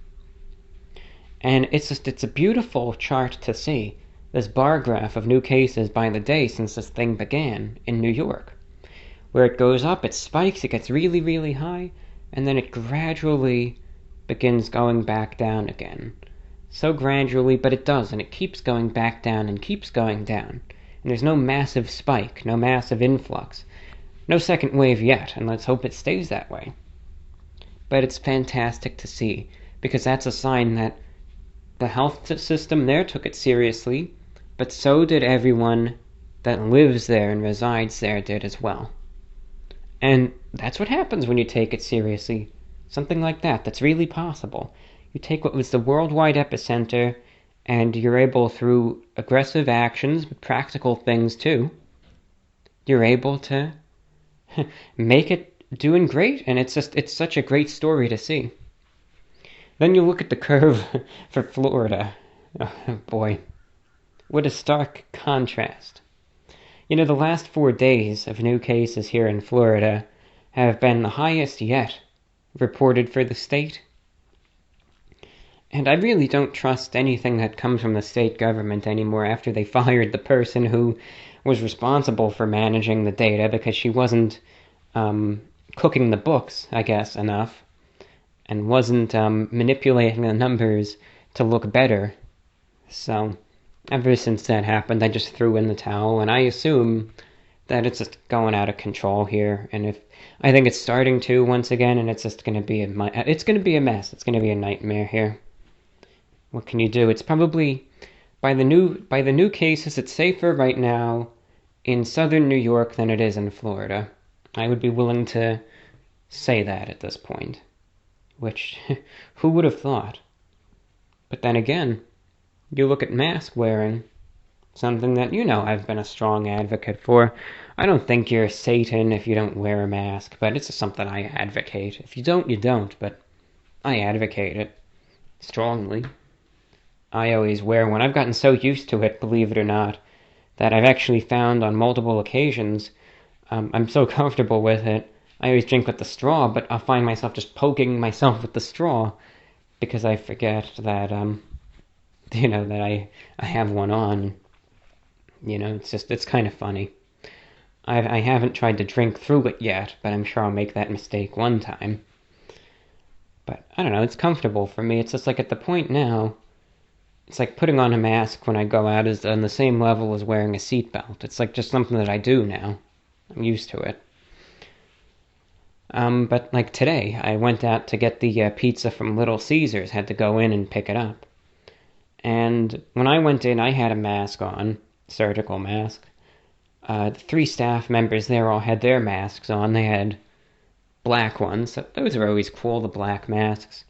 And it's a beautiful chart to see, this bar graph of new cases by the day since this thing began in New York, where it goes up, it spikes, it gets really, really high, and then it gradually begins going back down again. So gradually, but it does, and it keeps going back down and keeps going down. And there's no massive spike, no massive influx, no second wave yet, and let's hope it stays that way. But it's fantastic to see, because that's a sign that the health system there took it seriously, but so did everyone that lives there and resides there did as well. And that's what happens when you take it seriously. Something like that's really possible. You take what was the worldwide epicenter, and you're able, through aggressive actions, but practical things too, you're able to make it doing great, and it's such a great story to see. Then you look at the curve for Florida. Oh boy, what a stark contrast. You know, the last 4 days of new cases here in Florida have been the highest yet reported for the state. And I really don't trust anything that comes from the state government anymore after they fired the person who was responsible for managing the data because she wasn't cooking the books, I guess, enough, and wasn't manipulating the numbers to look better. So ever since that happened, I just threw in the towel, and I assume that it's just going out of control here. And if I think it's starting to once again, and it's just going to be a mess. It's going to be a nightmare here. What can you do? It's probably by the new cases, it's safer right now in southern New York than it is in Florida. I would be willing to say that at this point. Which, who would have thought? But then again, you look at mask wearing, something that I've been a strong advocate for. I don't think you're Satan if you don't wear a mask, but it's something I advocate. If you don't, you don't, but I advocate it strongly. I always wear one. I've gotten so used to it, believe it or not, that I've actually found on multiple occasions, I'm so comfortable with it. I always drink with the straw, but I'll find myself just poking myself with the straw because I forget that, that I have one on. It's kind of funny. I haven't tried to drink through it yet, but I'm sure I'll make that mistake one time. But I don't know, it's comfortable for me. It's just like at the point now, it's like putting on a mask when I go out is on the same level as wearing a seatbelt. It's like just something that I do now. I'm used to it. But like today, I went out to get the pizza from Little Caesars, had to go in and pick it up. And when I went in, I had a mask on, surgical mask. The 3 staff members there all had their masks on. They had black ones. So those are always cool, the black masks.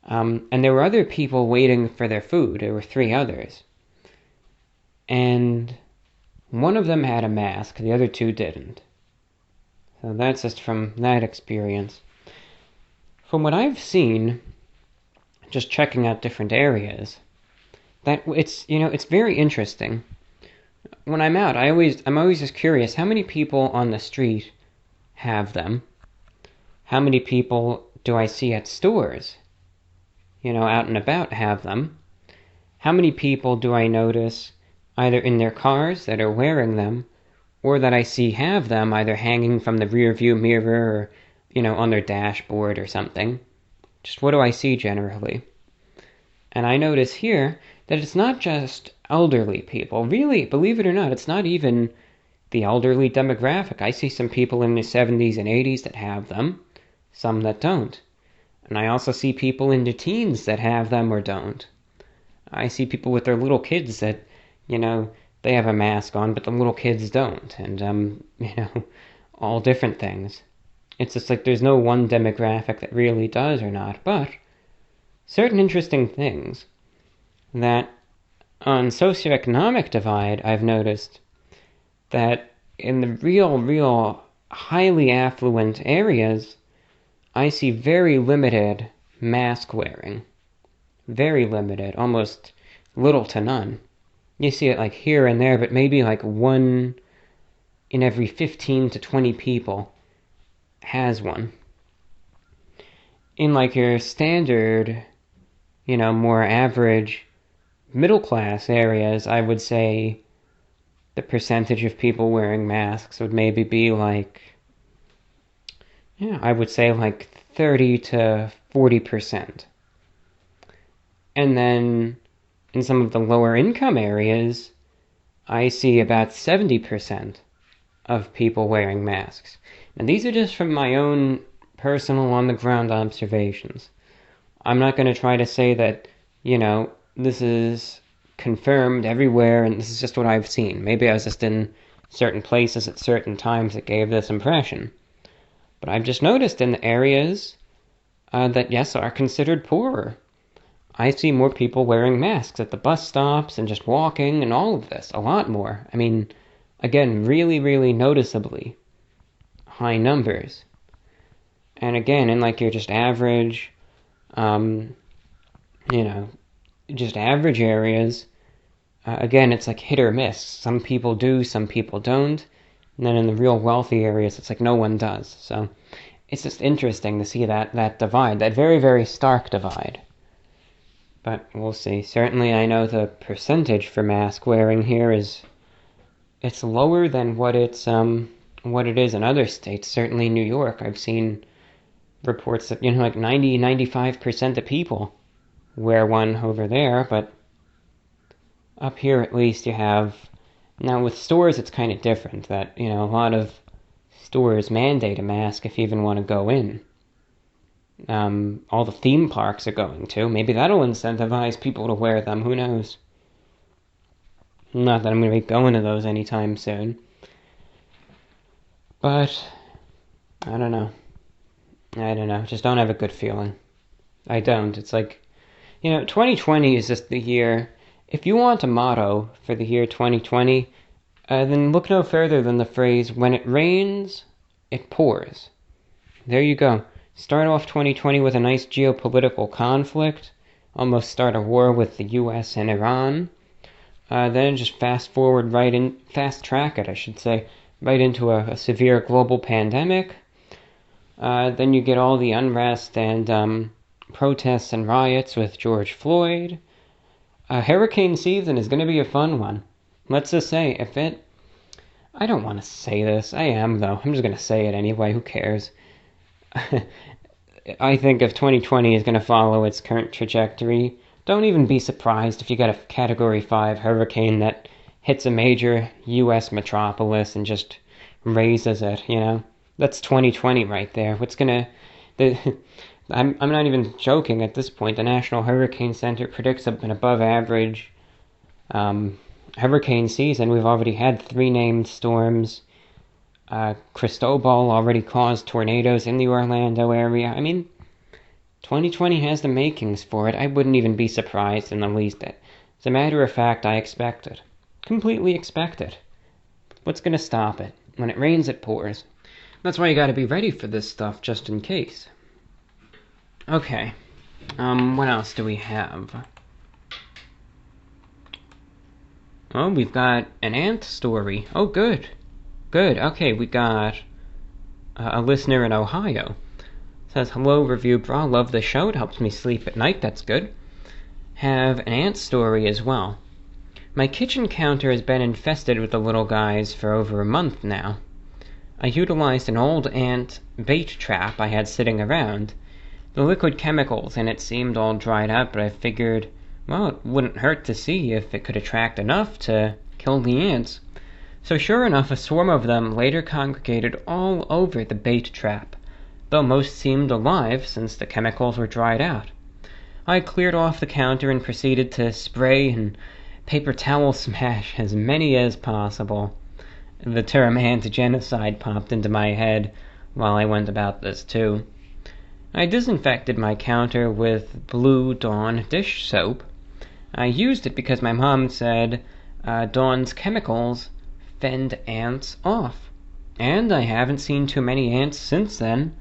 And there were other people waiting for their food. There were 3 others. And one of them had a mask, the other 2 didn't. So that's just from that experience. From what I've seen, just checking out different areas, that it's very interesting. When I'm out, I'm always just curious, how many people on the street have them? How many people do I see at stores, out and about have them? How many people do I notice either in their cars that are wearing them, or that I see have them either hanging from the rear view mirror or, on their dashboard or something? Just what do I see generally? And I notice here that it's not just elderly people. Really, believe it or not, it's not even the elderly demographic. I see some people in their 70s and 80s that have them, some that don't. And I also see people in their teens that have them or don't. I see people with their little kids that, they have a mask on, but the little kids don't. And, all different things. It's just like there's no one demographic that really does or not. But certain interesting things that on socioeconomic divide, I've noticed that in the real highly affluent areas, I see very limited mask wearing. Very limited, almost little to none. You see it like here and there, but maybe like 1 in every 15 to 20 people has one. In like your standard, more average middle class areas, I would say the percentage of people wearing masks would maybe be like, I would say like 30 to 40%. And then in some of the lower income areas, I see about 70% of people wearing masks. And these are just from my own personal on-the-ground observations. I'm not going to try to say that, this is confirmed everywhere and this is just what I've seen. Maybe I was just in certain places at certain times that gave this impression. But I've just noticed in the areas that, yes, are considered poorer, I see more people wearing masks at the bus stops and just walking and all of this. A lot more. I mean, again, really, really noticeably high numbers. And again, in like your just average, just average areas, again, it's like hit or miss. Some people do, some people don't. And then in the real wealthy areas, it's like no one does. So it's just interesting to see that divide, that very, very stark divide. But we'll see. Certainly I know the percentage for mask wearing here it's lower than what it is in other states. Certainly New York, I've seen reports that, like 95% of people wear one over there, but up here at least you have, now with stores it's kind of different, that, a lot of stores mandate a mask if you even want to go in. All the theme parks are going to. Maybe that'll incentivize people to wear them, who knows? Not that I'm going to be going to those anytime soon. But, I don't know. Just don't have a good feeling. I don't. It's like, 2020 is just the year. If you want a motto for the year 2020, then look no further than the phrase, when it rains, it pours. There you go. Start off 2020 with a nice geopolitical conflict. Almost start a war with the US and Iran. Then just fast track it, I should say, right into a severe global pandemic. Then you get all the unrest and protests and riots with George Floyd. Hurricane season is going to be a fun one. Let's just say, I don't want to say this. I am, though. I'm just going to say it anyway. Who cares? I think if 2020 is going to follow its current trajectory, don't even be surprised if you get a Category 5 hurricane that hits a major U.S. metropolis and just raises it, That's 2020 right there. I'm not even joking at this point. The National Hurricane Center predicts an above average hurricane season. We've already had 3 named storms. Cristobal already caused tornadoes in the Orlando area. I mean, 2020 has the makings for it. I wouldn't even be surprised in the least. As a matter of fact, I expect it. Completely expect it. What's going to stop it? When it rains, it pours. That's why you got to be ready for this stuff, just in case. Okay. What else do we have? Oh, we've got an ant story. Oh, good. Good. Okay, we got a listener in Ohio. Says, hello, Reviewbrah. Love the show. It helps me sleep at night. That's good. Have an ant story as well. My kitchen counter has been infested with the little guys for over a month now. I utilized an old ant bait trap I had sitting around. The liquid chemicals in it seemed all dried up, but I figured, well, it wouldn't hurt to see if it could attract enough to kill the ants. So sure enough, a swarm of them later congregated all over the bait trap, though most seemed alive since the chemicals were dried out. I cleared off the counter and proceeded to spray and paper towel smash as many as possible. The term ant-genocide popped into my head while I went about this too. I disinfected my counter with Blue Dawn dish soap. I used it because my mom said Dawn's chemicals fend ants off. And I haven't seen too many ants since then.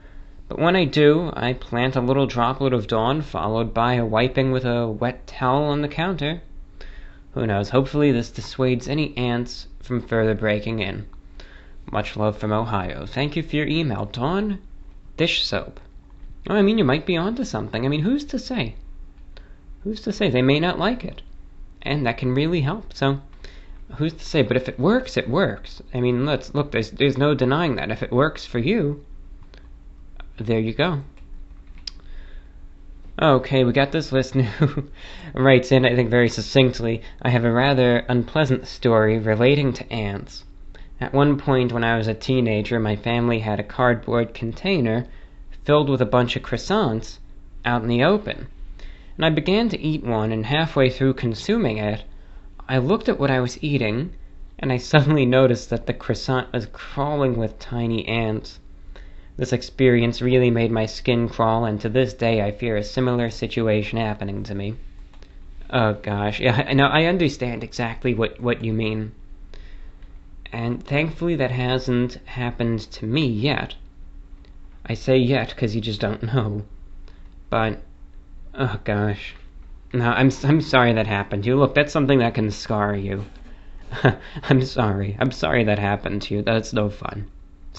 But when I do, I plant a little droplet of Dawn followed by a wiping with a wet towel on the counter. Who knows, hopefully this dissuades any ants from further breaking in. Much love from Ohio. Thank you for your email, Dawn dish soap. Oh, I mean, you might be onto something. I mean, who's to say? Who's to say? They may not like it. And that can really help, so who's to say? But if it works, it works. I mean, look, there's no denying that. If it works for you, there you go. Okay, we got this listener who writes in, I think very succinctly, I have a rather unpleasant story relating to ants. At one point when I was a teenager, my family had a cardboard container filled with a bunch of croissants out in the open. And I began to eat one, and halfway through consuming it, I looked at what I was eating, and I suddenly noticed that the croissant was crawling with tiny ants. This experience really made my skin crawl, and to this day I fear a similar situation happening to me. Oh gosh, yeah, I know, I understand exactly what you mean. And thankfully that hasn't happened to me yet. I say yet because you just don't know. But, oh gosh. No, I'm sorry that happened to you. Look, that's something that can scar you. I'm sorry that happened to you. That's no fun.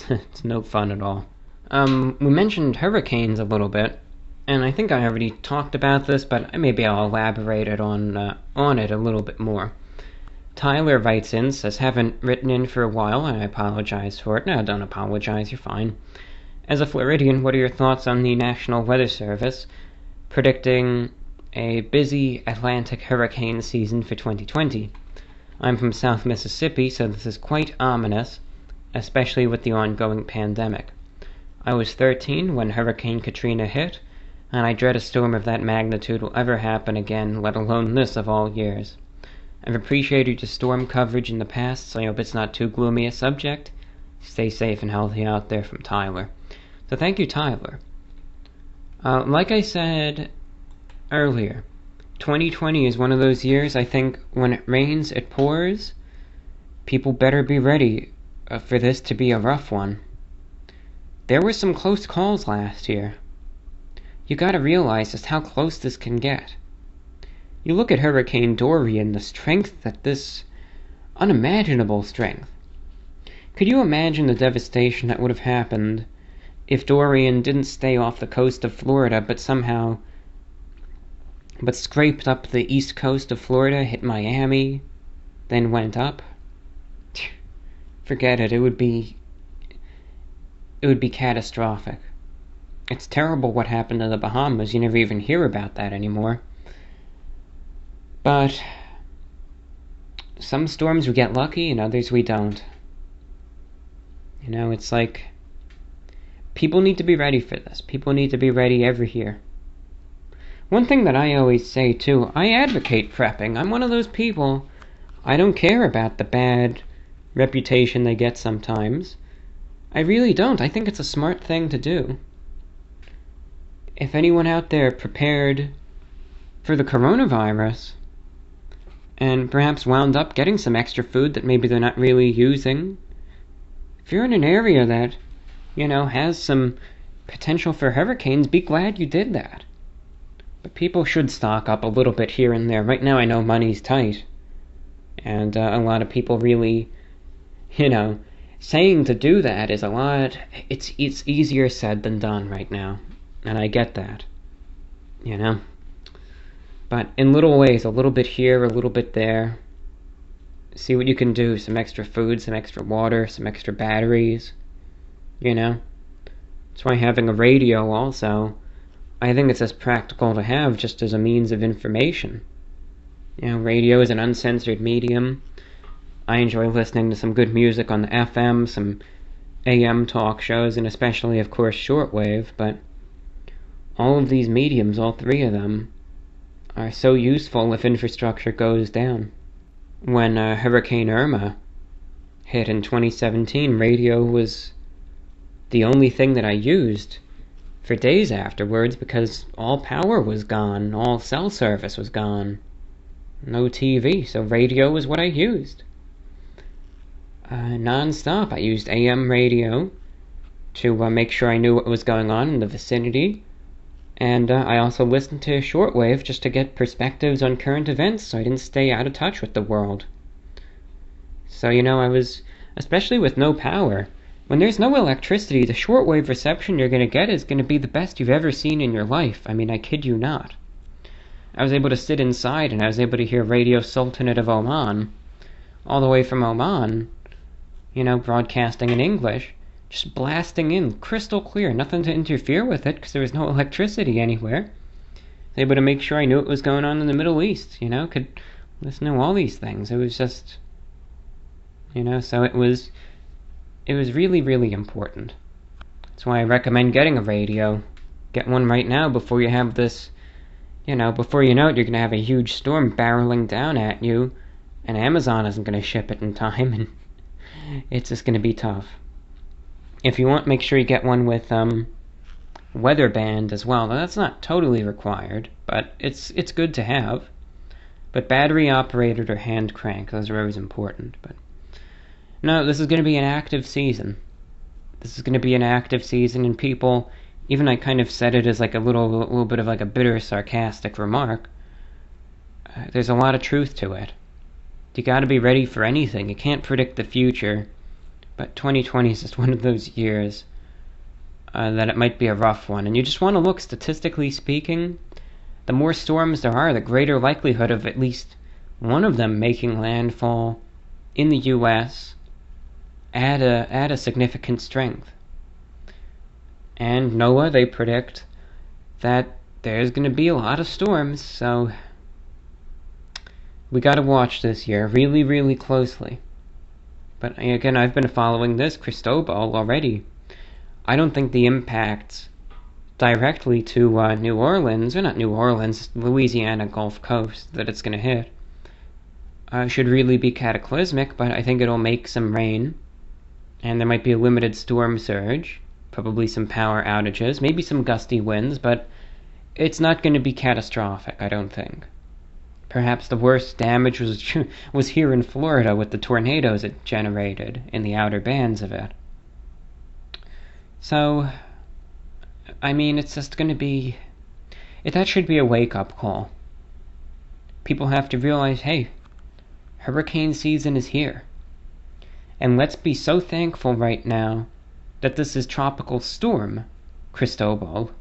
It's no fun at all. We mentioned hurricanes a little bit, and I think I already talked about this, but maybe I'll elaborate on it a little bit more. Tyler writes in, says, haven't written in for a while, and I apologize for it. No, don't apologize, you're fine. As a Floridian, what are your thoughts on the National Weather Service predicting a busy Atlantic hurricane season for 2020? I'm from South Mississippi, so this is quite ominous, especially with the ongoing pandemic. I was 13 when Hurricane Katrina hit, and I dread a storm of that magnitude will ever happen again, let alone this of all years. I've appreciated your storm coverage in the past, so I hope it's not too gloomy a subject. Stay safe and healthy out there, from Tyler. So thank you, Tyler. Like I said earlier, 2020 is one of those years, I think, when it rains, it pours. People better be ready for this to be a rough one. There were some close calls last year. You gotta realize just how close this can get. You look at Hurricane Dorian, the strength that this unimaginable strength. Could you imagine the devastation that would have happened if Dorian didn't stay off the coast of Florida, but scraped up the east coast of Florida, hit Miami, then went up? Forget it. It would be catastrophic. It's terrible what happened to the Bahamas. You never even hear about that anymore. But some storms we get lucky and others we don't. You know, it's like people need to be ready for this. People need to be ready every year. One thing that I always say too, I advocate prepping. I'm one of those people. I don't care about the bad reputation they get sometimes. I really don't. I think it's a smart thing to do. If anyone out there prepared for the coronavirus and perhaps wound up getting some extra food that maybe they're not really using, if you're in an area that, has some potential for hurricanes, be glad you did that. But people should stock up a little bit here and there. Right now I know money's tight, and a lot of people really, saying to do that is a lot. It's easier said than done right now, and I get that, But in little ways, a little bit here, a little bit there. See what you can do. Some extra food, some extra water, some extra batteries. That's why having a radio also, I think it's as practical to have just as a means of information. Radio is an uncensored medium. I enjoy listening to some good music on the FM, some AM talk shows, and especially, of course, shortwave, but all of these mediums, all three of them, are so useful if infrastructure goes down. When Hurricane Irma hit in 2017, radio was the only thing that I used for days afterwards because all power was gone, all cell service was gone, no TV, so radio was what I used. Non-stop. I used AM radio to make sure I knew what was going on in the vicinity, and I also listened to shortwave just to get perspectives on current events so I didn't stay out of touch with the world. So, I was, especially with no power, when there's no electricity, the shortwave reception you're going to get is going to be the best you've ever seen in your life. I mean, I kid you not. I was able to sit inside and I was able to hear Radio Sultanate of Oman, all the way from Oman, broadcasting in English, just blasting in, crystal clear, nothing to interfere with it because there was no electricity anywhere. able to make sure I knew what was going on in the Middle East, could listen to all these things. It was just, so it was really, really important. That's why I recommend getting a radio. Get one right now before you have this, before you know it, you're going to have a huge storm barreling down at you, and Amazon isn't going to ship it in time, and it's just going to be tough. If you want, make sure you get one with weather band as well. Now, that's not totally required, but it's good to have. But battery operated or hand crank, those are always important. But no, this is going to be an active season. And people, even I kind of said it as like a little bit of like a bitter, sarcastic remark. There's a lot of truth to it. You got to be ready for anything. You can't predict the future, but 2020 is just one of those years that it might be a rough one. And you just want to look, statistically speaking, the more storms there are, the greater likelihood of at least one of them making landfall in the U.S. at a significant strength. And NOAA, they predict that there's going to be a lot of storms, so we got to watch this year really, really closely. But again, I've been following this Cristobal already. I don't think the impacts directly to New Orleans, or not New Orleans, Louisiana Gulf Coast that it's going to hit, should really be cataclysmic, but I think it'll make some rain, and there might be a limited storm surge, probably some power outages, maybe some gusty winds, but it's not going to be catastrophic, I don't think. Perhaps the worst damage was here in Florida with the tornadoes it generated in the outer bands of it. So, I mean, it's just going to be... that should be a wake-up call. People have to realize, hey, hurricane season is here. And let's be so thankful right now that this is Tropical Storm Cristobal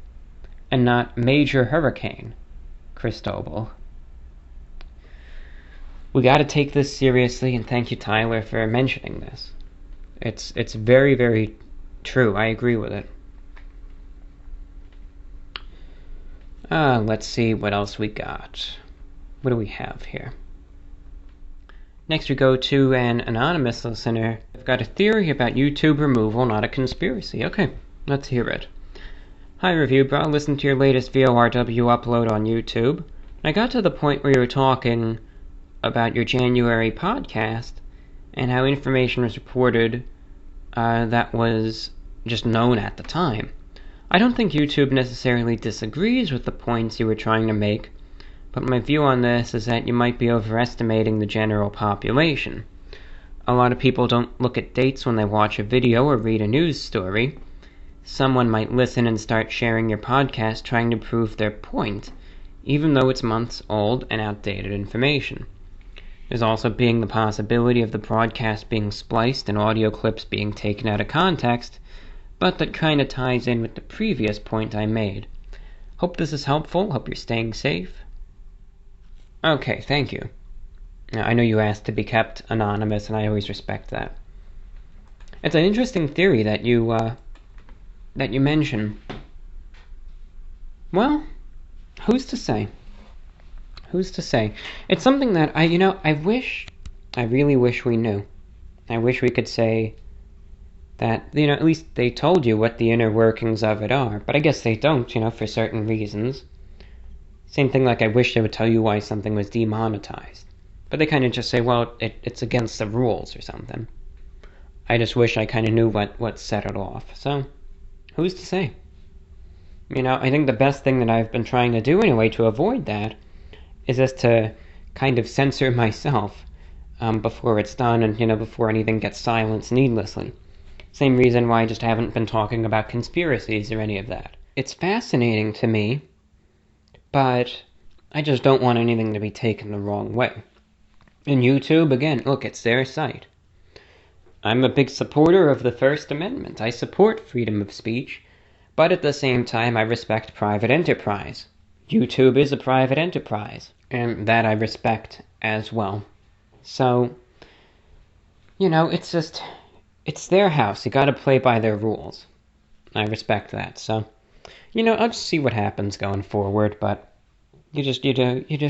and not Major Hurricane Cristobal. We got to take this seriously, and thank you, Tyler, for mentioning this. It's very, very true. I agree with it. Let's see what else we got. What do we have here? Next we go to an anonymous listener. I've got a theory about YouTube removal, not a conspiracy. Okay, let's hear it. Hi, Reviewbrah. I listened to your latest VORW upload on YouTube. I got to the point where you were talking about your January podcast and how information was reported that was just known at the time. I don't think YouTube necessarily disagrees with the points you were trying to make, but my view on this is that you might be overestimating the general population. A lot of people don't look at dates when they watch a video or read a news story. Someone might listen and start sharing your podcast trying to prove their point, even though it's months old and outdated information. There's also being the possibility of the broadcast being spliced and audio clips being taken out of context, but that kind of ties in with the previous point I made. Hope this is helpful. Hope you're staying safe. Okay, thank you. Now, I know you asked to be kept anonymous, and I always respect that. It's an interesting theory that you mention. Well, who's to say? Who's to say? It's something that I really wish we knew. I wish we could say that, at least they told you what the inner workings of it are, but I guess they don't, for certain reasons. Same thing like I wish they would tell you why something was demonetized. But they kind of just say, well, it's against the rules or something. I just wish I kind of knew what set it off. So, who's to say? I think the best thing that I've been trying to do anyway to avoid that is just to kind of censor myself before it's done and, before anything gets silenced needlessly. Same reason why I just haven't been talking about conspiracies or any of that. It's fascinating to me, but I just don't want anything to be taken the wrong way. And YouTube, again, look, it's their site. I'm a big supporter of the First Amendment. I support freedom of speech, but at the same time I respect private enterprise. YouTube is a private enterprise, and that I respect as well. So, it's their house. You gotta play by their rules. I respect that, so, I'll just see what happens going forward, but you just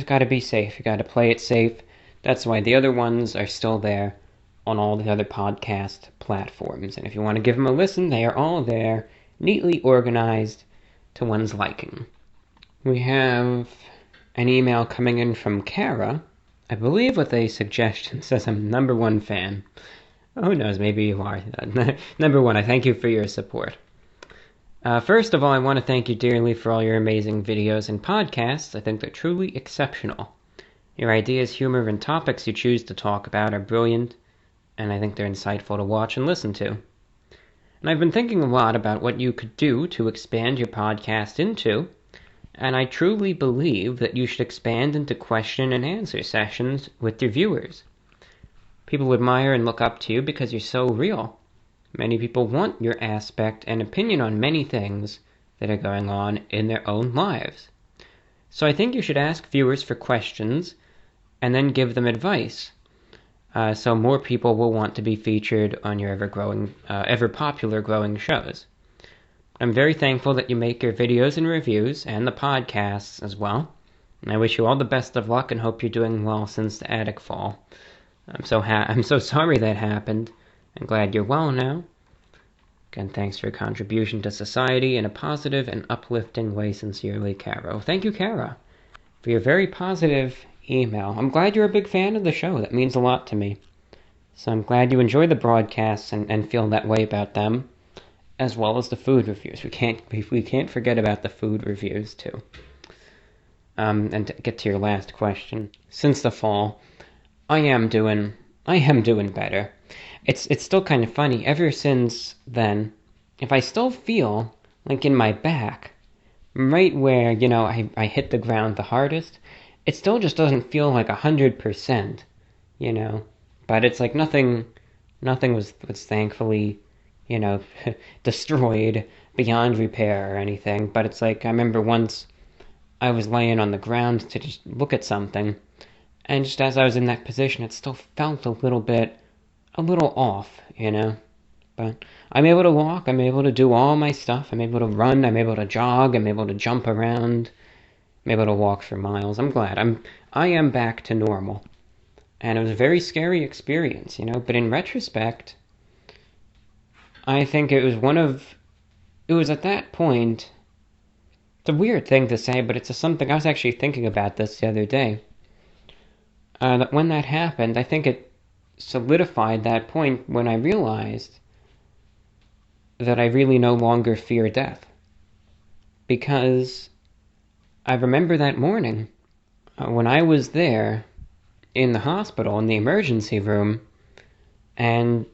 got to be safe. You got to play it safe. That's why the other ones are still there on all the other podcast platforms. And if you want to give them a listen, they are all there, neatly organized to one's liking. We have an email coming in from Kara, I believe with a suggestion. Says, I'm #1 fan. Who knows, maybe you are. #1, I thank you for your support. First of all, I want to thank you dearly for all your amazing videos and podcasts. I think they're truly exceptional. Your ideas, humor, and topics you choose to talk about are brilliant, and I think they're insightful to watch and listen to. And I've been thinking a lot about what you could do to expand your podcast into, and I truly believe that you should expand into question and answer sessions with your viewers. People admire and look up to you because you're so real. Many people want your aspect and opinion on many things that are going on in their own lives. So I think you should ask viewers for questions and then give them advice, so more people will want to be featured on your ever popular growing shows. I'm very thankful that you make your videos and reviews and the podcasts as well. And I wish you all the best of luck and hope you're doing well since the attic fall. I'm so sorry that happened. I'm glad you're well now. Again, thanks for your contribution to society in a positive and uplifting way. Sincerely, Caro. Thank you, Kara, for your very positive email. I'm glad you're a big fan of the show. That means a lot to me. So I'm glad you enjoy the broadcasts and feel that way about them, as well as the food reviews. We can't forget about the food reviews too. And to get to your last question, since the fall, I am doing better. It's still kind of funny. Ever since then, if I still feel like in my back, right where I hit the ground the hardest, it still just doesn't feel like 100%, But it's like nothing was thankfully, destroyed beyond repair or anything. But it's like I remember once I was laying on the ground to just look at something, and just as I was in that position, it still felt a little off, But I'm able to walk, I'm able to do all my stuff, I'm able to run, I'm able to jog, I'm able to jump around, I'm able to walk for miles. I'm glad. I am back to normal. And it was a very scary experience, But in retrospect, I think it was at that point, it's a weird thing to say, but it's something I was actually thinking about this the other day. That when that happened, I think it solidified that point when I realized that I really no longer fear death. Because I remember that morning when I was there in the hospital, in the emergency room, and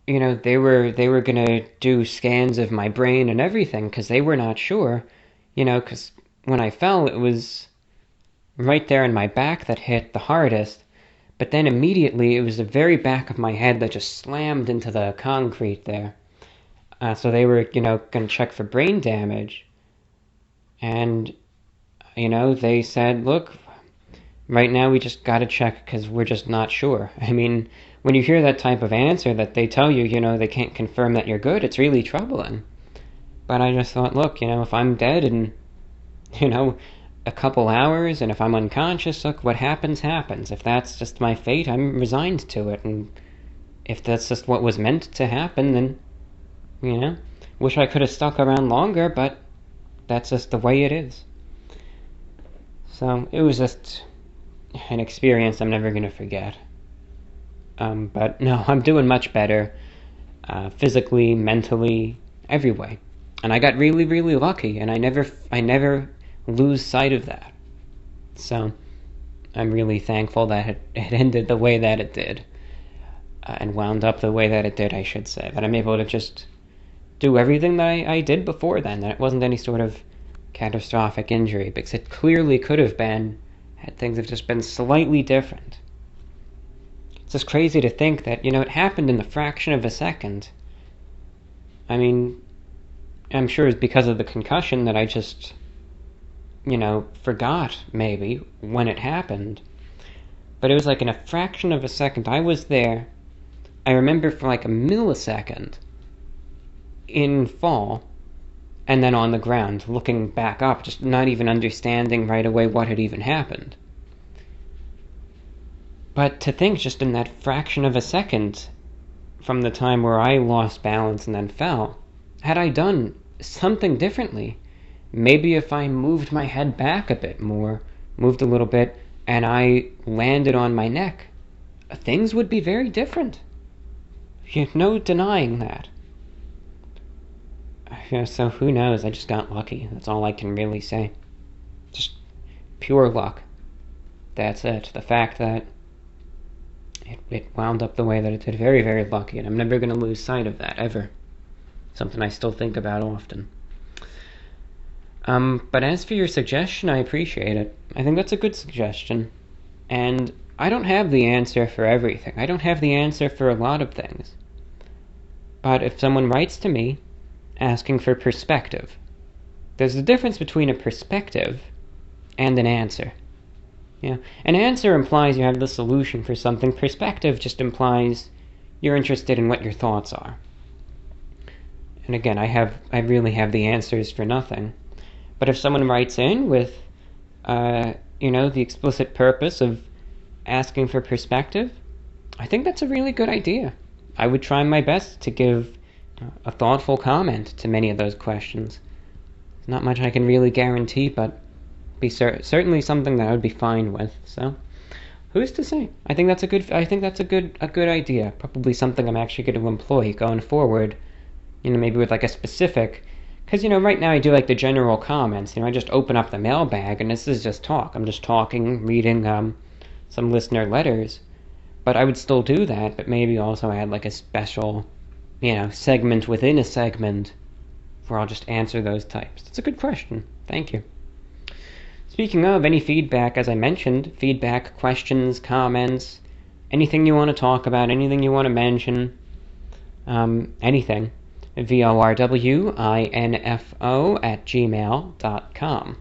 they were gonna do scans of my brain and everything because they were not sure, because when I fell, it was right there in my back that hit the hardest, but then immediately it was the very back of my head that just slammed into the concrete there. So they were, gonna check for brain damage, and they said, look, right now we just gotta check because we're just not sure. I mean, when you hear that type of answer that they tell you, they can't confirm that you're good, it's really troubling. But I just thought, look, if I'm dead in, a couple hours, and if I'm unconscious, look, what happens, happens. If that's just my fate, I'm resigned to it. And if that's just what was meant to happen, then, wish I could have stuck around longer, but that's just the way it is. So it was just an experience I'm never going to forget. But no, I'm doing much better, physically, mentally, every way. And I got really, really lucky, and I never lose sight of that. So I'm really thankful that it ended the way that it did, and wound up the way that it did, I should say. That I'm able to just do everything that I did before then, that it wasn't any sort of catastrophic injury, because it clearly could have been, had things have just been slightly different. It's just crazy to think that, it happened in the fraction of a second. I mean, I'm sure it's because of the concussion that I just, forgot, maybe, when it happened. But it was like in a fraction of a second. I was there. I remember for like a millisecond in fall, and then on the ground, looking back up, just not even understanding right away what had even happened. But to think just in that fraction of a second from the time where I lost balance and then fell, had I done something differently, maybe if I moved my head back a bit more, moved a little bit, and I landed on my neck, things would be very different. No denying that. So who knows? I just got lucky. That's all I can really say. Just pure luck. That's it. The fact that it wound up the way that it did, very, very lucky, and I'm never going to lose sight of that, ever. Something I still think about often. But as for your suggestion, I appreciate it. I think that's a good suggestion. And I don't have the answer for everything. I don't have the answer for a lot of things. But if someone writes to me asking for perspective, there's a difference between a perspective and an answer. Yeah, an answer implies you have the solution for something. Perspective just implies you're interested in what your thoughts are. And again, I really have the answers for nothing. But if someone writes in with, the explicit purpose of asking for perspective, I think that's a really good idea. I would try my best to give a thoughtful comment to many of those questions. There's not much I can really guarantee, but be certainly something that I would be fine with. So, who's to say? I think that's a good idea. Probably something I'm actually going to employ going forward. Maybe with like a specific. Because, right now I do like the general comments. I just open up the mailbag and this is just talk. I'm just talking, reading some listener letters. But I would still do that, but maybe also add like a special, segment within a segment where I'll just answer those types. That's a good question. Thank you. Speaking of, any feedback, as I mentioned, feedback, questions, comments, anything you want to talk about, anything you want to mention, anything. VORWINFO@gmail.com.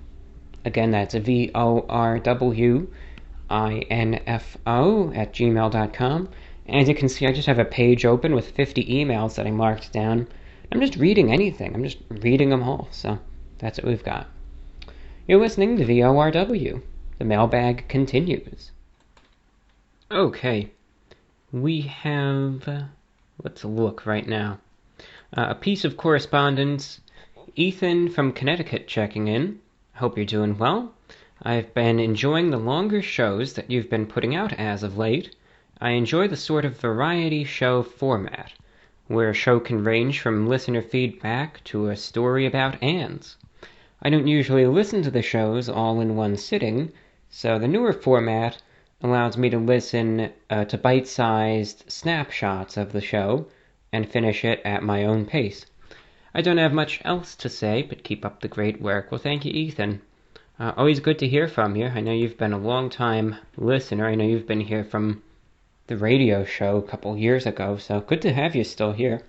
Again, that's VORWINFO@gmail.com. And as you can see, I just have a page open with 50 emails that I marked down. I'm just reading anything. I'm just reading them all. So that's what we've got. You're listening to VORW. The mailbag continues. Okay. We have... let's look right now. A piece of correspondence. Ethan from Connecticut checking in. Hope you're doing well. I've been enjoying the longer shows that you've been putting out as of late. I enjoy the sort of variety show format, where a show can range from listener feedback to a story about ants. I don't usually listen to the shows all in one sitting, so the newer format allows me to listen to bite-sized snapshots of the show and finish it at my own pace. I don't have much else to say, but keep up the great work. Well, thank you, Ethan. Always good to hear from you. I know you've been a long-time listener. I know you've been here from the radio show a couple years ago, so good to have you still here.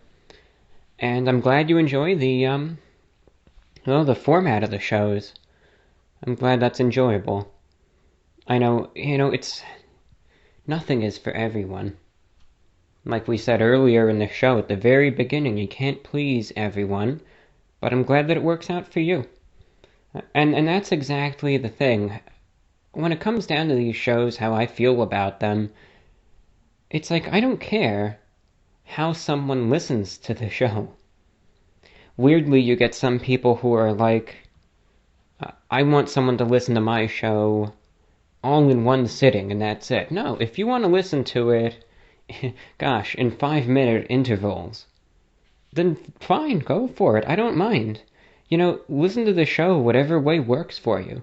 And I'm glad you enjoy the format of the shows. I'm glad that's enjoyable. I know, it's... nothing is for everyone. Like we said earlier in the show, at the very beginning, you can't please everyone, but I'm glad that it works out for you. And that's exactly the thing. When it comes down to these shows, how I feel about them, it's like I don't care how someone listens to the show. Weirdly, you get some people who are like, I want someone to listen to my show all in one sitting, and that's it. No, if you want to listen to it, gosh, in 5-minute intervals, then fine, go for it. I don't mind. Listen to the show whatever way works for you.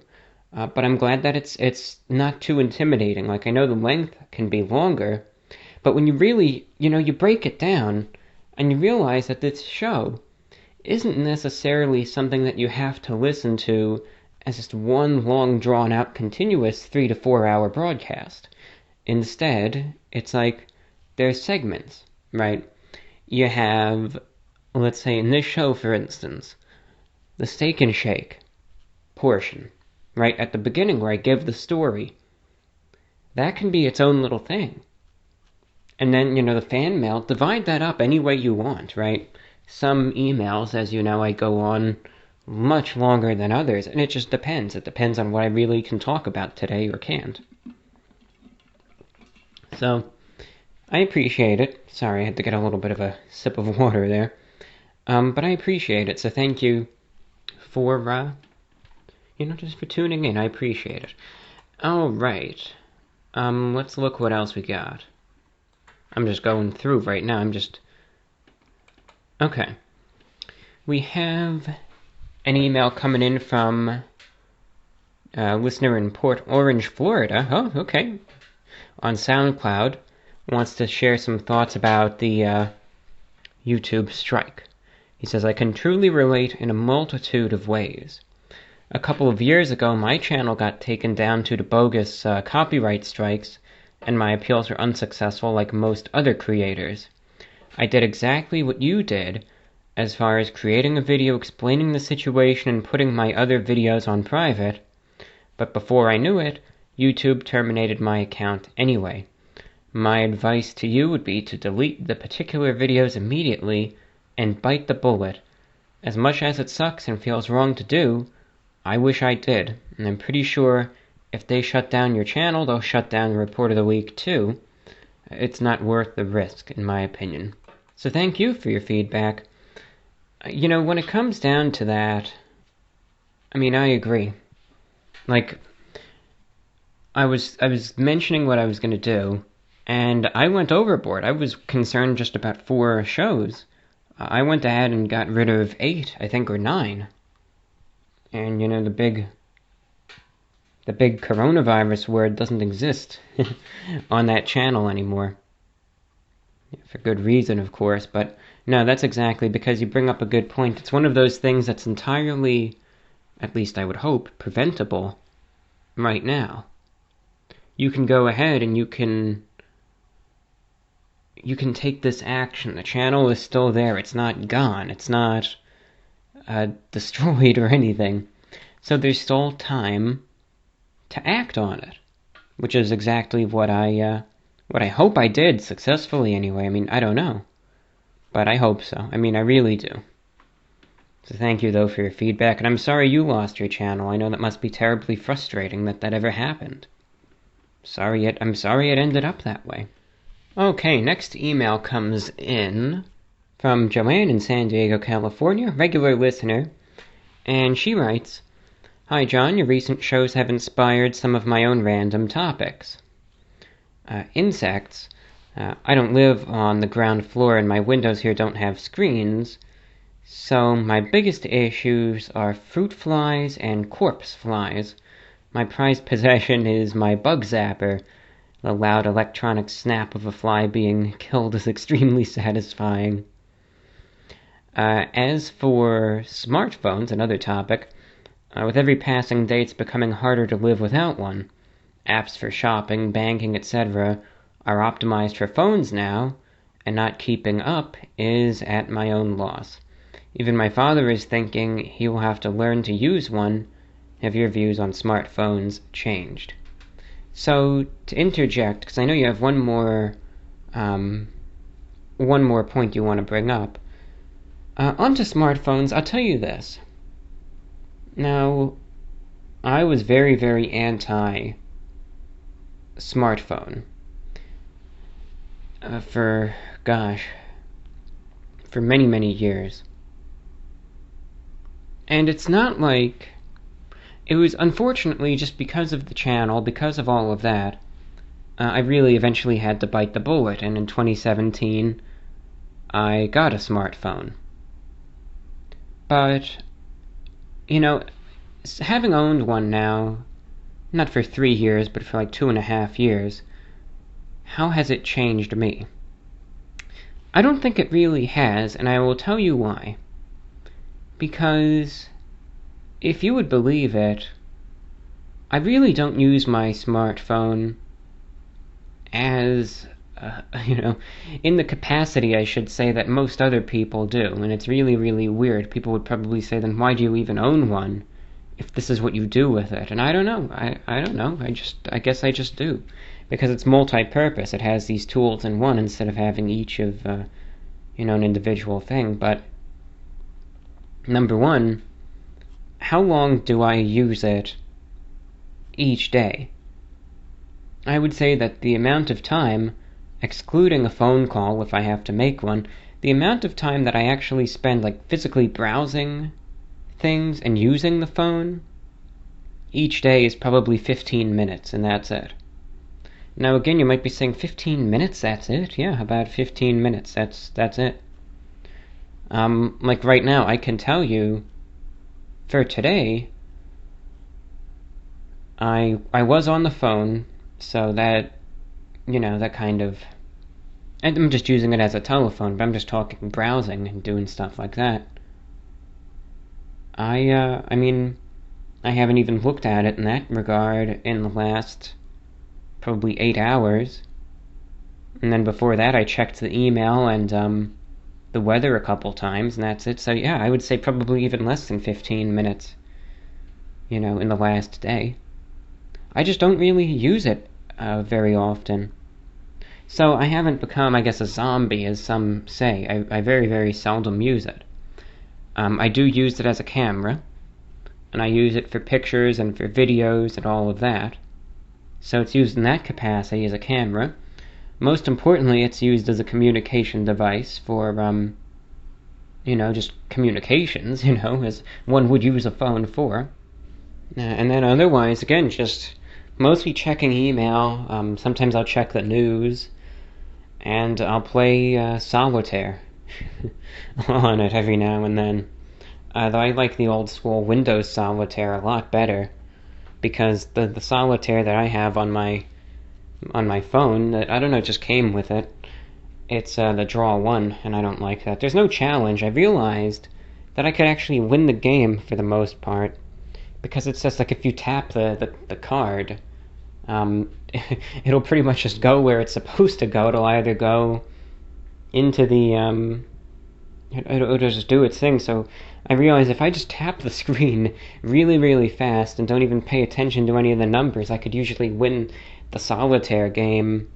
But I'm glad that it's not too intimidating. Like, I know the length can be longer, but when you really, you break it down, and you realize that this show isn't necessarily something that you have to listen to as just one long, drawn-out, continuous 3 to 4 hour broadcast. Instead, it's like, there's segments, right? You have, let's say in this show, for instance, the Steak and Shake portion, right at the beginning where I give the story. That can be its own little thing. And then, the fan mail, divide that up any way you want, right? Some emails, as you know, I go on much longer than others, and it just depends. It depends on what I really can talk about today or can't. So, I appreciate it. Sorry, I had to get a little bit of a sip of water there. But I appreciate it, so thank you for, just for tuning in. I appreciate it. Alright. Let's look what else we got. I'm just going through right now. Okay. We have an email coming in from a listener in Port Orange, Florida. Oh, okay. On SoundCloud. Wants to share some thoughts about the YouTube strike. He says, I can truly relate in a multitude of ways. A couple of years ago, my channel got taken down due to bogus copyright strikes, and my appeals were unsuccessful like most other creators. I did exactly what you did, as far as creating a video explaining the situation and putting my other videos on private, but before I knew it, YouTube terminated my account anyway. My advice to you would be to delete the particular videos immediately and bite the bullet. As much as it sucks and feels wrong to do, I wish I did, and I'm pretty sure if they shut down your channel, they'll shut down the Report of the Week too. It's not worth the risk, in my opinion. So thank you for your feedback. When it comes down to that, I agree. Like, I was mentioning what I was going to do, and I went overboard. I was concerned just about 4 shows. I went ahead and got rid of 8, I think, or 9. And, the big coronavirus word doesn't exist on that channel anymore. For good reason, of course, but no, that's exactly because you bring up a good point. It's one of those things that's entirely, at least I would hope, preventable right now. You can go ahead and you can take this action. The channel is still there. It's not gone. It's not destroyed or anything. So there's still time to act on it, which is exactly what I hope I did successfully anyway. I don't know, but I hope so. I really do. So thank you, though, for your feedback, and I'm sorry you lost your channel. I know that must be terribly frustrating that ever happened. I'm sorry it ended up that way. Okay, next email comes in from Joanne in San Diego, California, regular listener, and she writes, Hi John, your recent shows have inspired some of my own random topics. Insects. I don't live on the ground floor and my windows here don't have screens, so my biggest issues are fruit flies and corpse flies. My prized possession is my bug zapper. The loud electronic snap of a fly being killed is extremely satisfying. As for smartphones, another topic, with every passing day it's becoming harder to live without one. Apps for shopping, banking, etc. are optimized for phones now, and not keeping up is at my own loss. Even my father is thinking he will have to learn to use one. Have your views on smartphones changed? So, to interject, because I know you have one more point you want to bring up. Onto smartphones, I'll tell you this. Now, I was very, very anti-smartphone for many, many years. And it's not like... It was unfortunately just because of the channel, because of all of that, I really eventually had to bite the bullet, and in 2017, I got a smartphone. But, having owned one now, not for 3 years, but for like 2.5 years, how has it changed me? I don't think it really has, and I will tell you why. Because, if you would believe it, I really don't use my smartphone as, in the capacity, I should say, that most other people do. And it's really, really weird. People would probably say, then why do you even own one if this is what you do with it? And I don't know. I don't know. I guess I just do. Because it's multi-purpose. It has these tools in one instead of having each of, an individual thing. But, number one, how long do I use it each day? I would say that the amount of time, excluding a phone call if I have to make one, the amount of time that I actually spend like physically browsing things and using the phone each day is probably 15 minutes, and that's it. Now again, you might be saying 15 minutes, that's it? Yeah, about 15 minutes, that's it. Like right now, I can tell you, for today, I was on the phone, so that, that kind of, and I'm just using it as a telephone, but I'm just talking, browsing and doing stuff like that. I mean, I haven't even looked at it in that regard in the last probably 8 hours. And then before that, I checked the email and the weather a couple times, and that's it. So yeah, I would say probably even less than 15 minutes, in the last day. I just don't really use it very often. So I haven't become, I guess, a zombie, as some say. I very, very seldom use it. I do use it as a camera, and I use it for pictures and for videos and all of that. So it's used in that capacity as a camera. Most importantly, it's used as a communication device for, just communications, as one would use a phone for. And then otherwise, again, just mostly checking email. Sometimes I'll check the news, and I'll play solitaire on it every now and then. Though I like the old school Windows solitaire a lot better, because the solitaire that I have on my phone, I don't know, it just came with it. It's the draw one, and I don't like that. There's no challenge. I realized that I could actually win the game for the most part, because it's just like if you tap the card, it'll pretty much just go where it's supposed to go. It'll either go into the it'll just do its thing. So I realized if I just tap the screen really, really fast and don't even pay attention to any of the numbers, I could usually win the solitaire game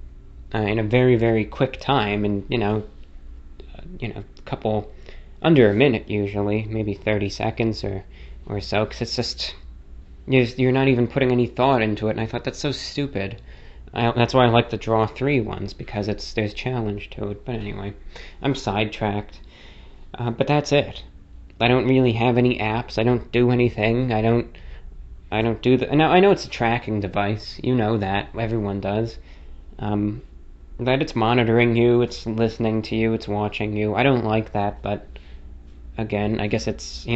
in a very, very quick time, and a couple under a minute usually, maybe 30 seconds or so, because it's just you're not even putting any thought into it, and I thought that's so stupid. That's why I like the draw 3 ones, because there's challenge to it. But anyway, I'm sidetracked. But that's it. I don't really have any apps. I don't do anything. I don't do the. Now I know it's a tracking device. You know that. Everyone does. That it's monitoring you. It's listening to you. It's watching you. I don't like that. But again, I guess it's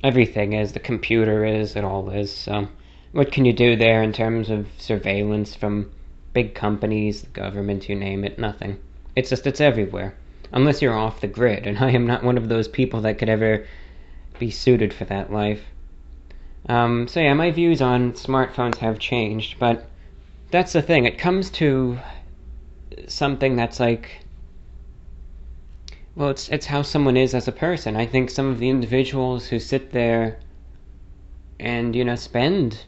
everything is. The computer is. It all is. So what can you do there in terms of surveillance from big companies, the government, you name it? Nothing. It's everywhere. Unless you're off the grid, and I am not one of those people that could ever be suited for that life. So yeah, my views on smartphones have changed, but that's the thing. It comes to something that's like, well, it's how someone is as a person. I think some of the individuals who sit there and, spend,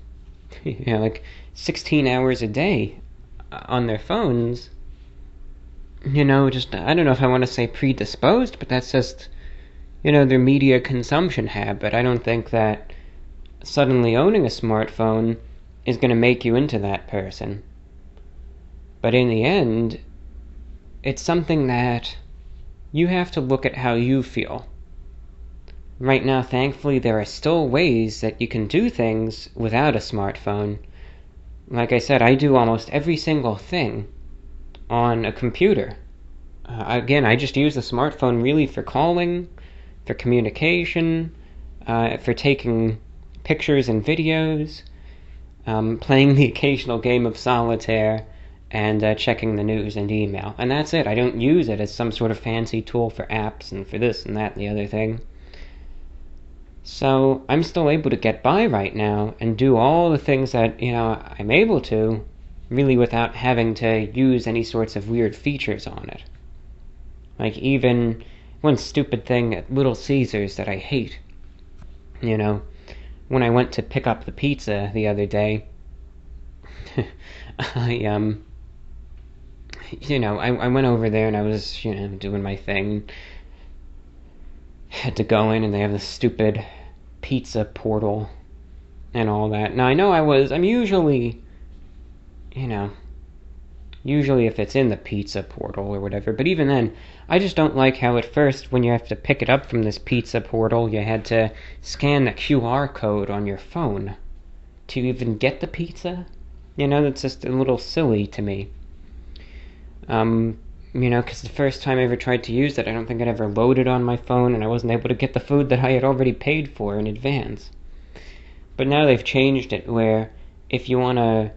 like 16 hours a day on their phones, just, I don't know if I want to say predisposed, but that's just, their media consumption habit. I don't think that suddenly owning a smartphone is going to make you into that person. But in the end, it's something that you have to look at how you feel. Right now, thankfully, there are still ways that you can do things without a smartphone. Like I said, I do almost every single thing on a computer. Again, I just use the smartphone really for calling, for communication, for taking pictures and videos, playing the occasional game of solitaire, and checking the news and email. And that's it. I don't use it as some sort of fancy tool for apps and for this and that and the other thing. So I'm still able to get by right now and do all the things that, I'm able to, really without having to use any sorts of weird features on it. Like even one stupid thing at Little Caesars that I hate. When I went to pick up the pizza the other day, I went over there and I was, doing my thing. Had to go in and they have this stupid pizza portal and all that. Now, I know I'm usually, you know, usually if it's in the pizza portal or whatever, but even then, I just don't like how at first, when you have to pick it up from this pizza portal, you had to scan the QR code on your phone to even get the pizza. That's just a little silly to me. Because the first time I ever tried to use it, I don't think it ever loaded on my phone, and I wasn't able to get the food that I had already paid for in advance. But now they've changed it where if you want to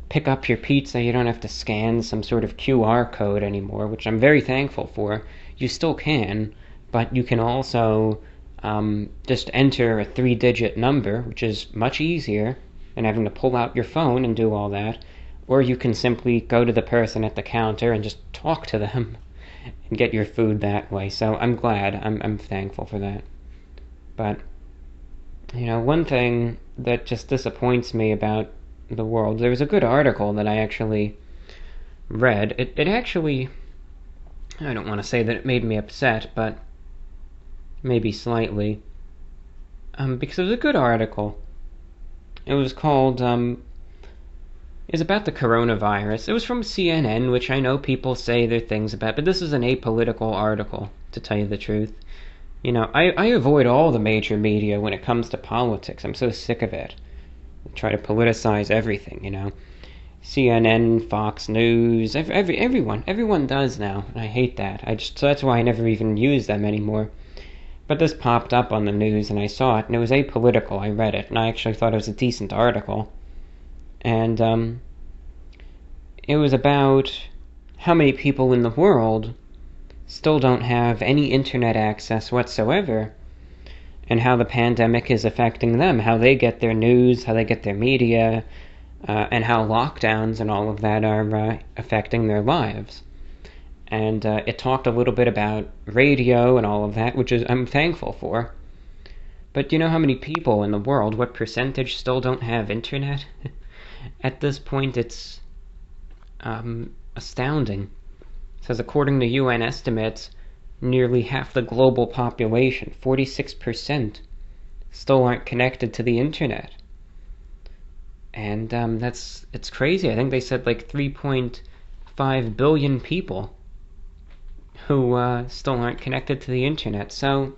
pick up your pizza, you don't have to scan some sort of QR code anymore, which I'm very thankful for. You still can, but you can also just enter a 3-digit number, which is much easier than having to pull out your phone and do all that. Or you can simply go to the person at the counter and just talk to them and get your food that way. So I'm glad. I'm thankful for that. But, one thing that just disappoints me about the world, there was a good article that I actually read. It actually, I don't want to say that it made me upset, but maybe slightly. Because it was a good article. It was called, is about the coronavirus. It was from CNN, which I know people say their things about, but this is an apolitical article, to tell you the truth. I avoid all the major media when it comes to politics. I'm so sick of it. I try to politicize everything, CNN, Fox News, everyone does now, and I hate that. So that's why I never even use them anymore. But this popped up on the news, and I saw it, and it was apolitical. I read it, and I actually thought it was a decent article. And it was about how many people in the world still don't have any internet access whatsoever, and how the pandemic is affecting them, how they get their news, how they get their media, and how lockdowns and all of that are affecting their lives. And it talked a little bit about radio and all of that, which I'm thankful for. But do you know how many people in the world, what percentage still don't have internet? At this point, it's astounding. It says, according to UN estimates, nearly half the global population, 46%, still aren't connected to the internet. And it's crazy. I think they said like 3.5 billion people who still aren't connected to the internet. So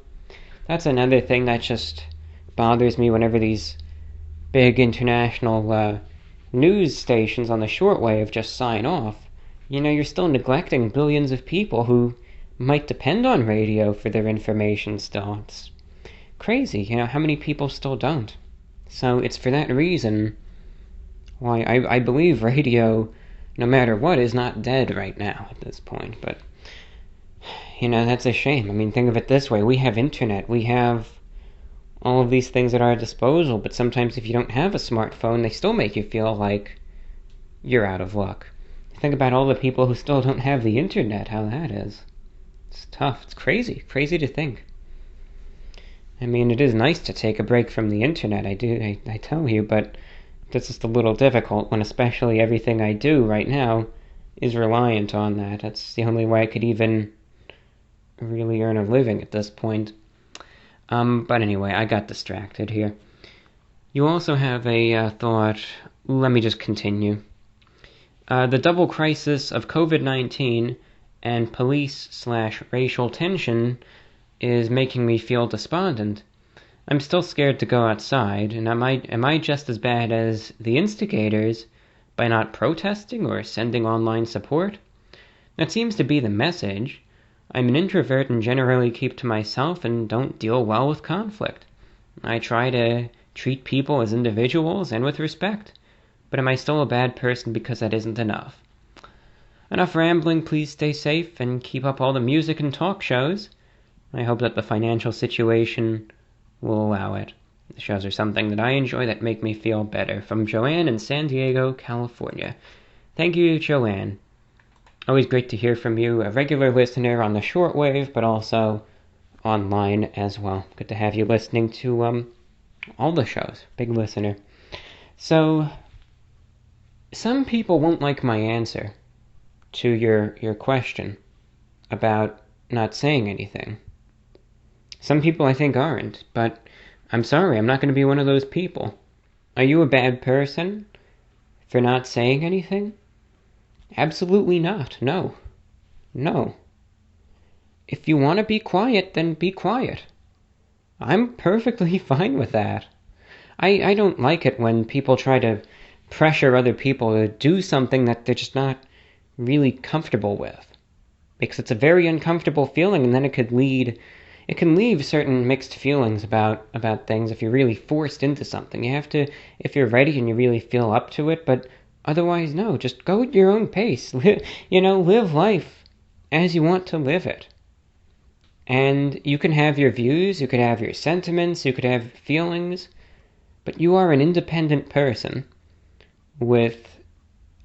that's another thing that just bothers me whenever these big international news stations on the shortwave just sign off. You're still neglecting billions of people who might depend on radio for their information still. It's crazy, how many people still don't. So it's for that reason why I believe radio, no matter what, is not dead right now at this point. But, that's a shame. I mean, think of it this way. We have internet. We have all of these things at our disposal, but sometimes if you don't have a smartphone, they still make you feel like you're out of luck. Think about all the people who still don't have the internet, how that is. It's tough. It's crazy to think. I mean, it is nice to take a break from the internet, I tell you, but it's just a little difficult when especially everything I do right now is reliant on that. That's the only way I could even really earn a living at this point. But anyway, I got distracted here. You also have a thought. Let me just continue. The double crisis of COVID-19 and police/racial tension is making me feel despondent. I'm still scared to go outside, and am I just as bad as the instigators by not protesting or sending online support? That seems to be the message. I'm an introvert and generally keep to myself and don't deal well with conflict. I try to treat people as individuals and with respect. But am I still a bad person because that isn't enough? Enough rambling. Please stay safe and keep up all the music and talk shows. I hope that the financial situation will allow it. The shows are something that I enjoy that make me feel better. From Joanne in San Diego, California. Thank you, Joanne. Always great to hear from you, a regular listener on the shortwave, but also online as well. Good to have you listening to all the shows. Big listener. So, some people won't like my answer to your question about not saying anything. Some people I think aren't, but I'm sorry, I'm not going to be one of those people. Are you a bad person for not saying anything? Absolutely not. No. No. If you want to be quiet, then be quiet. I'm perfectly fine with that. I don't like it when people try to pressure other people to do something that they're just not really comfortable with. Because it's a very uncomfortable feeling, and then it can leave certain mixed feelings about things if you're really forced into something. You have to, if you're ready and you really feel up to it, but otherwise, no, just go at your own pace. Live life as you want to live it. And you can have your views, you could have your sentiments, you could have feelings, but you are an independent person with,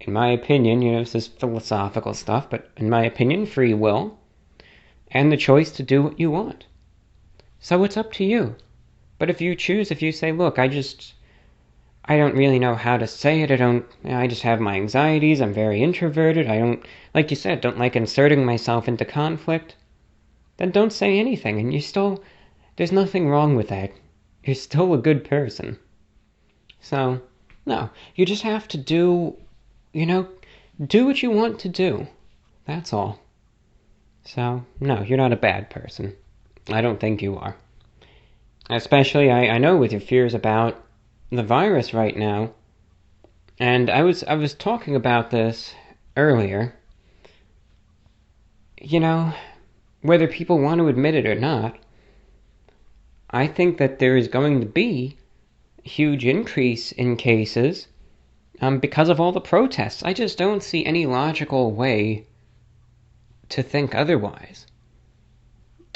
in my opinion, this is philosophical stuff, but in my opinion, free will and the choice to do what you want. So it's up to you. But if you say, look, I don't really know how to say it, I just have my anxieties, I'm very introverted, I don't, like you said, don't like inserting myself into conflict, then don't say anything, and there's nothing wrong with that. You're still a good person. So, no, you just have to do what you want to do. That's all. So, no, you're not a bad person. I don't think you are. Especially, I know with your fears about the virus right now, and I was talking about this earlier. Whether people want to admit it or not, I think that there is going to be a huge increase in cases because of all the protests. I just don't see any logical way to think otherwise.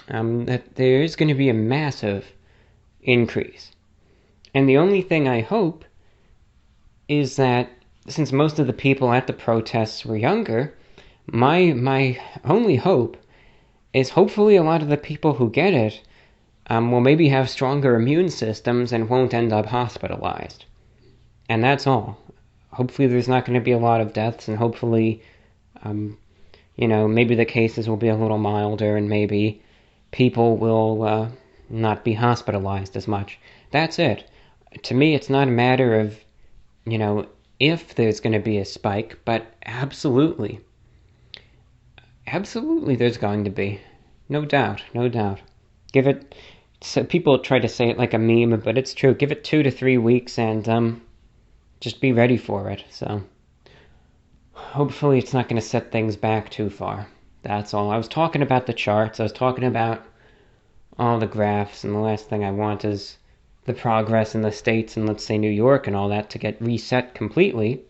That there is going to be a massive increase. And the only thing I hope is that, since most of the people at the protests were younger, my only hope is hopefully a lot of the people who get it will maybe have stronger immune systems and won't end up hospitalized. And that's all. Hopefully there's not going to be a lot of deaths, and hopefully, maybe the cases will be a little milder, and maybe people will not be hospitalized as much. That's it. To me, it's not a matter of, if there's going to be a spike, but absolutely. Absolutely there's going to be. No doubt. Give it, so people try to say it like a meme, but it's true. Give it 2 to 3 weeks and just be ready for it. So hopefully it's not going to set things back too far. That's all. I was talking about the charts. I was talking about all the graphs, and the last thing I want is the progress in the states and, let's say, New York and all that to get reset completely.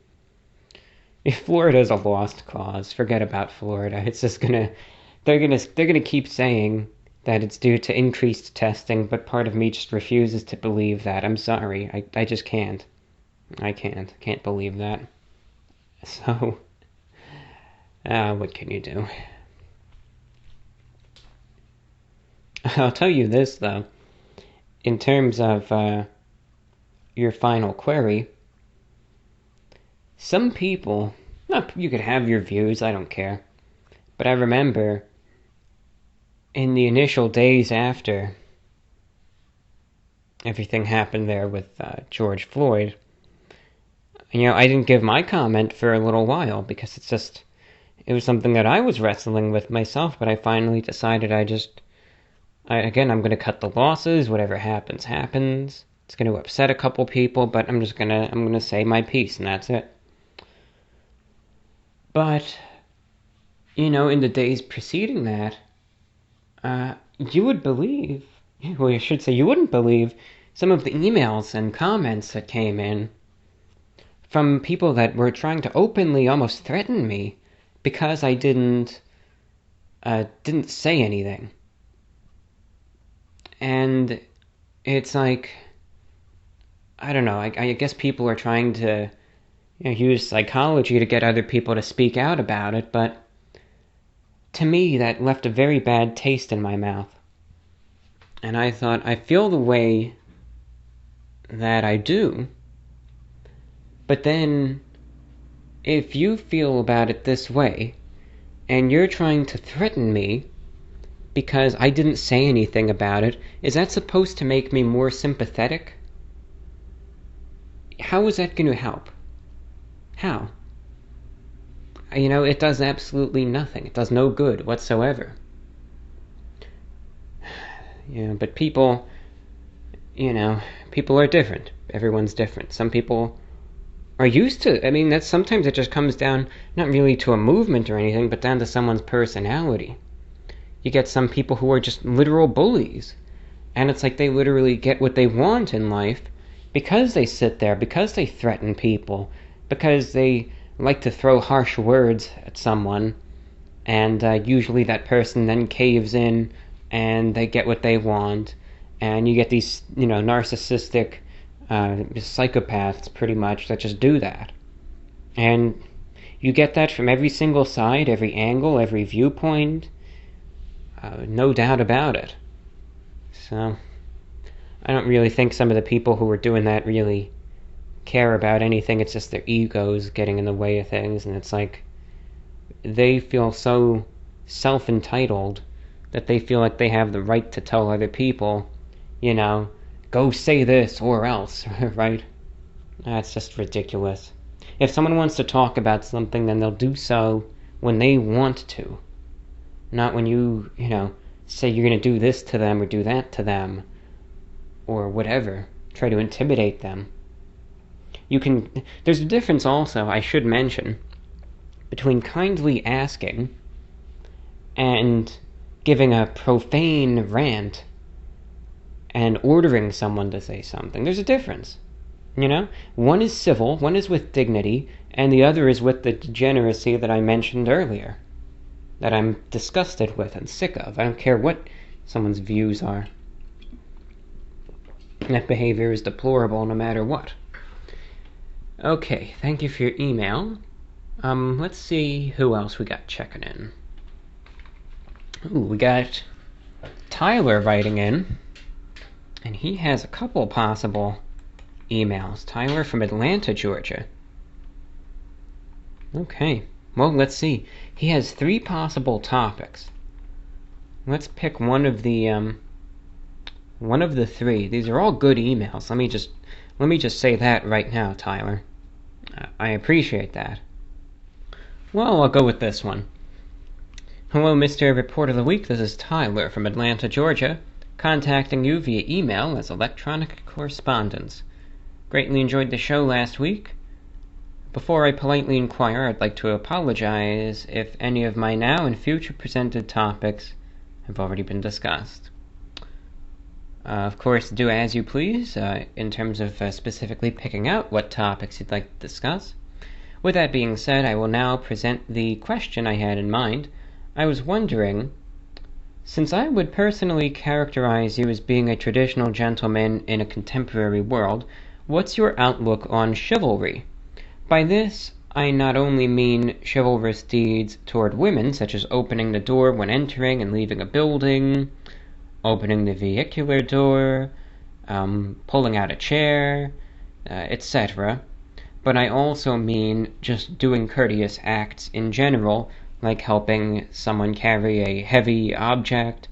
If Florida's a lost cause, forget about Florida. It's just they're gonna keep saying that it's due to increased testing, but part of me just refuses to believe that. I'm sorry, I just can't. I can't believe that. So, what can you do? I'll tell you this, though. In terms of your final query, some people, you could have your views, I don't care. But I remember in the initial days after everything happened there with George Floyd, I didn't give my comment for a little while because it was something that I was wrestling with myself, but I finally decided I'm going to cut the losses. Whatever happens, happens. It's going to upset a couple people, but I'm going to say my piece, and that's it. But, in the days preceding that, you would believe, well, I should say you wouldn't believe some of the emails and comments that came in from people that were trying to openly almost threaten me because I didn't say anything. And it's like, I don't know, I guess people are trying to use psychology to get other people to speak out about it, but to me that left a very bad taste in my mouth. And I thought, I feel the way that I do, but then if you feel about it this way, and you're trying to threaten me, because I didn't say anything about it, is that supposed to make me more sympathetic? How is that going to help? How? It does absolutely nothing. It does no good whatsoever. But people are different. Everyone's different. Some people are used to, sometimes it just comes down, not really to a movement or anything, but down to someone's personality. You get some people who are just literal bullies, and it's like they literally get what they want in life because they sit there, because they threaten people, because they like to throw harsh words at someone, and usually that person then caves in and they get what they want, and you get these narcissistic psychopaths pretty much that just do that. And you get that from every single side, every angle, every viewpoint, no doubt about it. So I don't really think some of the people who are doing that really care about anything. It's just their egos getting in the way of things, and it's like they feel so self-entitled that they feel like they have the right to tell other people, go say this or else, right? That's just ridiculous. If someone wants to talk about something, then they'll do so when they want to, not when you say you're going to do this to them or do that to them or whatever, try to intimidate them. There's a difference also, I should mention, between kindly asking and giving a profane rant and ordering someone to say something. There's a difference. One is civil, one is with dignity, and the other is with the degeneracy that I mentioned earlier, that I'm disgusted with and sick of. I don't care what someone's views are. That behavior is deplorable no matter what. Okay, thank you for your email. Let's see who else we got checking in. Ooh, we got Tyler writing in, and he has a couple possible emails. Tyler from Atlanta, Georgia. Okay, well, let's see. He has 3 possible topics. Let's pick one of the 3. These are all good emails. Let me just say that right now, Tyler. I appreciate that. Well, I'll go with this one. Hello, Mr. Report of the Week. This is Tyler from Atlanta, Georgia, contacting you via email as electronic correspondence. Greatly enjoyed the show last week. Before I politely inquire, I'd like to apologize if any of my now and future presented topics have already been discussed. Of course, do as you please, in terms of specifically picking out what topics you'd like to discuss. With that being said, I will now present the question I had in mind. I was wondering, since I would personally characterize you as being a traditional gentleman in a contemporary world, what's your outlook on chivalry? By this, I not only mean chivalrous deeds toward women, such as opening the door when entering and leaving a building, opening the vehicular door, pulling out a chair, etc. But I also mean just doing courteous acts in general, like helping someone carry a heavy object,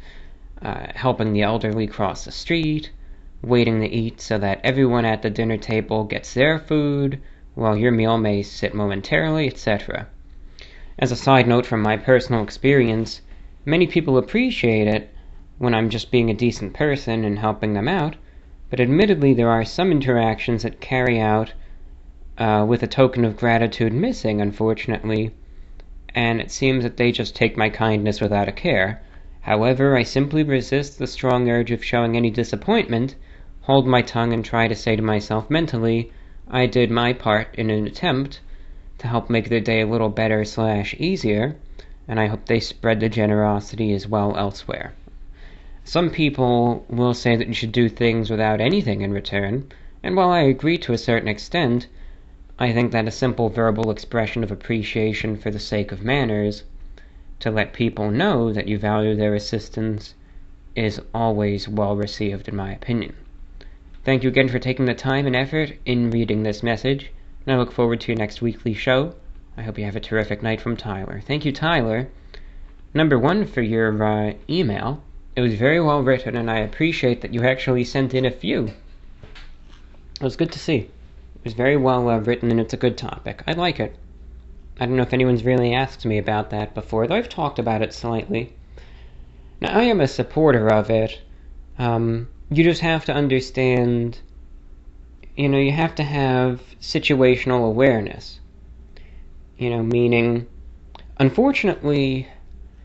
helping the elderly cross the street, waiting to eat so that everyone at the dinner table gets their food, while your meal may sit momentarily, etc. As a side note from my personal experience, many people appreciate it when I'm just being a decent person and helping them out, but admittedly there are some interactions that carry out with a token of gratitude missing, unfortunately, and it seems that they just take my kindness without a care. However, I simply resist the strong urge of showing any disappointment, hold my tongue, and try to say to myself mentally, I did my part in an attempt to help make their day a little better / easier, and I hope they spread the generosity as well elsewhere. Some people will say that you should do things without anything in return, and while I agree to a certain extent, I think that a simple verbal expression of appreciation for the sake of manners, to let people know that you value their assistance, is always well received in my opinion. Thank you again for taking the time and effort in reading this message, and I look forward to your next weekly show. I hope you have a terrific night from Tyler. Thank you, Tyler. number one, for your email. It was very well written, and I appreciate that you actually sent in a few. It was good to see. It was very well written, and it's a good topic. I like it. I don't know if anyone's really asked me about that before, though I've talked about it slightly. Now, I am a supporter of it. You just have to understand, you have to have situational awareness. Meaning, unfortunately,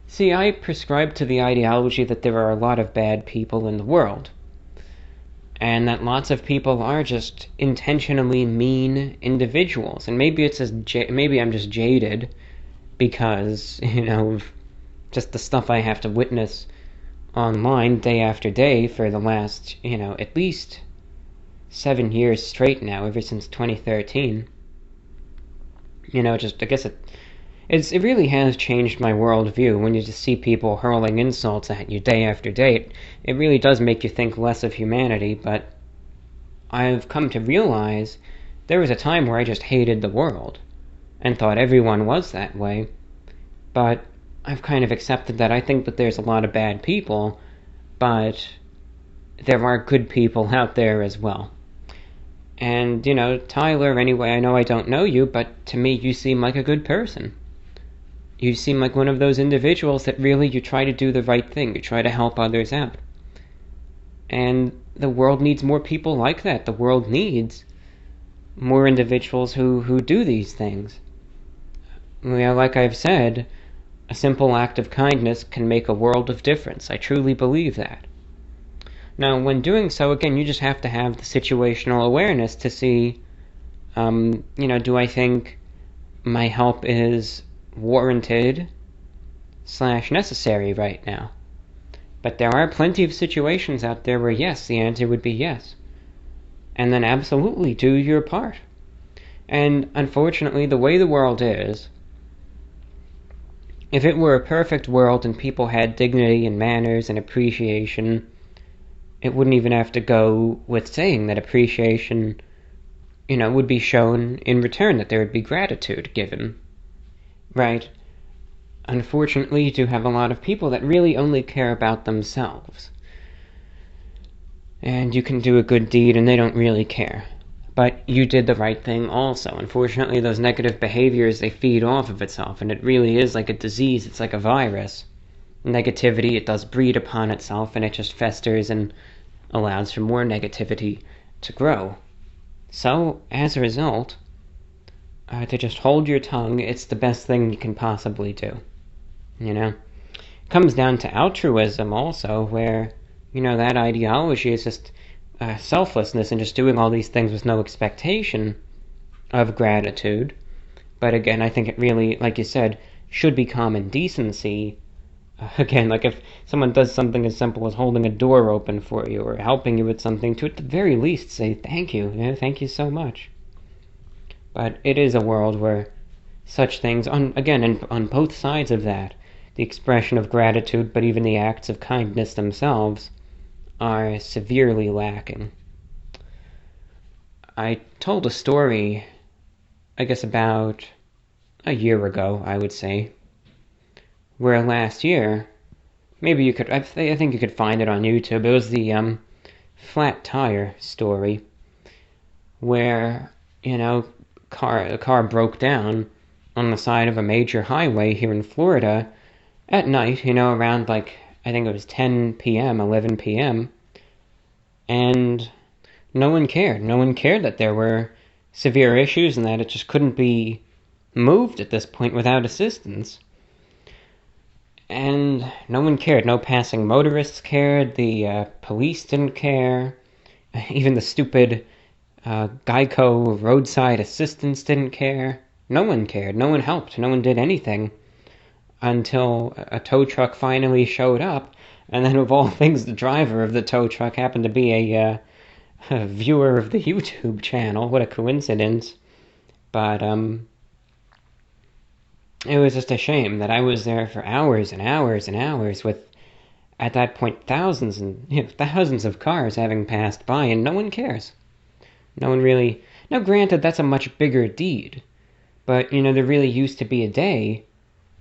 see, I prescribe to the ideology that there are a lot of bad people in the world, and that lots of people are just intentionally mean individuals. And maybe maybe I'm just jaded because, of just the stuff I have to witness online day after day for the last, at least 7 years straight now, ever since 2013. I guess it really has changed my worldview when you just see people hurling insults at you day after day. It really does make you think less of humanity, but I've come to realize there was a time where I just hated the world and thought everyone was that way, but I've kind of accepted that. I think that there's a lot of bad people, but there are good people out there as well. And, Tyler, anyway, I know I don't know you, but to me you seem like a good person. You seem like one of those individuals that really you try to do the right thing. You try to help others out. And the world needs more people like that. The world needs more individuals who do these things. Like I've said, a simple act of kindness can make a world of difference. I truly believe that. Now, when doing so, again, you just have to have the situational awareness to see, do I think my help is warranted / necessary right now? But there are plenty of situations out there where yes, the answer would be yes. And then absolutely do your part. And unfortunately, the way the world is, if it were a perfect world and people had dignity and manners and appreciation, it wouldn't even have to go with saying that appreciation, would be shown in return, that there would be gratitude given. Right? Unfortunately, you do have a lot of people that really only care about themselves. And you can do a good deed and they don't really care. But you did the right thing also. Unfortunately, those negative behaviors, they feed off of itself, and it really is like a disease. It's like a virus. Negativity, it does breed upon itself, and it just festers and allows for more negativity to grow. So, as a result, to just hold your tongue, it's the best thing you can possibly do. It comes down to altruism also, where, that ideology is just selflessness and just doing all these things with no expectation of gratitude. But again, I think it really, like you said, should be common decency. Again, like if someone does something as simple as holding a door open for you or helping you with something, to at the very least say thank you. Thank you so much. But it is a world where such things, on both sides of that, the expression of gratitude, but even the acts of kindness themselves, are severely lacking. I told a story, I guess about a year ago, I would say, where last year, maybe you could, I think you could find it on YouTube. It was the flat tire story, where, a car broke down on the side of a major highway here in Florida at night, around I think it was 10 p.m., 11 p.m., and no one cared. No one cared that there were severe issues and that it just couldn't be moved at this point without assistance. And no one cared. No passing motorists cared. The police didn't care. Even the stupid Geico roadside assistants didn't care. No one cared. No one helped. No one did anything until a tow truck finally showed up. And then, of all things, the driver of the tow truck happened to be a viewer of the YouTube channel. What a coincidence. But it was just a shame that I was there for hours and hours and hours with, at that point, thousands of cars having passed by, and no one cares. No one really... Now, granted, that's a much bigger deed. But, there really used to be a day,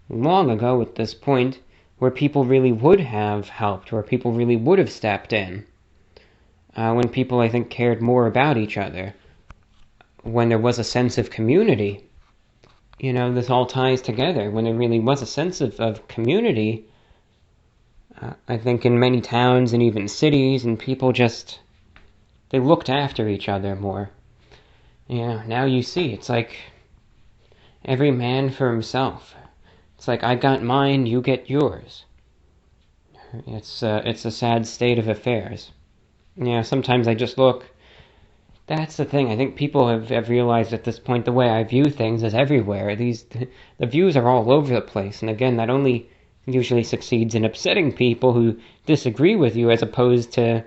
long ago at this point, where people really would have helped, where people really would have stepped in, when people, I think, cared more about each other, when there was a sense of community. This all ties together. When there really was a sense of community, I think in many towns and even cities, and people just, they looked after each other more. Now you see, it's like every man for himself. It's like, I got mine, you get yours. It's a sad state of affairs. Sometimes I just look. That's the thing. I think people have realized at this point the way I view things is everywhere. The views are all over the place. And again, that only usually succeeds in upsetting people who disagree with you as opposed to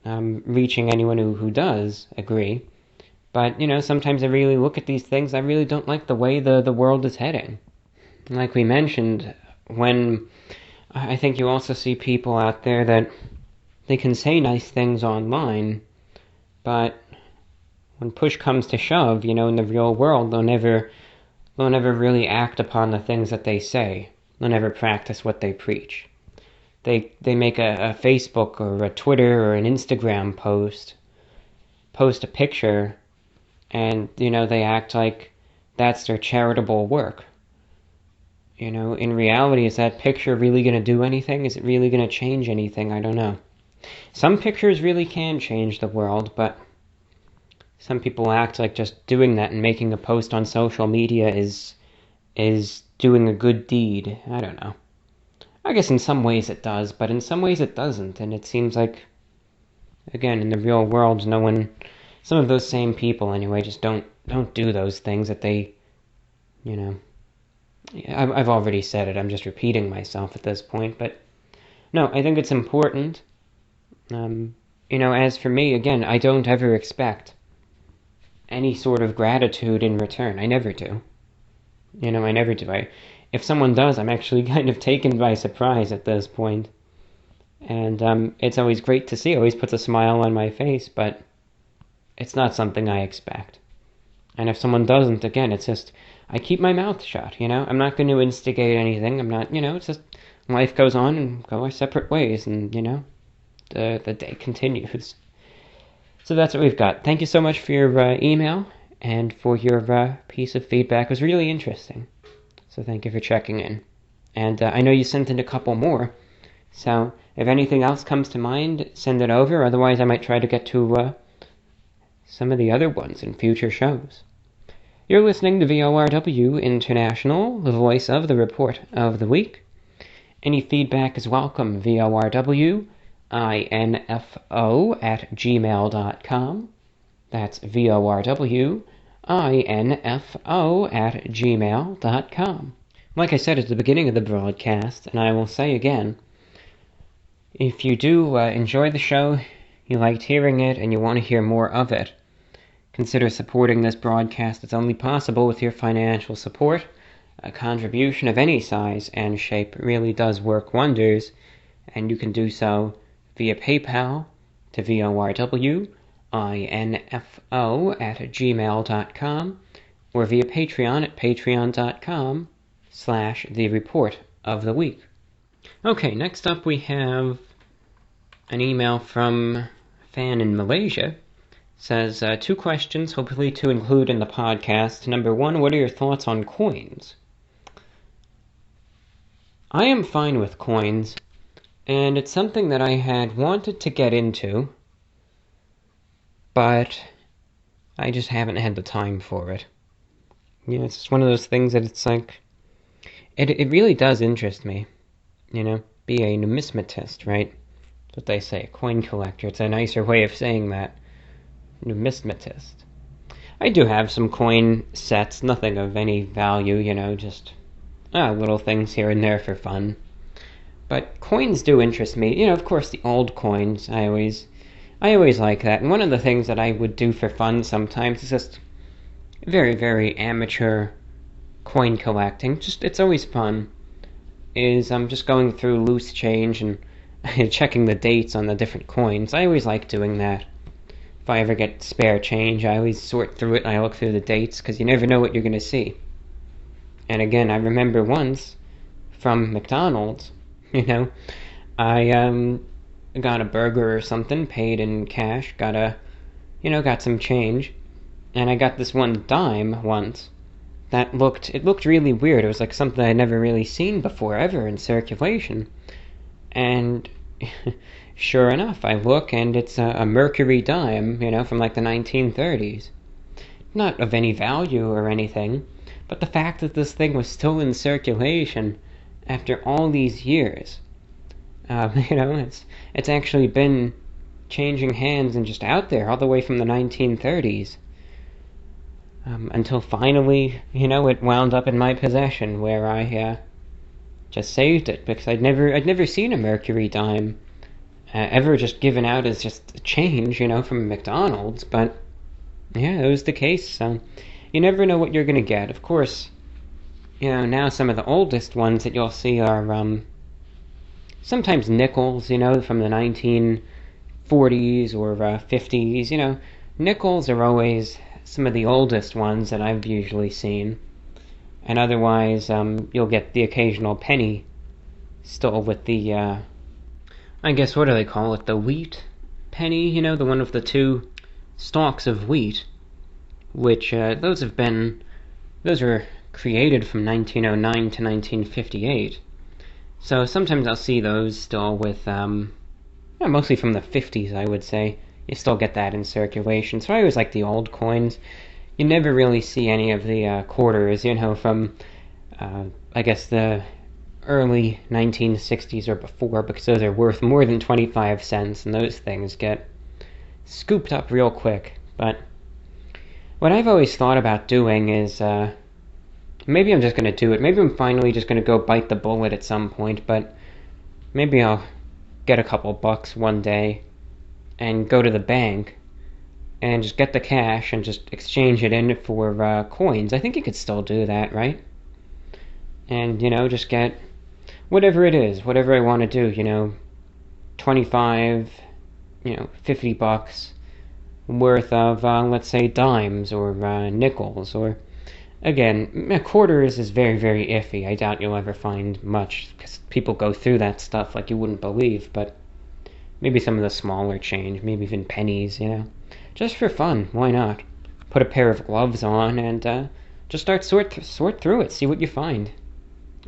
reaching anyone who does agree. But, sometimes I really look at these things. I really don't like the way the world is heading. Like we mentioned, when I think you also see people out there that they can say nice things online, but when push comes to shove, in the real world, they'll never really act upon the things that they say. They'll never practice what they preach. They make a Facebook or a Twitter or an Instagram post a picture, and, they act like that's their charitable work. In reality, is that picture really going to do anything? Is it really going to change anything? I don't know. Some pictures really can change the world, but some people act like just doing that and making a post on social media is doing a good deed. I don't know. I guess in some ways it does, but in some ways it doesn't. And it seems like, again, in the real world, some of those same people anyway just don't do those things that they, I've already said it. I'm just repeating myself at this point, but no, I think it's important. As for me, again, I don't ever expect any sort of gratitude in return. I never do. I never do. If someone does, I'm actually kind of taken by surprise at this point. And it's always great to see. It always puts a smile on my face, but it's not something I expect. And if someone doesn't, again, it's just, I keep my mouth shut, I'm not going to instigate anything. I'm not, it's just, life goes on and go our separate ways, and, the day continues. So that's what we've got. Thank you so much for your email and for your piece of feedback. It was really interesting. So thank you for checking in. And I know you sent in a couple more. So if anything else comes to mind, send it over. Otherwise, I might try to get to some of the other ones in future shows. You're listening to VORW International, the voice of the report of the week. Any feedback is welcome. VORWinfo@gmail.com. That's VORWinfo@gmail.com. Like I said at the beginning of the broadcast, and I will say again, if you do enjoy the show, you liked hearing it, and you want to hear more of it, consider supporting this broadcast. It's only possible with your financial support. A contribution of any size and shape really does work wonders, and you can do so via PayPal to VORWinfo@gmail.com, or via Patreon at patreon.com/the report of the week. Okay, next up we have an email from a fan in Malaysia. Says, 2 questions, hopefully to include in the podcast. Number 1, what are your thoughts on coins? I am fine with coins, and it's something that I had wanted to get into, but I just haven't had the time for it. It's just one of those things that it's like, it really does interest me, be a numismatist, right? That's what they say, a coin collector. It's a nicer way of saying that. Numismatist. I do have some coin sets, nothing of any value, just little things here and there for fun. But coins do interest me. Of course, the old coins, I always like that. And one of the things that I would do for fun sometimes is just very, very amateur coin collecting. It's always fun. Is I'm just going through loose change and checking the dates on the different coins. I always like doing that. If I ever get spare change, I always sort through it and I look through the dates, because you never know what you're going to see. And again, I remember once from McDonald's, You know, I got a burger or something, paid in cash, got some change, and I got this one dime once that looked really weird. It was like something I'd never really seen before ever in circulation. And sure enough, I look and it's a mercury dime, from like the 1930s. Not of any value or anything, but the fact that this thing was still in circulation after all these years. It's actually been changing hands and just out there all the way from the 1930s. Until finally, it wound up in my possession, where I just saved it, because I'd never seen a mercury dime ever just given out as just a change, from McDonald's. But yeah, it was the case. So you never know what you're gonna get. Of course, now some of the oldest ones that you'll see are sometimes nickels, from the 1940s or 50s. Nickels are always some of the oldest ones that I've usually seen. And otherwise, you'll get the occasional penny still with the, I guess, what do they call it? The wheat penny, the one with the two stalks of wheat, which those were created from 1909 to 1958. So sometimes I'll see those still with, mostly from the 50s, I would say. You still get that in circulation. So I always like the old coins. You never really see any of the quarters, from, I guess, the early 1960s or before, because those are worth more than 25 cents, and those things get scooped up real quick. But what I've always thought about doing is, maybe I'm just going to do it. Maybe I'm finally just going to go bite the bullet at some point, but maybe I'll get a couple bucks one day and go to the bank and just get the cash and just exchange it in for coins. I think you could still do that, right? And, just get whatever it is, whatever I want to do, 25, $50 worth of, let's say, dimes or nickels. Or, again, quarters is very, very iffy. I doubt you'll ever find much, because people go through that stuff like you wouldn't believe. But maybe some of the smaller change, maybe even pennies, just for fun. Why not? Put a pair of gloves on and just start sort through it, see what you find.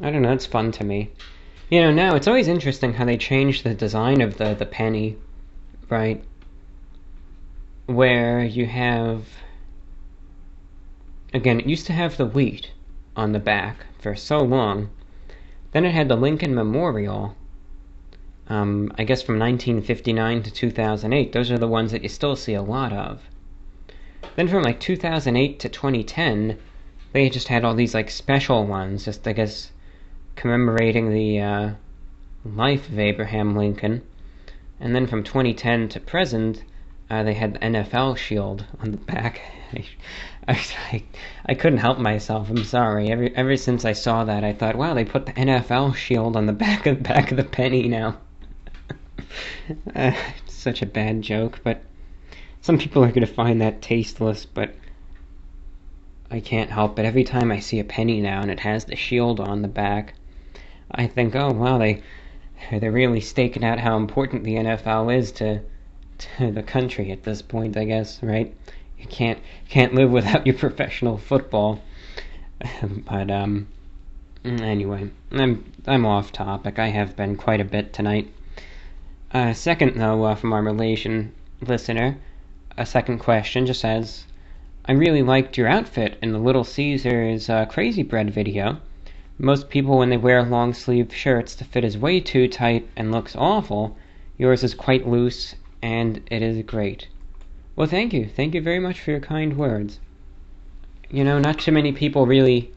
I don't know, it's fun to me. Now it's always interesting how they changed the design of the penny, right? Where you have, again, it used to have the wheat on the back for so long. Then it had the Lincoln Memorial, I guess from 1959 to 2008. Those are the ones that you still see a lot of. Then from like 2008 to 2010, they just had all these like special ones, just I guess commemorating the life of Abraham Lincoln. And then from 2010 to present, they had the NFL shield on the back. I couldn't help myself. I'm sorry. Ever since I saw that, I thought, wow, they put the NFL shield on the back of the penny now. Such a bad joke, but some people are going to find that tasteless, but I can't help it. Every time I see a penny now and it has the shield on the back, I think, oh, wow, they're really staking out how important the NFL is to the country at this point, I guess, right? You can't live without your professional football. But anyway, I'm off topic. I have been quite a bit tonight. Second, though, from our Malaysian listener, a second question just says, I really liked your outfit in the Little Caesars Crazy Bread video. Most people, when they wear long sleeve shirts, the fit is way too tight and looks awful. Yours is quite loose, and it is great. Well, thank you. Thank you very much for your kind words. Not too many people really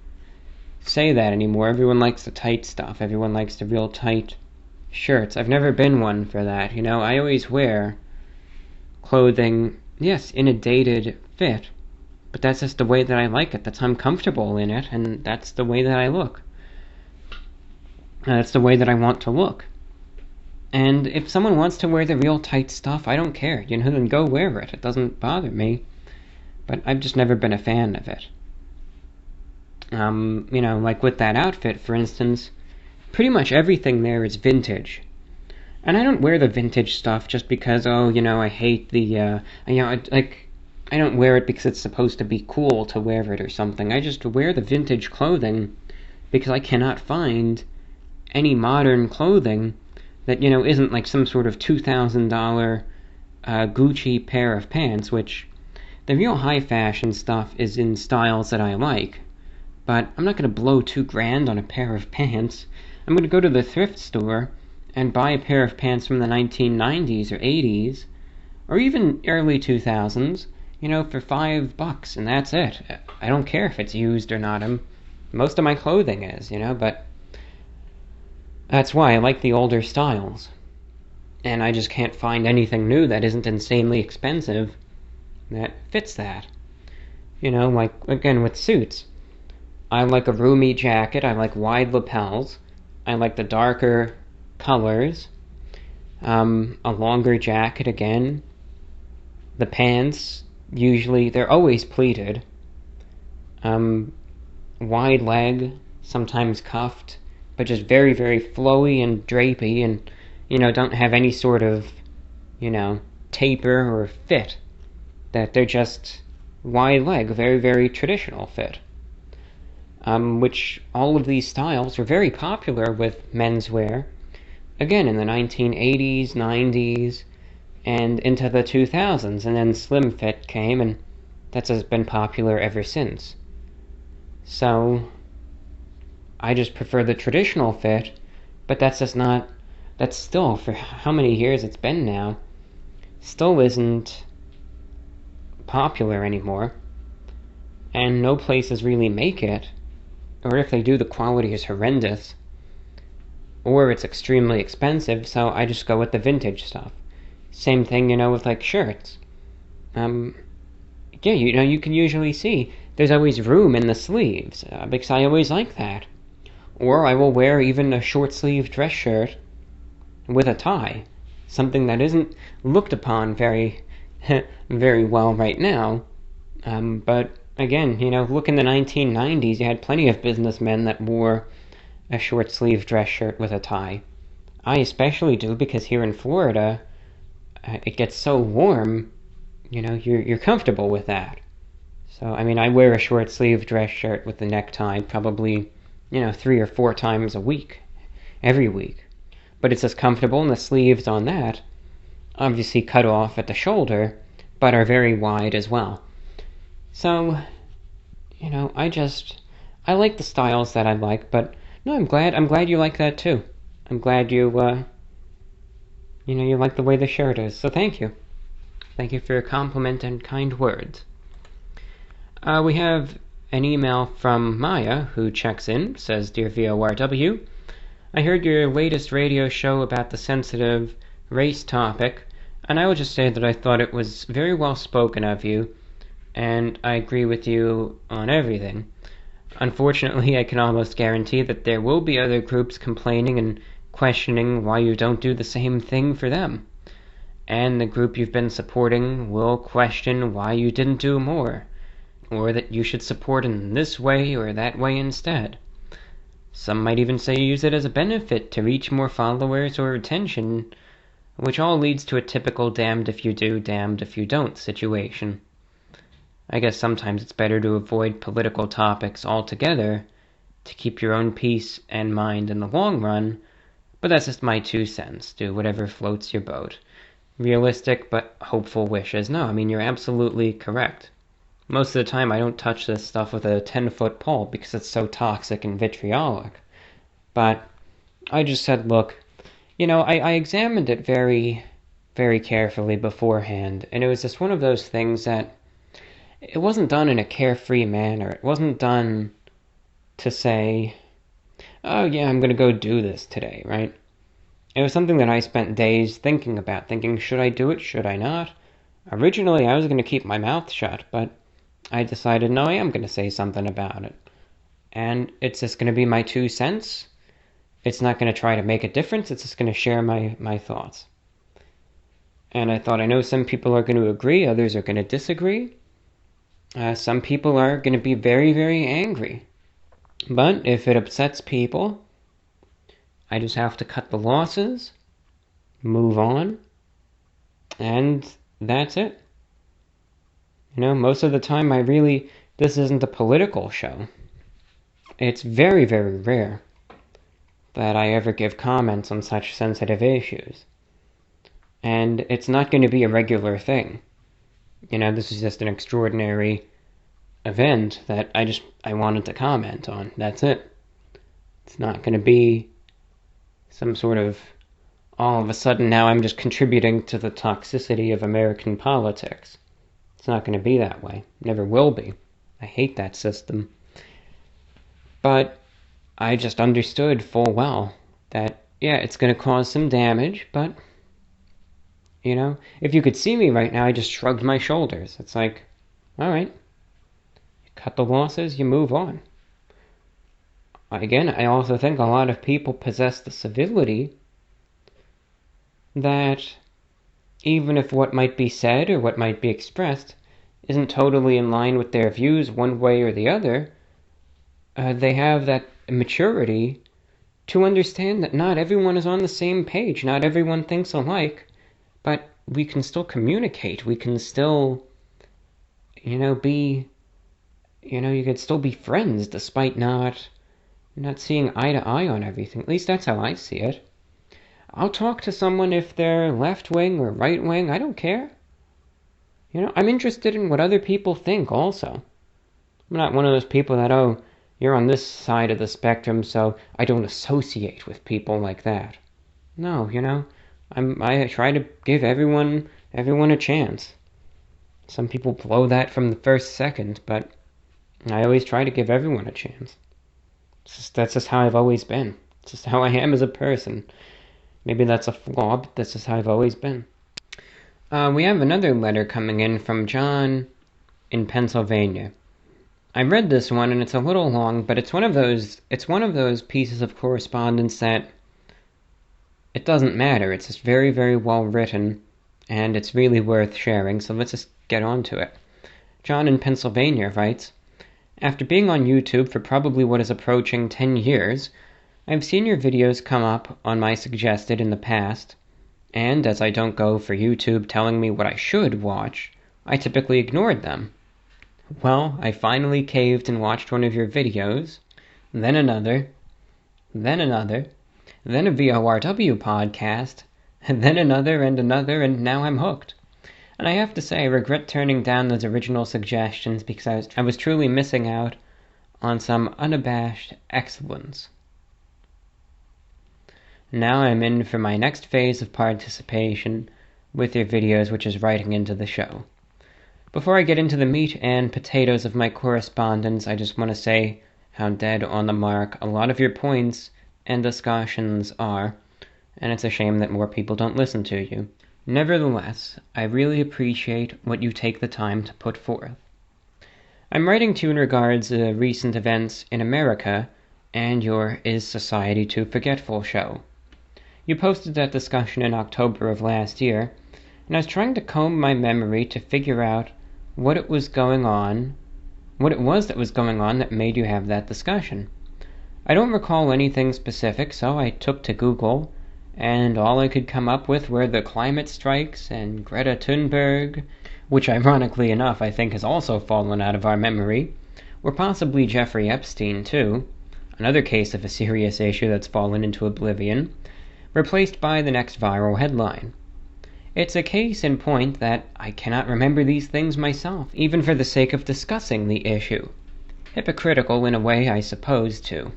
say that anymore. Everyone likes the tight stuff. Everyone likes the real tight shirts. I've never been one for that. I always wear clothing, yes, in a dated fit, but that's just the way that I like it. That's I'm comfortable in it, and that's the way that I look. That's the way that I want to look. And if someone wants to wear the real tight stuff, I don't care. Then go wear it. It doesn't bother me. But I've just never been a fan of it. Like with that outfit, for instance, pretty much everything there is vintage. And I don't wear the vintage stuff just because, I hate the, I don't wear it because it's supposed to be cool to wear it or something. I just wear the vintage clothing because I cannot find any modern clothing that, isn't like some sort of $2,000 Gucci pair of pants, which the real high fashion stuff is in styles that I like. But I'm not going to blow $2,000 on a pair of pants. I'm going to go to the thrift store and buy a pair of pants from the 1990s or 80s, or even early 2000s, for $5, and that's it. I don't care if it's used or not. Most of my clothing is, but that's why I like the older styles. And I just can't find anything new that isn't insanely expensive that fits that. Like, again, with suits. I like a roomy jacket, I like wide lapels, I like the darker colors, a longer jacket again. The pants, usually, they're always pleated. Wide leg, sometimes cuffed, but just very, very flowy and drapey and, don't have any sort of, taper or fit. That they're just wide leg, very, very traditional fit. Which all of these styles were very popular with menswear, again, in the 1980s, 90s, and into the 2000s, and then slim fit came, and that's been popular ever since. So, I just prefer the traditional fit, but that's still, for how many years it's been now, still isn't popular anymore, and no places really make it, or if they do, the quality is horrendous, or it's extremely expensive, so I just go with the vintage stuff. Same thing, with like shirts. You can usually see there's always room in the sleeves, because I always like that. Or I will wear even a short sleeve dress shirt with a tie, something that isn't looked upon very, very well right now. But again, look in the 1990s, you had plenty of businessmen that wore a short sleeve dress shirt with a tie. I especially do because here in Florida, it gets so warm, you're comfortable with that. So, I wear a short sleeve dress shirt with the necktie probably, 3 or 4 times a week, every week. But it's as comfortable, and the sleeves on that obviously cut off at the shoulder, but are very wide as well. So, I like the styles that I like, but no, I'm glad you like that too. I'm glad you like the way the shirt is, so thank you. Thank you for your compliment and kind words. We have an email from Maya, who checks in, says, Dear VORW, I heard your latest radio show about the sensitive race topic, and I will just say that I thought it was very well spoken of you, and I agree with you on everything. Unfortunately, I can almost guarantee that there will be other groups complaining and questioning why you don't do the same thing for them. And the group you've been supporting will question why you didn't do more, or that you should support in this way or that way instead. Some might even say use it as a benefit to reach more followers or attention, which all leads to a typical damned if you do, damned if you don't situation. I guess sometimes it's better to avoid political topics altogether to keep your own peace and mind in the long run, but that's just my 2 cents. Do whatever floats your boat. Realistic but hopeful wishes. No, you're absolutely correct. Most of the time I don't touch this stuff with a 10-foot pole because it's so toxic and vitriolic. But I just said, look, I examined it very, very carefully beforehand, and it was just one of those things that it wasn't done in a carefree manner. It wasn't done to say, oh yeah, I'm going to go do this today, right? It was something that I spent days thinking about, should I do it, should I not? Originally, I was going to keep my mouth shut, but I decided, no, I am going to say something about it. And it's just going to be my 2 cents. It's not going to try to make a difference, it's just going to share my thoughts. And I thought, I know some people are going to agree, others are going to disagree. Some people are going to be very, very angry. But if it upsets people, I just have to cut the losses, move on, and that's it. Most of the time this isn't a political show. It's very, very rare that I ever give comments on such sensitive issues. And it's not going to be a regular thing. This is just an extraordinary event that I wanted to comment on. That's it. It's not going to be some sort of, all of a sudden now I'm just contributing to the toxicity of American politics. It's not going to be that way. Never will be. I hate that system. But I just understood full well that, yeah, it's going to cause some damage, but, if you could see me right now, I just shrugged my shoulders. It's like, all right, you cut the losses, you move on. Again, I also think a lot of people possess the civility that even if what might be said or what might be expressed isn't totally in line with their views one way or the other, they have that maturity to understand that not everyone is on the same page, not everyone thinks alike, but we can still communicate, we can still, be, you could still be friends despite not seeing eye to eye on everything. At least that's how I see it. I'll talk to someone if they're left-wing or right-wing, I don't care. I'm interested in what other people think also. I'm not one of those people that, oh, you're on this side of the spectrum, so I don't associate with people like that. No, I try to give everyone a chance. Some people blow that from the first second, but I always try to give everyone a chance. That's just how I've always been. It's just how I am as a person. Maybe that's a flaw, but that's just how I've always been. We have another letter coming in from John in Pennsylvania. I read this one, and it's a little long, but it's one of those pieces of correspondence that it doesn't matter. It's just very, very well written, and it's really worth sharing, so let's just get on to it. John in Pennsylvania writes, after being on YouTube for probably what is approaching 10 years, I've seen your videos come up on my suggested in the past, and as I don't go for YouTube telling me what I should watch, I typically ignored them. Well, I finally caved and watched one of your videos, then another, then a VORW podcast, and then another, and now I'm hooked. And I have to say, I regret turning down those original suggestions because I was truly missing out on some unabashed excellence. Now I'm in for my next phase of participation with your videos, which is writing into the show. Before I get into the meat and potatoes of my correspondence, I just want to say how dead on the mark a lot of your points and discussions are, and it's a shame that more people don't listen to you. Nevertheless, I really appreciate what you take the time to put forth. I'm writing to you in regards to recent events in America and your Is Society Too Forgetful show. You posted that discussion in October of last year, and I was trying to comb my memory to figure out what it was that was going on that made you have that discussion. I don't recall anything specific, so I took to Google, and all I could come up with were the climate strikes and Greta Thunberg, which ironically enough I think has also fallen out of our memory, or possibly Jeffrey Epstein too, another case of a serious issue that's fallen into oblivion, replaced by the next viral headline. It's a case in point that I cannot remember these things myself, even for the sake of discussing the issue. Hypocritical in a way, I suppose, too.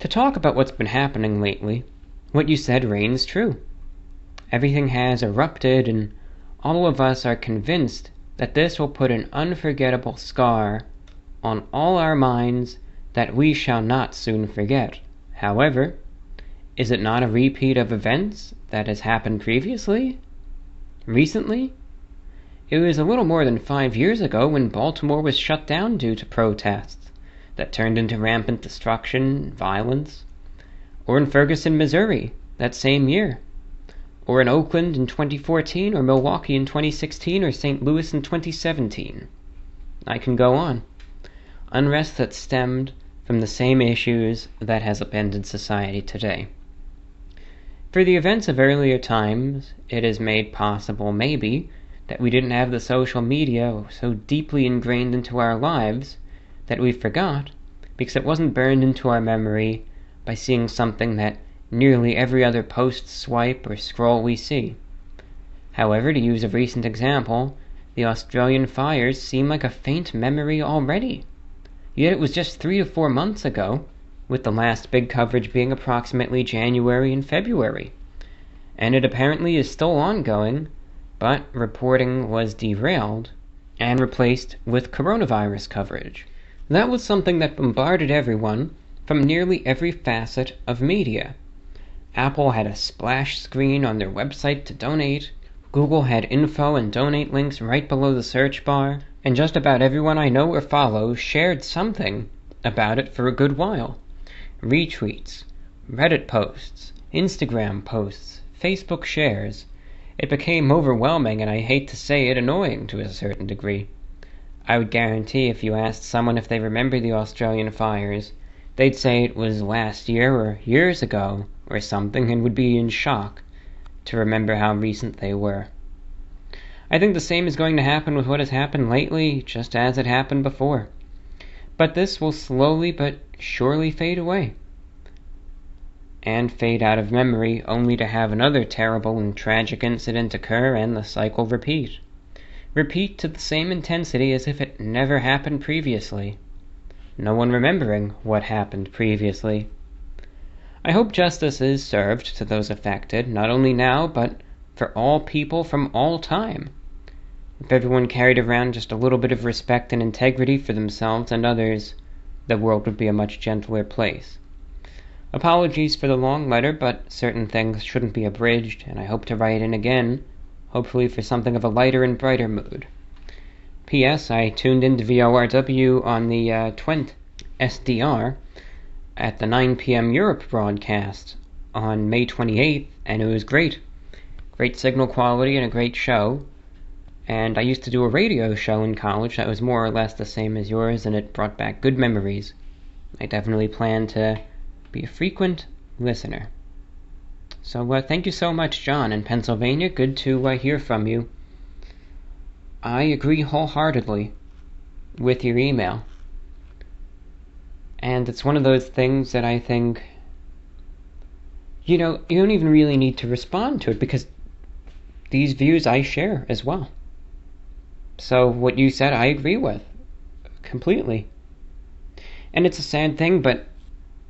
To talk about what's been happening lately, what you said reigns true. Everything has erupted, and all of us are convinced that this will put an unforgettable scar on all our minds that we shall not soon forget. However, is it not a repeat of events that has happened previously? Recently? It was a little more than 5 years ago when Baltimore was shut down due to protests that turned into rampant destruction and violence. Or in Ferguson, Missouri, that same year. Or in Oakland in 2014, or Milwaukee in 2016, or St. Louis in 2017. I can go on. Unrest that stemmed from the same issues that has upended society today. For the events of earlier times, it is made possible, maybe, that we didn't have the social media so deeply ingrained into our lives that we forgot, because it wasn't burned into our memory by seeing something that nearly every other post, swipe, or scroll we see. However, to use a recent example, the Australian fires seem like a faint memory already. Yet it was just 3 to 4 months ago, with the last big coverage being approximately January and February. And it apparently is still ongoing, but reporting was derailed and replaced with coronavirus coverage. That was something that bombarded everyone from nearly every facet of media. Apple had a splash screen on their website to donate, Google had info and donate links right below the search bar, and just about everyone I know or follow shared something about it for a good while. Retweets, Reddit posts, Instagram posts, Facebook shares. It became overwhelming, and I hate to say it, annoying to a certain degree. I would guarantee if you asked someone if they remember the Australian fires, they'd say it was last year or years ago or something, and would be in shock to remember how recent they were. I think the same is going to happen with what has happened lately, just as it happened before. But this will slowly but surely fade away, and fade out of memory, only to have another terrible and tragic incident occur and the cycle repeat. Repeat to the same intensity as if it never happened previously. No one remembering what happened previously. I hope justice is served to those affected, not only now, but for all people from all time. If everyone carried around just a little bit of respect and integrity for themselves and others, the world would be a much gentler place. Apologies for the long letter, but certain things shouldn't be abridged, and I hope to write in again, hopefully for something of a lighter and brighter mood. P.S. I tuned into VORW on the 20th SDR at the 9 p.m. Europe broadcast on May 28th, and it was great. Great signal quality and a great show. And I used to do a radio show in college that was more or less the same as yours, and it brought back good memories. I definitely plan to be a frequent listener. So thank you so much, John, in Pennsylvania. Good to hear from you. I agree wholeheartedly with your email. And it's one of those things that I think, you don't even really need to respond to it, because these views I share as well. So what you said, I agree with completely. And it's a sad thing, but,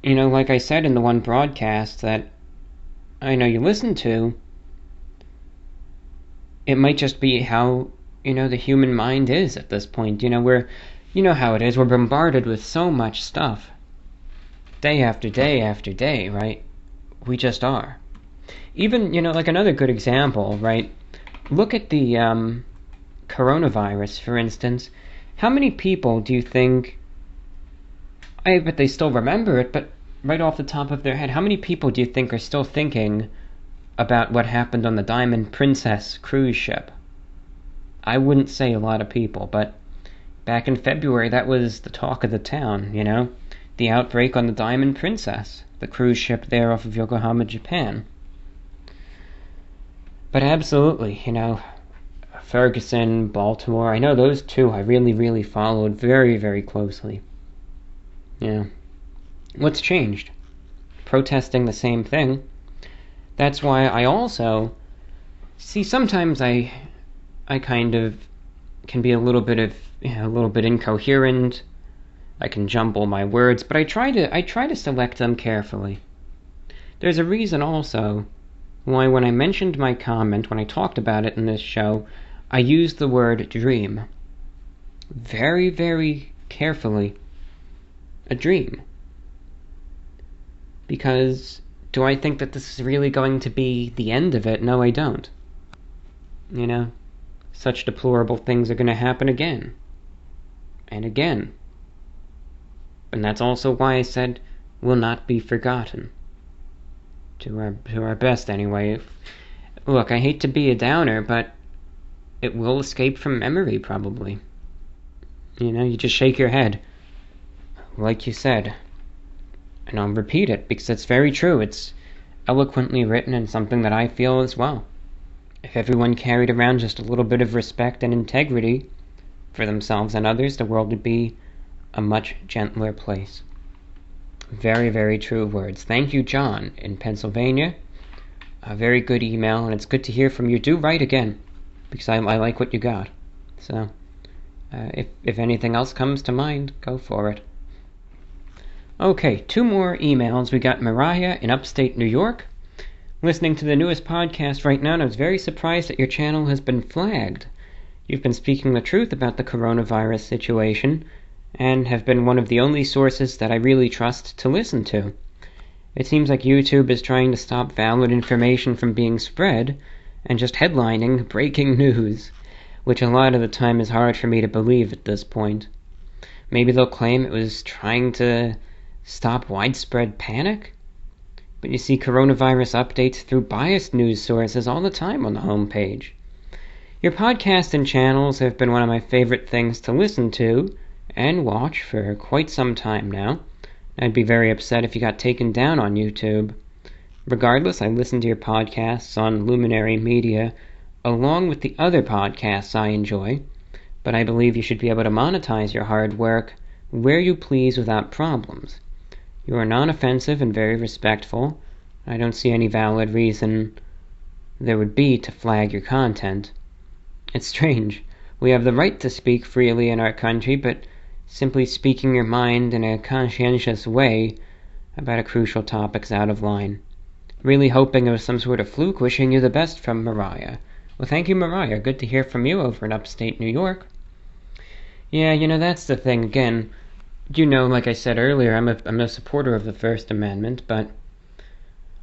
like I said in the one broadcast that I know you listen to, it might just be how, the human mind is at this point. How it is. We're bombarded with so much stuff. Day after day after day, right? We just are. Even, like another good example, right? Look at the coronavirus, for instance. How many people do you think, I bet they still remember it, but right off the top of their head, how many people do you think are still thinking about what happened on the Diamond Princess cruise ship? I wouldn't say a lot of people, but back in February, that was the talk of the town, the outbreak on the Diamond Princess, the cruise ship there off of Yokohama, Japan. But absolutely, Ferguson, Baltimore, I know those two I really, really followed very, very closely. Yeah. What's changed? Protesting the same thing. That's why I also see sometimes I kind of can be a little bit incoherent. I can jumble my words, but I try to select them carefully. There's a reason also why when I mentioned my comment, when I talked about it in this show, I used the word dream. Very, very carefully. A dream. Because do I think that this is really going to be the end of it? No, I don't. Such deplorable things are going to happen again. And again. And that's also why I said, will not be forgotten. To our best, anyway. Look, I hate to be a downer, but it will escape from memory, probably. You just shake your head. Like you said, And I'll repeat it because it's very true. It's eloquently written and something that I feel as well. If everyone carried around just a little bit of respect and integrity for themselves and others, the world would be a much gentler place. Very, very true words. Thank you, John, in Pennsylvania. A very good email, and it's good to hear from you. Do write again, because I like what you got. So, if anything else comes to mind, go for it. Okay, 2 more emails. We got Mariah in upstate New York. Listening to the newest podcast right now, and I was very surprised that your channel has been flagged. You've been speaking the truth about the coronavirus situation, and have been one of the only sources that I really trust to listen to. It seems like YouTube is trying to stop valid information from being spread, and just headlining breaking news, which a lot of the time is hard for me to believe at this point. Maybe they'll claim it was trying to stop widespread panic? But you see coronavirus updates through biased news sources all the time on the homepage. Your podcast and channels have been one of my favorite things to listen to and watch for quite some time now. I'd be very upset if you got taken down on YouTube. Regardless, I listen to your podcasts on Luminary Media along with the other podcasts I enjoy, but I believe you should be able to monetize your hard work where you please without problems. You are non-offensive and very respectful. I don't see any valid reason there would be to flag your content. It's strange. We have the right to speak freely in our country, but simply speaking your mind in a conscientious way about a crucial topic's out of line. Really hoping it was some sort of fluke. Wishing you the best, from Mariah. Well, thank you, Mariah. Good to hear from you over in upstate New York. Yeah, that's the thing. Again, like I said earlier, I'm a supporter of the First Amendment, but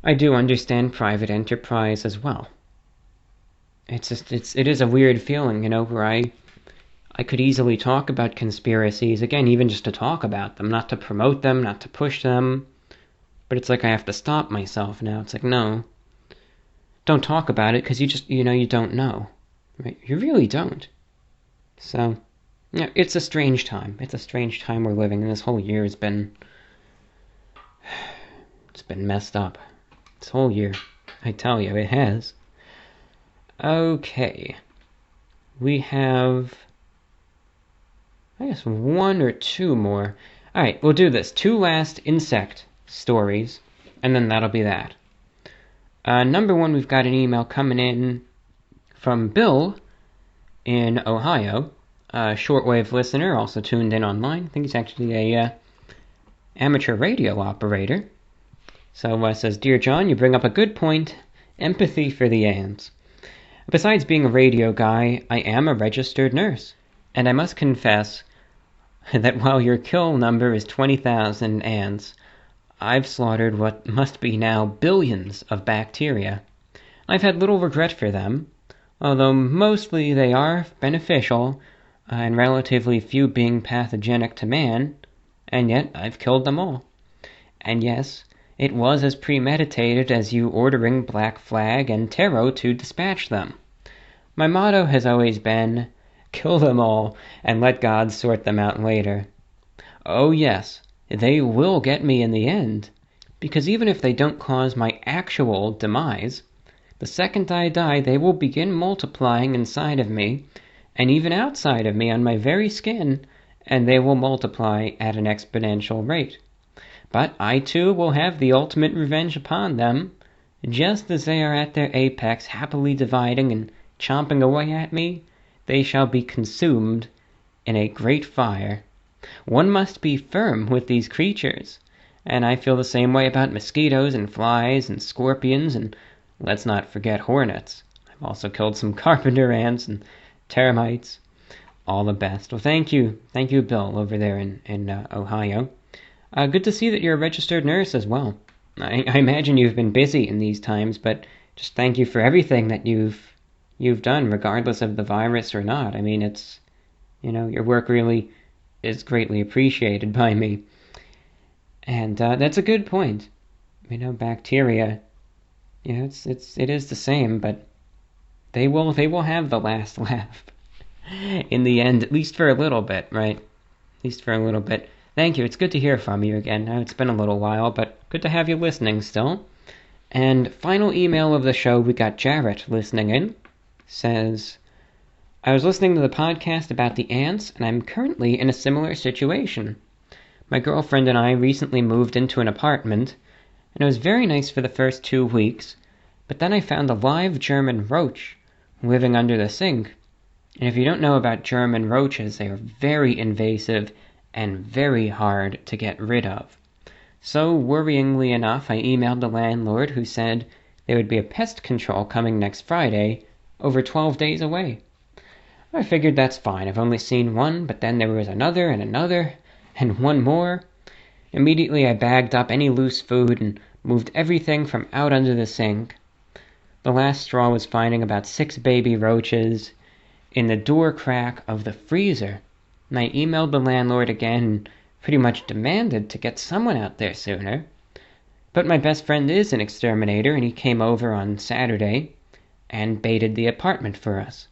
I do understand private enterprise as well. It is a weird feeling, where I could easily talk about conspiracies, again, even just to talk about them, not to promote them, not to push them, but it's like I have to stop myself now. It's like, no, don't talk about it, because you don't know, right? You really don't. So, yeah, it's a strange time. It's a strange time we're living in. This whole year has been, it's been messed up. This whole year, I tell you, it has. Okay, we have, I guess, 1 or 2 more. Alright, we'll do this. 2 last insect stories, and then that'll be that. Number 1, we've got an email coming in from Bill in Ohio, a shortwave listener, also tuned in online. I think he's actually a amateur radio operator. So it says, Dear John, you bring up a good point. Empathy for the ants. Besides being a radio guy, I am a registered nurse. And I must confess that while your kill number is 20,000 ants, I've slaughtered what must be now billions of bacteria. I've had little regret for them, although mostly they are beneficial, and relatively few being pathogenic to man, and yet I've killed them all. And yes, it was as premeditated as you ordering Black Flag and Tarot to dispatch them. My motto has always been, kill them all and let God sort them out later. Oh yes, they will get me in the end, because even if they don't cause my actual demise, the second I die they will begin multiplying inside of me, and even outside of me on my very skin, and they will multiply at an exponential rate. But I too will have the ultimate revenge upon them, just as they are at their apex happily dividing and chomping away at me, they shall be consumed in a great fire. One must be firm with these creatures, and I feel the same way about mosquitoes and flies and scorpions, and let's not forget hornets. I've also killed some carpenter ants and termites. All the best. Well, thank you, Bill, over there in Ohio. Good to see that you're a registered nurse as well. I imagine you've been busy in these times, but just thank you for everything that you've done, regardless of the virus or not. I mean, it's, your work really is greatly appreciated by me. And that's a good point. Bacteria, it is the same, but they will have the last laugh in the end, at least for a little bit, right? At least for a little bit. Thank you. It's good to hear from you again. It's been a little while, but good to have you listening still. And final email of the show, we got Jarrett listening in. Says, I was listening to the podcast about the ants, and I'm currently in a similar situation. My girlfriend and I recently moved into an apartment, and it was very nice for the first 2 weeks, but then I found a live German roach living under the sink. And if you don't know about German roaches, they are very invasive and very hard to get rid of. So, worryingly enough, I emailed the landlord, who said there would be a pest control coming next Friday, over 12 days away. I figured that's fine. I've only seen one, but then there was another, and one more. Immediately I bagged up any loose food and moved everything from out under the sink. The last straw was finding about 6 baby roaches in the door crack of the freezer. And I emailed the landlord again and pretty much demanded to get someone out there sooner. But my best friend is an exterminator, and he came over on Saturday and baited the apartment for us.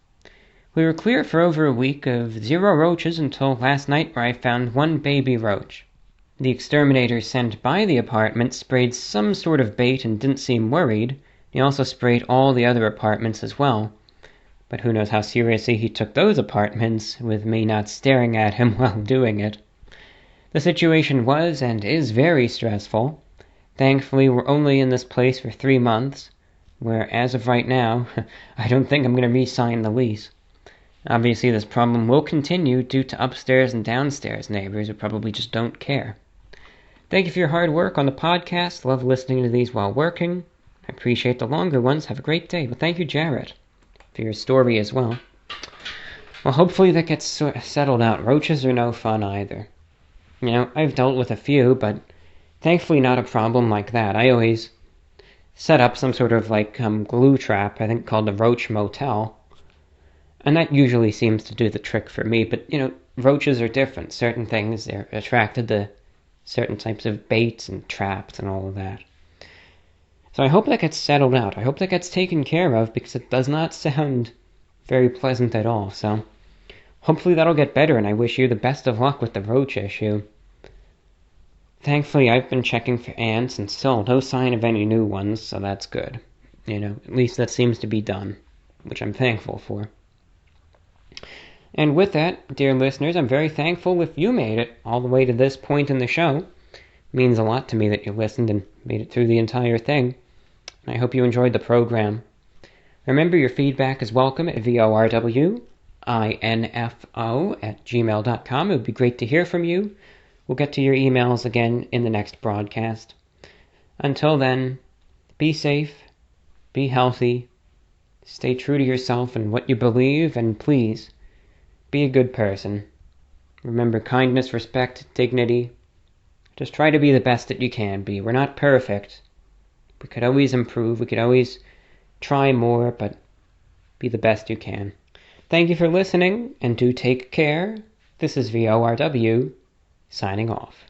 We were clear for over a week of 0 roaches until last night, where I found 1 baby roach. The exterminator sent by the apartment sprayed some sort of bait and didn't seem worried. He also sprayed all the other apartments as well. But who knows how seriously he took those apartments, with me not staring at him while doing it. The situation was and is very stressful. Thankfully, we're only in this place for 3 months, where as of right now, I don't think I'm going to re-sign the lease. Obviously, this problem will continue due to upstairs and downstairs neighbors who probably just don't care. Thank you for your hard work on the podcast. Love listening to these while working. I appreciate the longer ones. Have a great day. Well, thank you, Jarrett, for your story as well. Well, hopefully that gets settled out. Roaches are no fun either. You know, I've dealt with a few, but thankfully not a problem like that. I always set up some sort of glue trap, I think called the roach motel. And that usually seems to do the trick for me. But, roaches are different. Certain things, they're attracted to certain types of baits and traps and all of that. So I hope that gets settled out. I hope that gets taken care of, because it does not sound very pleasant at all. So hopefully that'll get better, and I wish you the best of luck with the roach issue. Thankfully, I've been checking for ants, and still no sign of any new ones, so that's good. At least that seems to be done, which I'm thankful for. And with that, dear listeners, I'm very thankful if you made it all the way to this point in the show. It means a lot to me that you listened and made it through the entire thing. And I hope you enjoyed the program. Remember, your feedback is welcome at VORWinfo@gmail.com. It would be great to hear from you. We'll get to your emails again in the next broadcast. Until then, be safe, be healthy, stay true to yourself and what you believe, and please, be a good person. Remember kindness, respect, dignity. Just try to be the best that you can be. We're not perfect. We could always improve. We could always try more, but be the best you can. Thank you for listening, and do take care. This is VORW, signing off.